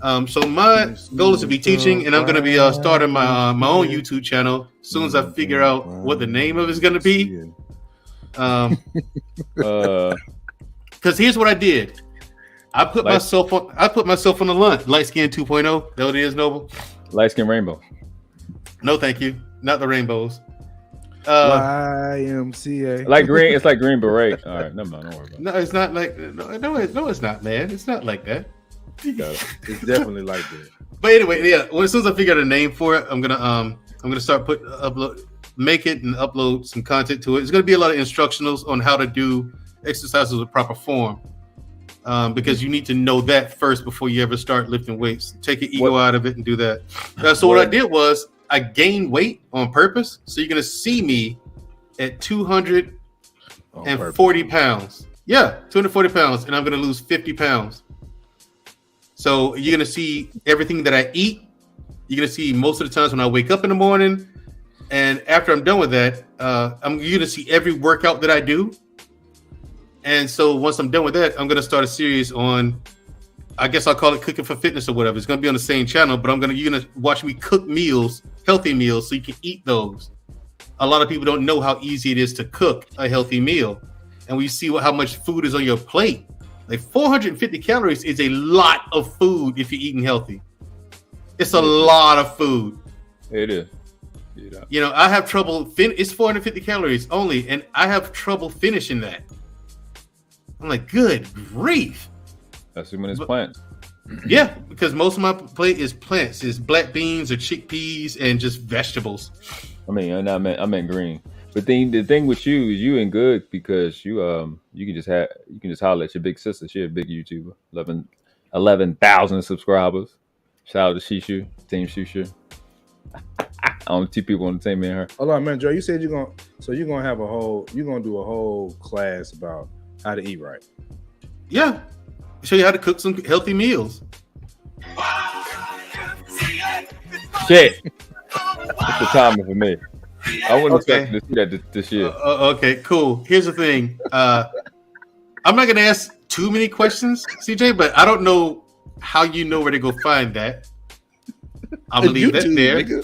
So my goal is to be teaching, and I'm going to be starting my my own YouTube channel as soon as I figure out what the name of it's going to be. Because here's what I did. I put myself on the lunch. Light Skin 2.0. That what it is, Noble? Light Skin Rainbow. No, thank you. Not the rainbows. YMCA. Like green. It's like Green Beret. All right, never mind. Don't worry about it. No, it's not like no, it's not, man. It's not like that. It's definitely like that. But anyway, yeah. Well, as soon as I figure out a name for it, I'm gonna start make it and upload some content to it. It's gonna be a lot of instructionals on how to do exercises with proper form. Because you need to know that first before you ever start lifting weights. Take your ego out of it and do that. So what I did was I gained weight on purpose. So you're gonna see me at 240 pounds. Yeah, 240 pounds, and I'm gonna lose 50 pounds. So you're gonna see everything that I eat. You're gonna see most of the times when I wake up in the morning, and after I'm done with that, you're gonna see every workout that I do. And so once I'm done with that, I'm gonna start a series on, I guess I'll call it Cooking for Fitness or whatever. It's gonna be on the same channel, but you're gonna watch me cook meals, healthy meals, so you can eat those. A lot of people don't know how easy it is to cook a healthy meal, and we see how much food is on your plate. Like 450 calories is a lot of food if you're eating healthy. It's a lot of food. It is. You know, I have trouble. It's 450 calories only, and I have trouble finishing that. I'm like, good grief. That's when it's plants. Yeah, because most of my plate is plants. It's black beans or chickpeas and just vegetables. I meant green. But the thing with you is you in good because you can just holler at your big sister. She a big YouTuber, 11,000 subscribers. Shout out to Shishu, Team Shishu. Only two people on the team, me and her. Hold on, man, Joe. You said you're gonna do a whole class about how to eat right. Yeah, show you how to cook some healthy meals. Shit, it's the timing for me. I wouldn't expect to see that this year. Okay, cool. Here's the thing. I'm not gonna ask too many questions, CJ, but I don't know how you know where to go find that. I'm gonna leave that there. Okay,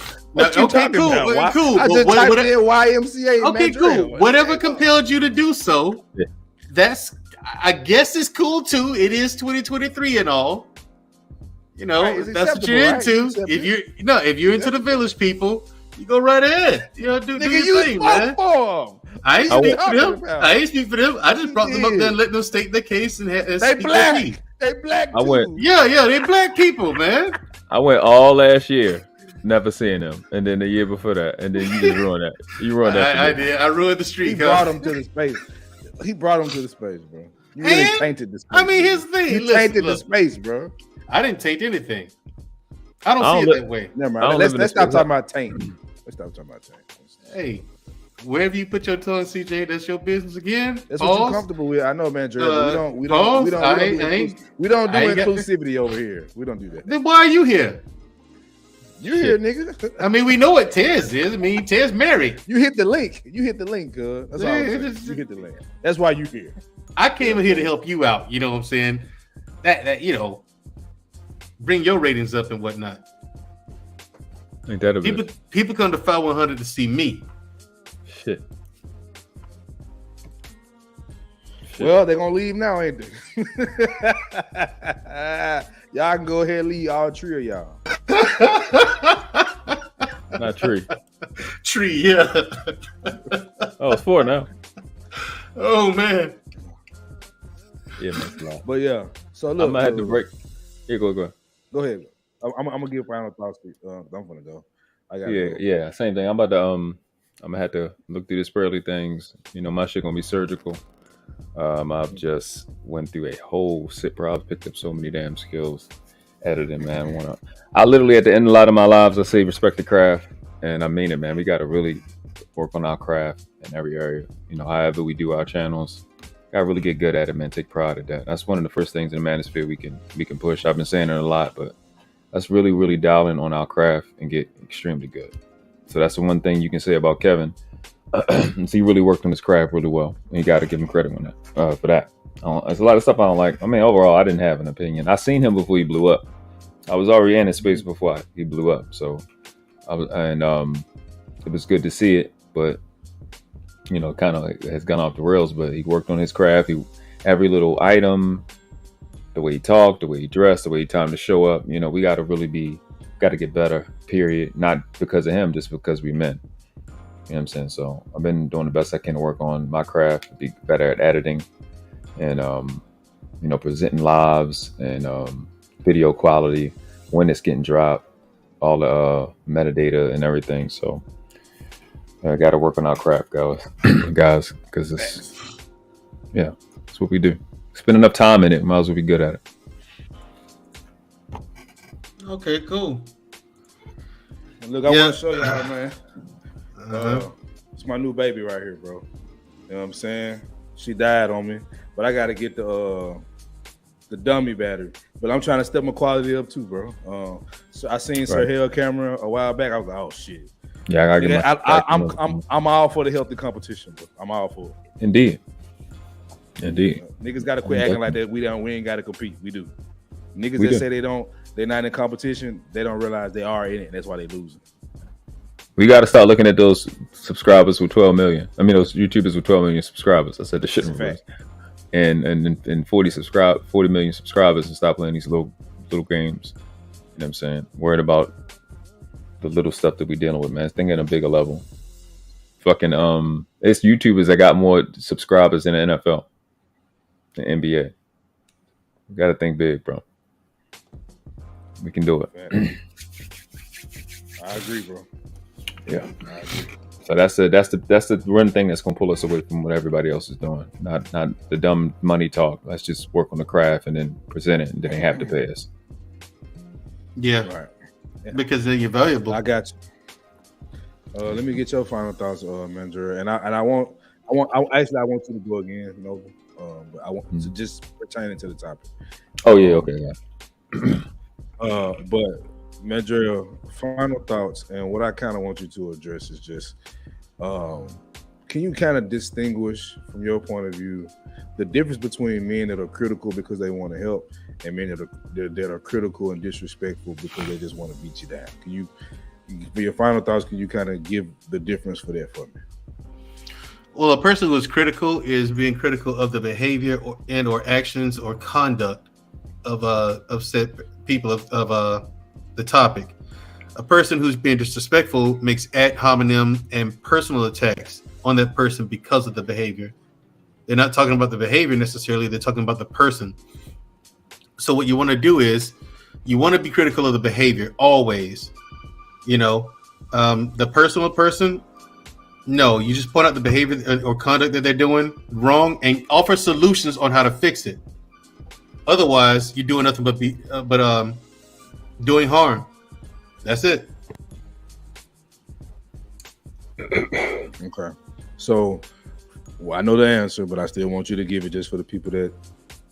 cool. Cool. I just typed in YMCA. Okay, cool. Whatever compelled you to do so, that's, I guess, it's cool too. It is 2023 and all. You know, right, that's what you're into. If you're into the village people, you go right ahead. You know, do your thing, man. I ain't speak for them. I just brought them up there and let them state their case and they black. They black too. Yeah, they black people, man. I went all last year, never seeing them, and then the year before that, and then you just ruined that. You ruined that. I did. I ruined the streak. He brought them to the space. He brought them to the space, bro. You really tainted the space. I mean, here's the thing. You tainted the space, bro. I didn't taint anything. I don't see it that way. Never mind. Let's stop talking about taint. Let's stop talking about taint. Hey, wherever you put your tongue, CJ, that's your business again. That's what you're comfortable with. I know, man, Dre. We don't do inclusivity over here. We don't do that. Then why are you here? You here, nigga? I mean, we know what Tez is. I mean, Tez married. You hit the link. That's all. You hit the link. That's why you here. I came in here to help you out. You know what I'm saying? That you know, bring your ratings up and whatnot. Ain't that a bit? People come to 5100 to see me. Shit. Well, they're gonna leave now, ain't they? Y'all can go ahead and leave, all three of y'all. Not tree. Tree, yeah. Oh, it's 4 now. Oh man. Yeah, man. But yeah. So look, I'm gonna have to break. Here, go. Go ahead. I'm gonna give final thoughts. I'm gonna go. Yeah. Same thing. I'm about to I'm gonna have to look through the Spurley things. You know, my shit gonna be surgical. I've just went through a whole sit pro. I've picked up so many damn skills. Editing, man. I literally at the end of a lot of my lives, I say respect the craft, and I mean it, man. We got to really work on our craft in every area. You know, however we do our channels, got to really get good at it, man. Take pride in that. That's one of the first things in the manosphere we can push. I've been saying it a lot, but let's really, really dial in on our craft and get extremely good. So that's the one thing you can say about Kevin. He really worked on his craft really well. And you got to give him credit on that for that. There's a lot of stuff I don't like. I mean, overall, I didn't have an opinion. I seen him before he blew up. I was already in his space before he blew up. So, it was good to see it, but kind of has gone off the rails. But he worked on his craft. Every little item, the way he talked, the way he dressed, the way he timed to show up. We got to get better. Period. Not because of him, just because we men. You know what I'm saying? So I've been doing the best I can to work on my craft, be better at editing, and presenting lives and video quality when it's getting dropped, all the metadata and everything. So I got to work on our craft, guys, because it's what we do. Spend enough time in it, might as well be good at it. Okay, cool. Look, I want to show y'all, man. It's my new baby right here, bro. You know what I'm saying? She died on me, but I got to get the dummy battery. But I'm trying to step my quality up too, bro. So I seen Sir Hell camera a while back. I was like, oh shit. Yeah, I gotta get I'm all for the healthy competition, bro. I'm all for it. Indeed. Niggas gotta quit acting like that. We ain't gotta compete. We do. Niggas that say they're not in competition, they don't realize they are in it. That's why they losing. We got to start looking at those subscribers with 12 million. I mean, those YouTubers with 12 million subscribers. I said the shit in reverse. And 40 million subscribers, and stop playing these little games. You know what I'm saying? Worried about the little stuff that we dealing with, man. Think at a bigger level. Fucking it's YouTubers that got more subscribers than the NFL, the NBA. We gotta think big, bro. We can do it. I agree, bro. Yeah. I agree. So that's the one thing that's gonna pull us away from what everybody else is doing. Not the dumb money talk. Let's just work on the craft and then present it, and then they have to pay us. Yeah. Right. Yeah. Because then you're valuable. I got you. Let me get your final thoughts, Mandra. And I want you to go again, Nova. But I want to just pertaining to the topic. Oh yeah, okay, yeah. But Mandra, final thoughts, and what I kind of want you to address is just, can you kind of distinguish from your point of view the difference between men that are critical because they want to help and men that are critical and disrespectful because they just want to beat you down? Can you, for your final thoughts, can you kind of give the difference for that for me? Well, a person who is critical is being critical of the behavior or actions or conduct of said people of the topic. A person who's being disrespectful makes ad hominem and personal attacks on that person because of the behavior. They're not talking about the behavior necessarily, they're talking about the person. So what you want to do is you want to be critical of the behavior always. The personal person, no, you just point out the behavior or conduct that they're doing wrong and offer solutions on how to fix it. Otherwise, you're doing nothing but doing harm. That's it. Okay. So, I know the answer, but I still want you to give it just for the people that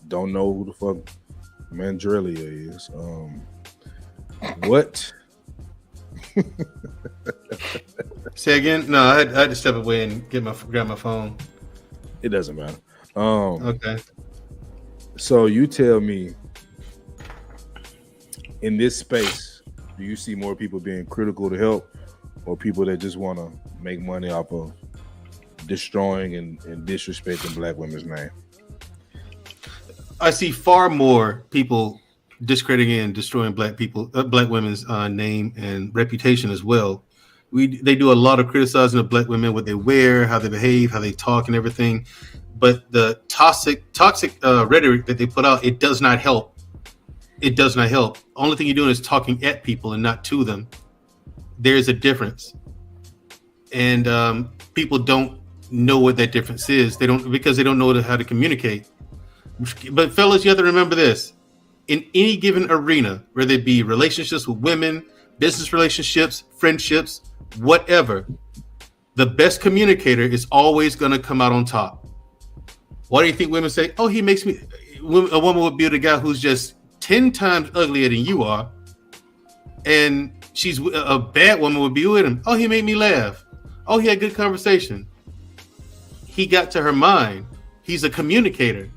don't know who the fuck Mandrelia is. What? Say again? No, I had to step away and grab my phone. It doesn't matter. Okay. So you tell me, in this space, do you see more people being critical to help, or people that just want to make money off of destroying and disrespecting Black women's name? I see far more people discrediting and destroying Black women's name and reputation as well. They do a lot of criticizing of Black women, what they wear, how they behave, how they talk, and everything. But the toxic rhetoric that they put out, it does not help. It does not help. Only thing you're doing is talking at people and not to them. There's a difference, and people don't know what that difference is. Because they don't know how to communicate. But fellas, you have to remember this: in any given arena, whether it be relationships with women, business relationships, friendships, whatever, the best communicator is always going to come out on top. Why do you think women say, "Oh, he makes me"? A woman would be with a guy who's just 10 times uglier than you are, and she's a bad woman would be with him. "Oh, he made me laugh. Oh, he had good conversation." He got to her mind. He's a communicator.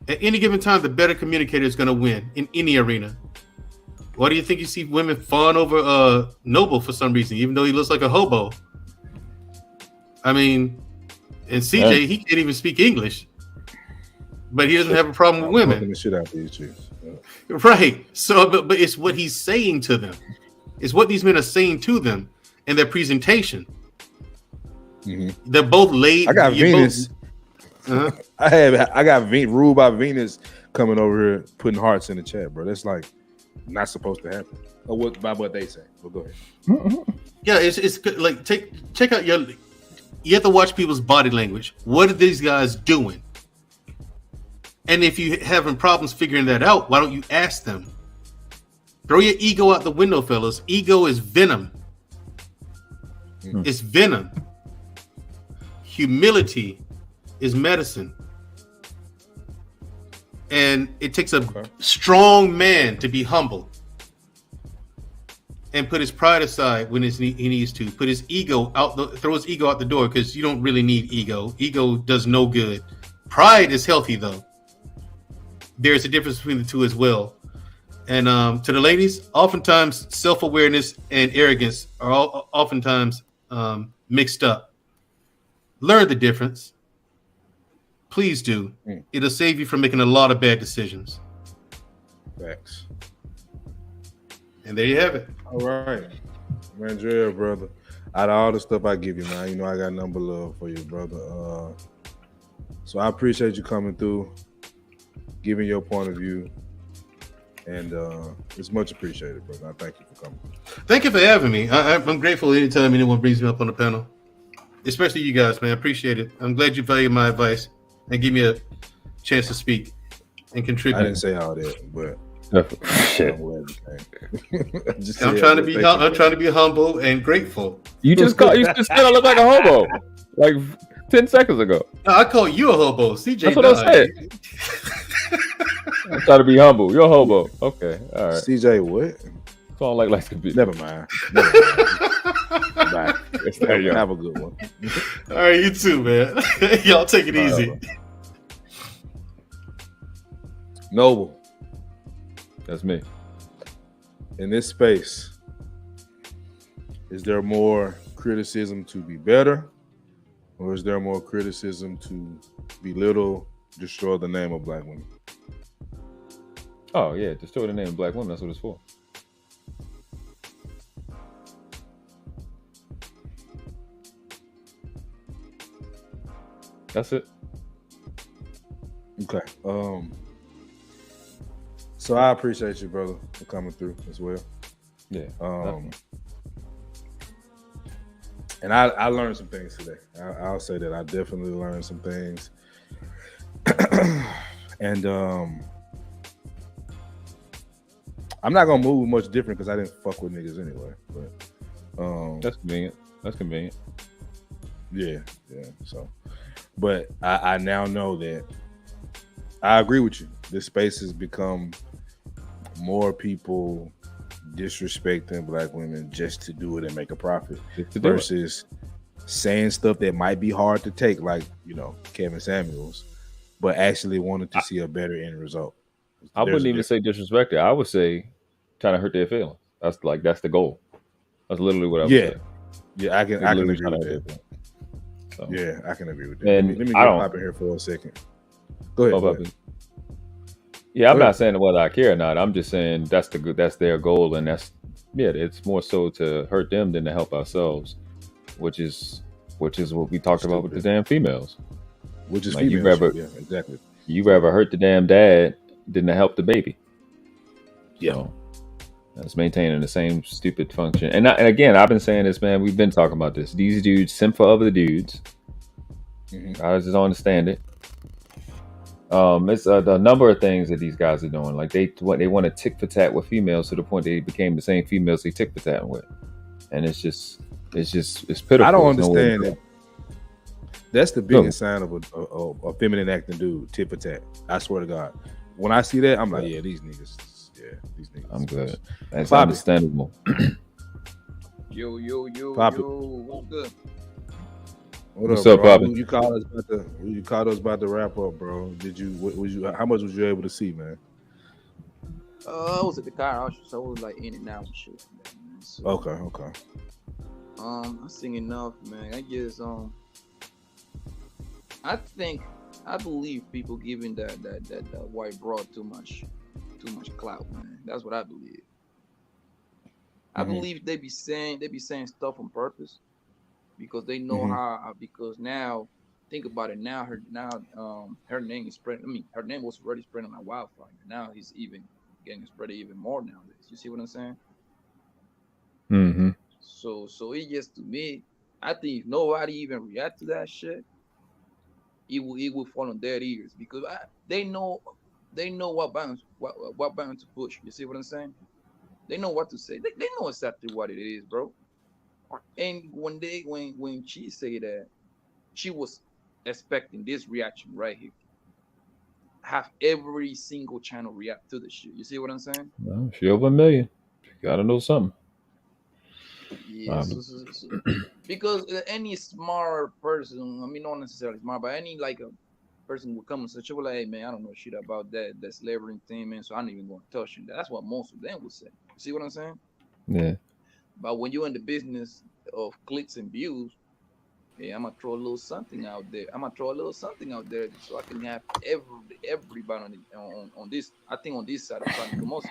At any given time, the better communicator is going to win in any arena. Why do you think you see women fawn over Noble for some reason, even though he looks like a hobo? I mean, and CJ, he can't even speak English, but he doesn't have a problem with women. The shit out these chicks. Right. So, but it's what he's saying to them. It's what these men are saying to them in their presentation. Mm-hmm. They're both laid. I got Venus. Uh-huh. I got Ruled by Venus coming over here putting hearts in the chat, bro. That's like not supposed to happen. Or what by what they say. Well, go ahead. Yeah, it's like check out your. You have to watch people's body language. What are these guys doing? And if you're having problems figuring that out, why don't you ask them? Throw your ego out the window, fellas. Ego is venom. It's venom. Humility is medicine. And it takes a strong man to be humble and put his pride aside when he needs to. Put his ego out, throw his ego out the door, because you don't really need ego. Ego does no good. Pride is healthy, though. There's a difference between the two as well. And to the ladies, oftentimes self-awareness and arrogance are oftentimes mixed up. Learn the difference. Please do. It'll save you from making a lot of bad decisions. Facts. And there you have it. All right. Mandrea, brother. Out of all the stuff I give you, man, you know I got number love for you, brother. So I appreciate you coming through, giving your point of view. And it's much appreciated, brother. I thank you for coming. Thank you for having me. I'm grateful anytime anyone brings me up on the panel, especially you guys, man. I appreciate it. I'm glad you value my advice and give me a chance to speak and contribute. I didn't say all that, but shit. I'm trying to be. I'm trying to be humble and grateful. You just said I look like a hobo, like 10 seconds ago. No, I call you a hobo, CJ. That's what I said. I'm trying to be humble. You're a hobo. Okay, all right. CJ, what? Sound like computer. Never mind. Bye. Have a good one. All right, you too, man. Y'all take it easy. Noble. That's me. In this space, is there more criticism to be better, or is there more criticism to belittle, destroy the name of Black women? Oh yeah, destroy the name of Black women. That's what it's for. That's it. Okay. So I appreciate you, brother, for coming through as well. Yeah. And I learned some things today. I'll say that I definitely learned some things. And I'm not gonna move much different because I didn't fuck with niggas anyway. But that's convenient. That's convenient. Yeah. So, but I now know that I agree with you. This space has become more people disrespecting Black women just to do it and make a profit versus saying stuff that might be hard to take, like, you know, Kevin Samuels, but actually wanted to see a better end result. I wouldn't even say disrespect it. I would say trying to hurt their feelings. That's the goal. That's literally what I would say. Yeah, I can agree with that. So. Yeah, I can agree with that. And let me get Pop in here for a second. Go ahead. Yeah, I'm not saying whether I care or not. I'm just saying that's their goal, and it's more so to hurt them than to help ourselves, which is what we talked about with the damn females. Which is like females, yeah, exactly. You rather hurt the damn dad than to help the baby. Yeah. So, that's maintaining the same stupid function. And again, I've been saying this, man. We've been talking about this. These dudes simp for other dudes. Mm-hmm. I just don't understand it. It's the number of things that these guys are doing. Like they want to tick for tat with females to the point they became the same females they tick for tat with, and it's pitiful. I don't understand that. That's the biggest sign of a feminine acting dude, tit for tat. I swear to God, when I see that, I'm like, yeah, these niggas. I'm good. That's understandable. Yo, Poppy. what's good? What's up, Poppy? You called us about to wrap up, bro. How much was you able to see, man? I was at the car, so I was like in and out and shit. Man. So, Okay. I sing enough, man. I guess I believe people giving that white broad too much clout, man. That's what I believe. I believe they be saying stuff on purpose because they know how. Because now, think about it. Now her name is spreading. I mean, her name was already spreading like wildfire. Now he's even getting spread even more nowadays. You see what I'm saying? Mm-hmm. So it just, to me, I think if nobody even react to that shit, it will fall on dead ears because they know what buttons to push. You see what I'm saying? They know what to say. They know exactly what it is, bro. And when she say that, she was expecting this reaction right here. Have every single channel react to the shit. You see what I'm saying? Well, she over 1 million. She gotta know something. Yeah. So, because any smart person, I mean, not necessarily smart, but any like a person would come and say, "Well, hey man, I don't know shit about that slavery thing, man. So I'm not even going to touch it." That's what most of them would say. You see what I'm saying? Yeah. But when you're in the business of clicks and views, yeah, I'm gonna throw a little something out there. So I can have everybody on this. I think on this side of the because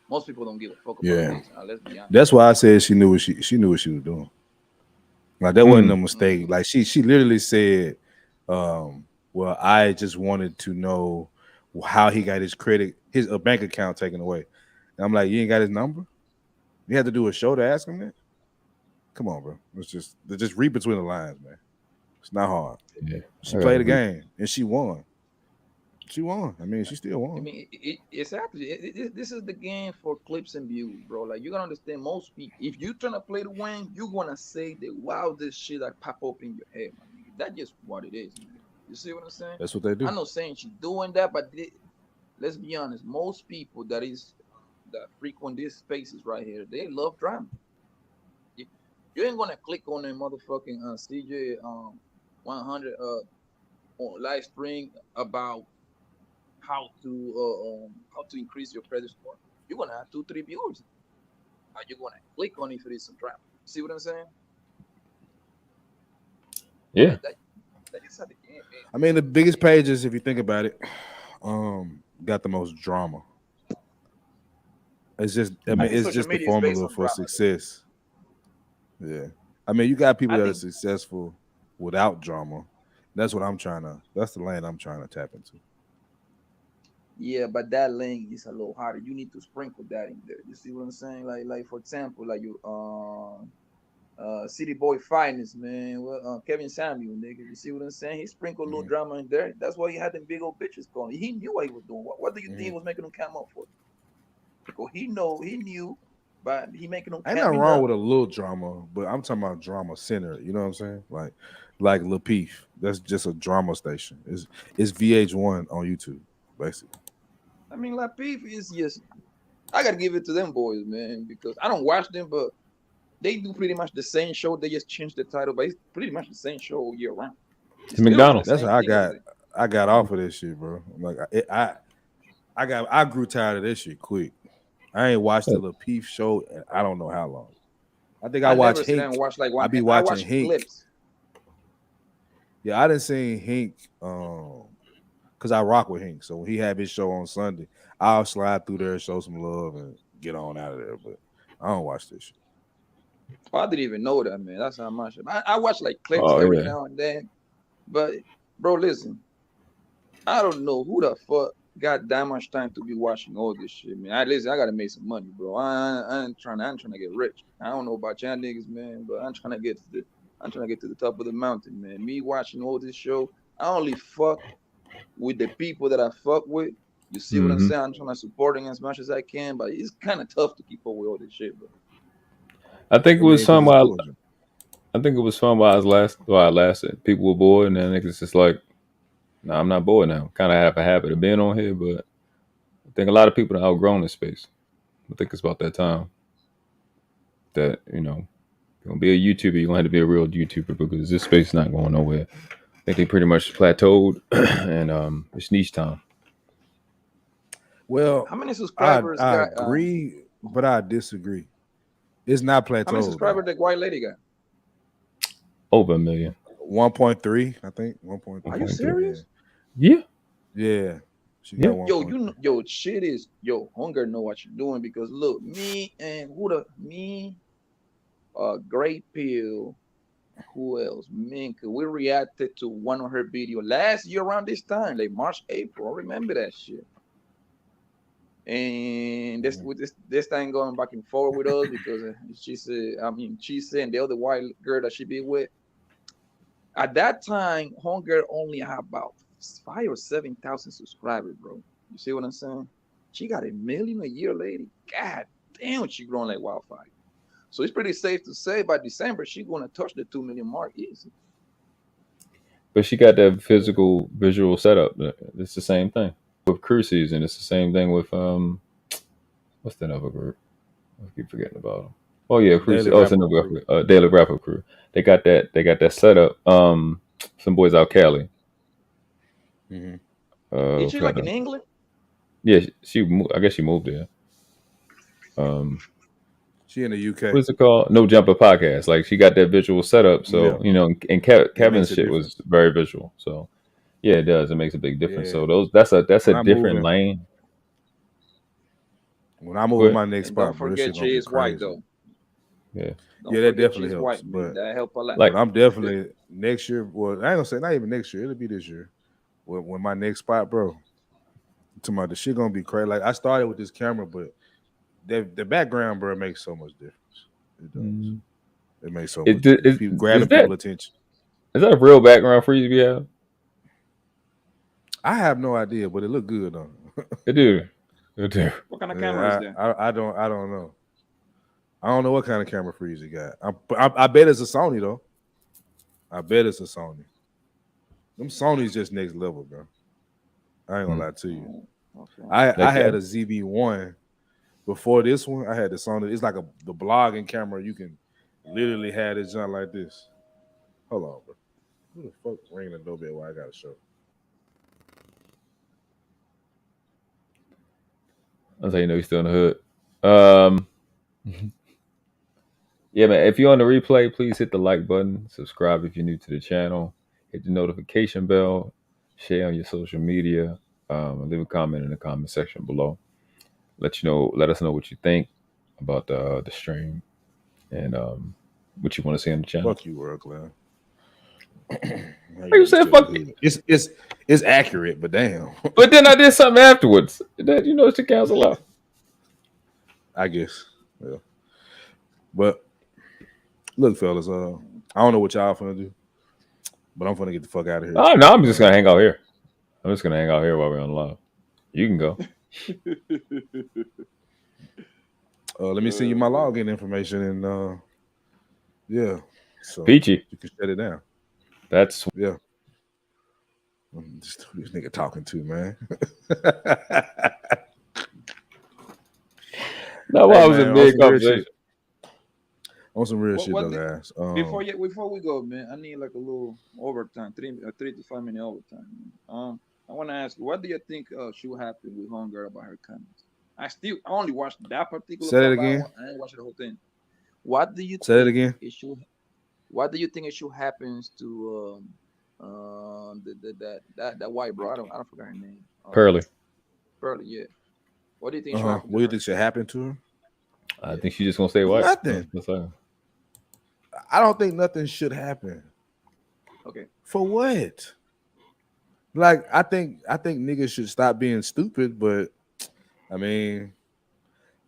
most people don't give a fuck about Yeah. this. Let's be honest. That's why I said she knew what she was doing. Like that wasn't a mistake. Like she literally said, well, I just wanted to know how he got his bank account taken away. And I'm like, you ain't got his number? You had to do a show to ask him that? Come on, bro. Let's just read between the lines, man. It's not hard. Yeah. She played a game and she won. I mean, she still won. I mean, exactly. This is the game for clips and views, bro. Like, you gotta understand, most people, if you're trying to play to win, you're gonna say the wildest shit that pop up in your head, my nigga. That's just what it is, man. You see what I'm saying? That's what they do. I'm not saying she's doing that, but let's be honest. Most people that frequent these spaces right here, they love drama. You ain't gonna click on a motherfucking CJ 100 on live stream about how to increase your credit score. You're gonna have 2-3 viewers. Are you gonna click on it if it is some drama? See what I'm saying? Yeah. That is how the game is. I mean, the biggest pages, if you think about it, got the most drama. It's just, I mean, it's just the formula for success. Yeah. I mean, you got people that are successful without drama. That's the lane I'm trying to tap into. Yeah, but that lane is a little harder. You need to sprinkle that in there. You see what I'm saying? Like for example, like you City Boy Finest, man. Well, Kevin Samuel, nigga. You see what I'm saying? He sprinkled a little drama in there. That's why he had them big old bitches calling. He knew what he was doing. What do you think he was making them come up for? Because he knew, but he making them. Ain't nothing wrong with a little drama, but I'm talking about drama center. You know what I'm saying? Like Lapeef. That's just a drama station. It's VH1 on YouTube, basically. I mean, Lapeef is just. I gotta give it to them boys, man, because I don't watch them, but they do pretty much the same show. They just changed the title, but it's pretty much the same show all year round. McDonald's. That's how I got off of this shit, bro. Like I grew tired of this shit quick. I ain't watched the Lapeef show in I don't know how long. I think I watched Hink. I be watching Hink. Clips. Yeah, I didn't see Hink because I rock with Hink. So when he had his show on Sunday, I'll slide through there, show some love, and get on out of there. But I don't watch this shit. Oh, I didn't even know that, man. That's how much. I watch like clips every now and then. But bro, listen, I don't know who the fuck got that much time to be watching all this shit, man. I gotta make some money, bro. I ain't trying to get rich. I don't know about y'all niggas, man, but I'm trying to get to the top of the mountain, man. Me watching all this show, I only fuck with the people that I fuck with. You see what I'm saying? I'm trying to support them as much as I can, but it's kind of tough to keep up with all this shit, bro. I think it was fun while I lasted. People were bored, and then niggas just like, nah, I'm not bored now. Kind of have a habit of being on here, but I think a lot of people have outgrown this space. I think it's about that time that, you're gonna be a YouTuber, you're gonna have to be a real YouTuber because this space is not going nowhere. I think they pretty much plateaued, and it's niche time. Well, How many I subscribers got? agree, but I disagree. It's not How many plateaued. subscribers that white lady got? Over 1 million. 1.3, I think. 1.3. Are you serious? Yeah. Yeah. She Yeah. got 1. Yo, you know, yo, shit is hunger know what you're doing because look, Great Pill, who else? Minka, we reacted to one of her video last year around this time, like March, April. I remember that shit. And this thing going back and forth with us because she said, and the other white girl that she be with. At that time, Hunger only had about 5,000 or 7,000 subscribers, bro. You see what I'm saying? She got 1 million a year, lady. God damn, she growing like wildfire. So it's pretty safe to say by December she's gonna touch the 2 million mark easy. But she got that physical visual setup. It's the same thing with crew season. It's the same thing with what's that other group? I keep forgetting about them. Oh yeah, crew. Daily Oh, it's Rapper another Crew. Daily Rapper Crew. They got that setup. Some boys out Cali. Mm-hmm. Is she like in England? Yeah, I guess she moved there. She in the UK. What's it called? No Jumper Podcast. Like she got that visual setup. So and Kevin's shit was very visual. So yeah, it does. It makes a big difference. Yeah. So that's a When different lane. When I move to my next And spot, don't bro, this forget shit gonna she be is white crazy. though. Yeah. Don't Yeah, that forget definitely she's helps. white, man. But That help a lot. but I'm definitely next year. Well, I ain't gonna say not even next year. It'll be this year. When my next spot, bro. To my the shit gonna be crazy. Like I started with this camera, but the background, bro, makes so much difference. It does. It makes so much difference. People grabbing people's attention. Is that a real background freeze you have? I have no idea, but it looked good though. It do. It do. What kind of camera is that? I don't know. I don't know what kind of camera freeze you got. I bet it's a Sony though. I bet it's a Sony. Them Sony's just next level, bro. I ain't gonna lie to you. Okay. I had a ZB1 before this one. I had the Sony. It's like the blogging camera. You can literally have this junk like this. Hold on, bro. Who the fuck ringing the doorbell while I got a show? That's how you know he's still in the hood. Yeah, man. If you're on the replay, please hit the like button. Subscribe if you're new to the channel. Hit the notification bell. Share on your social media. Leave a comment in the comment section below. Let us know what you think about the stream and what you want to see on the channel. Fuck you, World Cloud. You said fuck you. It's accurate, but damn. But then I did something afterwards. That it should cancel out. I guess. Yeah. But look, fellas, I don't know what y'all finna do, but I'm finna get the fuck out of here. Oh no, I'm just gonna hang out here. I'm just gonna hang out here while we're on live. You can go. Let me send you my login information and yeah. So Peachy. you can shut it down. That's yeah. Just who this nigga talking to, man. No, I was in big conversation. On some real shit though, guys. Before we go, man, I need like a little overtime, 3 to 5 minute overtime. I want to ask you, what do you think should happen with Hunger about her comments? I only watched that particular. Say it again. I didn't watch the whole thing. What do you say it again? What do you think it should happen to that white bro? I don't forget her name. Pearly. Pearly, yeah. What do you think should happen? What do you think should happen to her? I think she's just gonna stay white. Nothing. I don't think nothing should happen. Okay. For what? Like I think niggas should stop being stupid, but I mean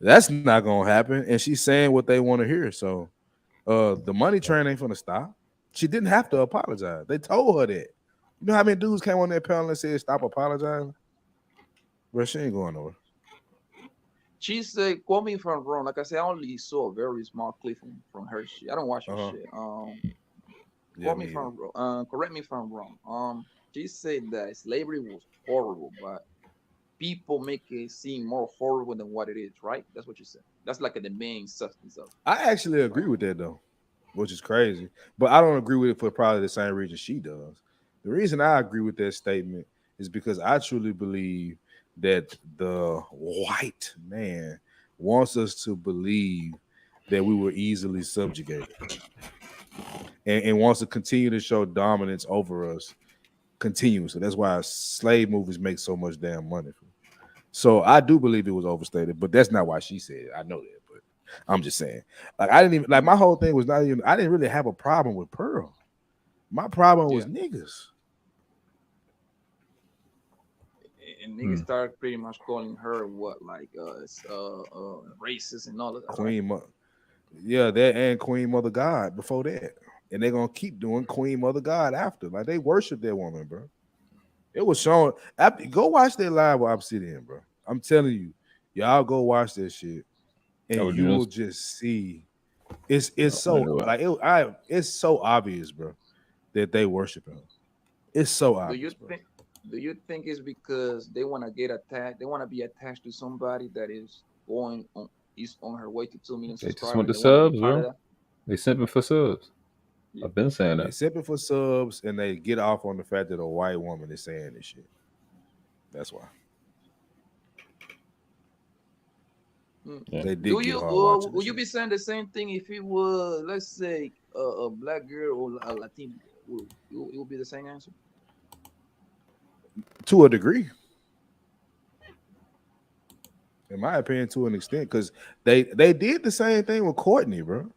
that's not gonna happen. And she's saying what they want to hear. So the money train ain't gonna stop. She didn't have to apologize. They told her that. You know how many dudes came on that panel and said stop apologizing? Bro, she ain't going nowhere. She said, quote me if I'm wrong. Like I said, I only saw a very small clip from her shit. I don't watch her shit. Quote me if I'm wrong. Correct me if I'm wrong. She said that slavery was horrible, but people make it seem more horrible than what it is, right? That's what you said. That's like the main substance of it. I actually agree with that though, which is crazy. But I don't agree with it for probably the same reason she does. The reason I agree with that statement is because I truly believe that the white man wants us to believe that we were easily subjugated and wants to continue to show dominance over us continuously. That's why slave movies make so much damn money. So I do believe it was overstated, but that's not why she said it. I know that, but I'm just saying. Like I didn't even like my whole thing was not even. I didn't really have a problem with Pearl. My problem was niggas. And niggas start pretty much calling her what, like racist and all of that. Queen, yeah, that and Queen Mother God before that, and they're gonna keep doing Queen Mother God after. Like they worship that woman, bro. It was shown. Go watch that live with Obsidian, bro. I'm telling you, y'all go watch that shit, and you will just see. It's so like it's so obvious, bro, that they worship her. It's so obvious. Do you think it's because they want to get attached? They want to be attached to somebody that is on her way to 2 million They subscribers. just want the subs, bro. They simping for subs. I've been saying They that. simping for subs, and they get off on the fact that a white woman is saying this shit. That's why. Yeah. They did get hard watching. Would you be saying the same thing if it was, let's say, a black girl or a Latina? It would be the same answer. To a degree, in my opinion, to an extent, because they did the same thing with Courtney, bro.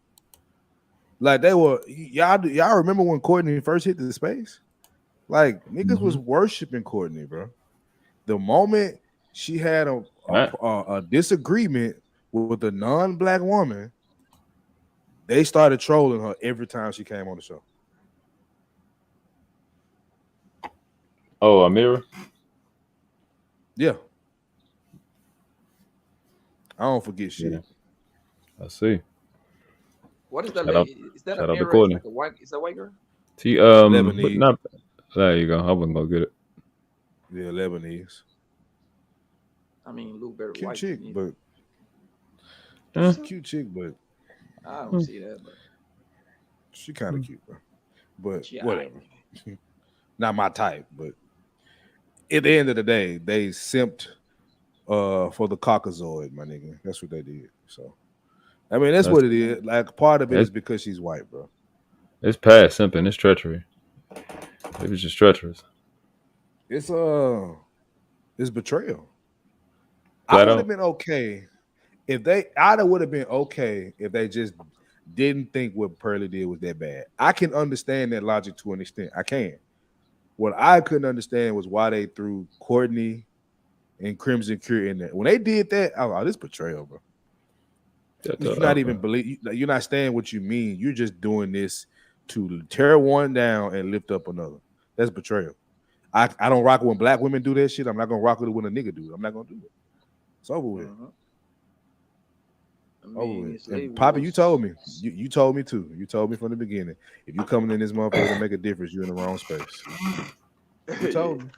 Like they were y'all remember when Courtney first hit the space? Like niggas was worshiping Courtney, bro. The moment she had a disagreement with a non-black woman, they started trolling her every time she came on the show. Oh, Amira? Yeah. I don't forget shit. Yeah. I see. What is that Shout out- lady? Is that shout a out to mirror? Courtney. Is that a white girl? She Lebanese. but not. There you go. I wasn't gonna get it. Yeah, Lebanese. I mean, look very Cute white. chick, but Huh? she's a cute chick, but I don't see that, but she kind of cute, bro. But She whatever. Not my type, but at the end of the day, they simped for the Caucasoid, my nigga. That's what they did. So I mean, that's what it is. Like part of it is because she's white, bro. It's past simping. It's treachery. It was just treacherous. It's betrayal. Flat I would out. have been okay if I would have been okay if they just didn't think what Pearly did was that bad. I can understand that logic to an extent. I can. What I couldn't understand was why they threw Courtney and Crimson Cure in there. When they did that, I was like, this betrayal, bro. You're not even you're not saying what you mean. You're just doing this to tear one down and lift up another. That's betrayal. I don't rock it when black women do that shit. I'm not gonna rock with it when a nigga do it. I'm not gonna do it. It's over with. Over with. And Poppy, you told me. You told me too. You told me from the beginning. If you coming in this motherfucker to make a difference, you're in the wrong space. You told me.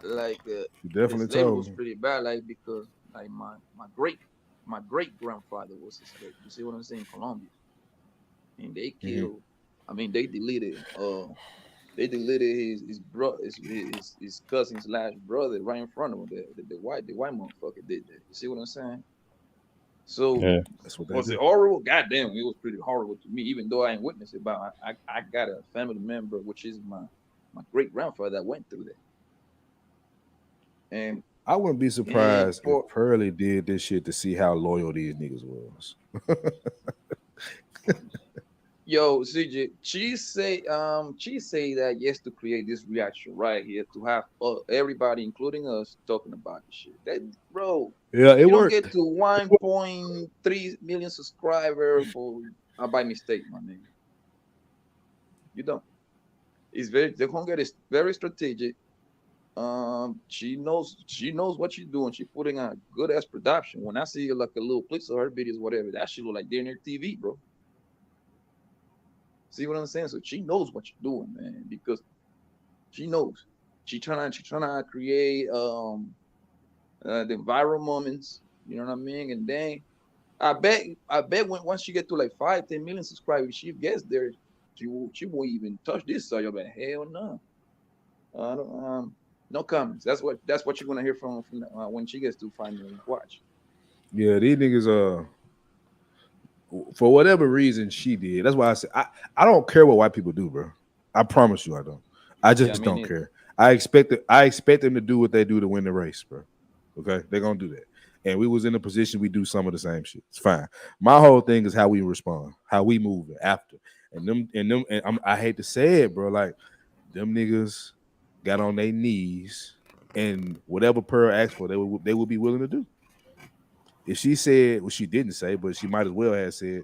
Like You definitely the slavery told was me. pretty bad. Like because like my great grandfather was a slave. You see what I'm saying? Colombia, and they killed. I mean, they deleted his cousin's last brother right in front of him. The white motherfucker did that. You see what I'm saying? So that's what they was do. it horrible? Goddamn, it was pretty horrible to me. Even though I ain't witnessed it, but I got a family member, which is my great grandfather, that went through that. And I wouldn't be surprised if Pearly did this shit to see how loyal these niggas was. Yo, CJ, she say that yes to create this reaction right here to have everybody, including us, talking about this shit. That bro, Yeah, it you worked. don't get to 1.3 million subscribers by mistake, my nigga. You don't. It's the hunger is very strategic. She knows what she's doing. She's putting on a good ass production. When I see like a little clips of her videos, whatever, that shit look like they're near TV, bro. See what I'm saying? So she knows what she's doing, man, because she knows. She's trying to create the viral moments. You know what I mean? And then I bet once she get to like 5-10 million subscribers, she gets there, she won't even touch this side. You're like, hell no. I don't No comments. That's what you're gonna hear from when she gets to finally watch. Yeah, these niggas for whatever reason she did. That's why I said I don't care what white people do, bro. I promise you I don't. I just me don't neither. care. I expect them to do what they do to win the race, bro. Okay? They're gonna do that. And we was in a position we do some of the same shit. It's fine. My whole thing is how we respond, how we move after. I hate to say it, bro. Like them niggas got on their knees and whatever Pearl asked for, they would be willing to do. If she said, well, she didn't say, but she might as well have said,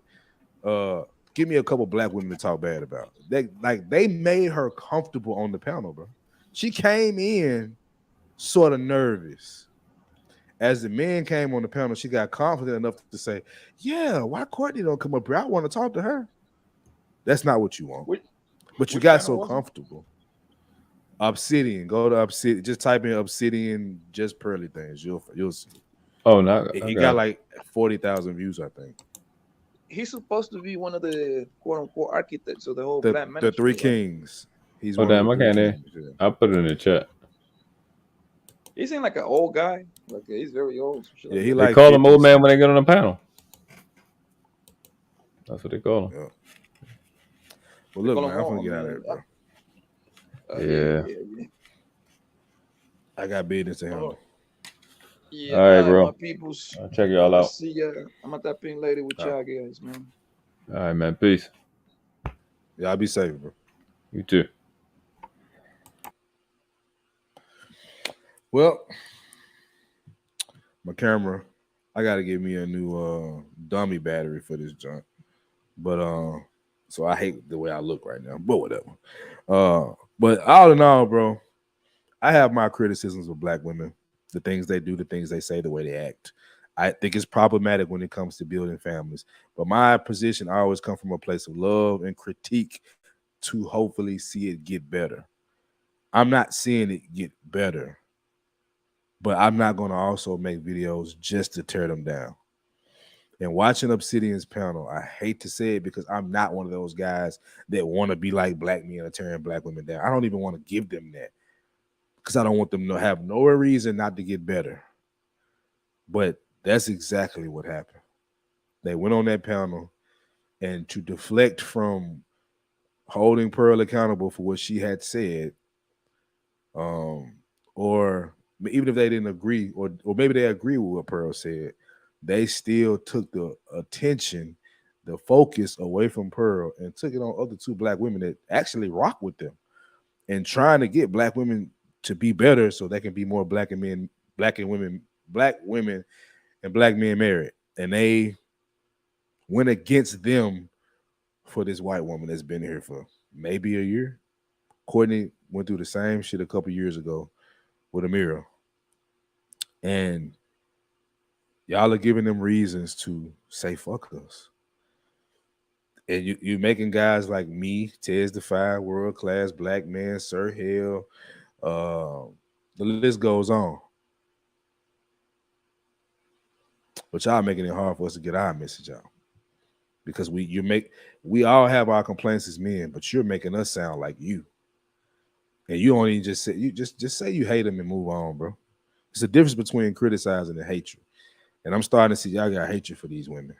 give me a couple black women to talk bad about. They made her comfortable on the panel, bro. She came in sort of nervous. As the men came on the panel, she got confident enough to say, yeah, why Courtney don't come up here? I want to talk to her. That's not what you want. But you got so comfortable. Obsidian, go to Obsidian. Just type in Obsidian, just pearly things. You'll see. Oh no, he got like 40,000 views, I think. He's supposed to be one of the quote unquote architects of the whole The Black Ministry. Three right? Kings. He's Oh one of damn, the I Three can't hear. Kings. Yeah. I'll put it in the chat. He seemed like an old guy. Like he's very old. Yeah, he They like call him 50 old man when they get on the panel. That's what they call him. Yeah. Well, look, man, I'm gonna get out of here, bro. Yeah. I got business to handle. Yeah, All right, bro. my peoples. I'll check y'all out. See ya. I'm at that pink lady with All y'all guys, man. All right, man. Peace. Y'all be safe, bro. You too. Well, my camera, I gotta get me a new dummy battery for this junk. But so I hate the way I look right now, but whatever. But all in all, bro, I have my criticisms of black women, the things they do, the things they say, the way they act. I think it's problematic when it comes to building families. But my position I always come from a place of love and critique to hopefully see it get better. I'm not seeing it get better, but I'm not going to also make videos just to tear them down. And watching Obsidian's panel, I hate to say it because I'm not one of those guys that want to be like black men and tearing black women down. I don't even want to give them that because I don't want them to have no reason not to get better. But that's exactly what happened. They went on that panel, and to deflect from holding Pearl accountable for what she had said, or even if they didn't agree, or maybe they agree with what Pearl said, they still took the attention, the focus away from Pearl and took it on other two black women that actually rock with them and trying to get black women to be better so they can be more black women and black men married. And they went against them for this white woman that's been here for maybe a year. Courtney went through the same shit a couple years ago with Amira. And y'all are giving them reasons to say fuck us. And you making guys like me, Tez Defy, world class black man, Sir Hell, the list goes on. But y'all making it hard for us to get our message out. Because we all have our complaints as men, but you're making us sound like you. And you don't even just say just say you hate them and move on, bro. It's a difference between criticizing and hatred. And I'm starting to see y'all got hatred for these women.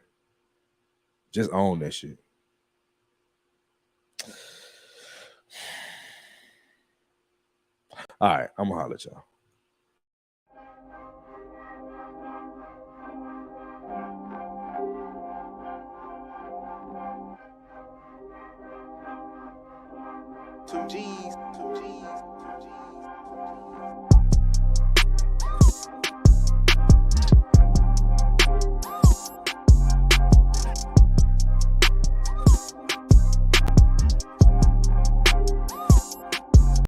Just own that shit. All right, I'm gonna holler at y'all. Two G's.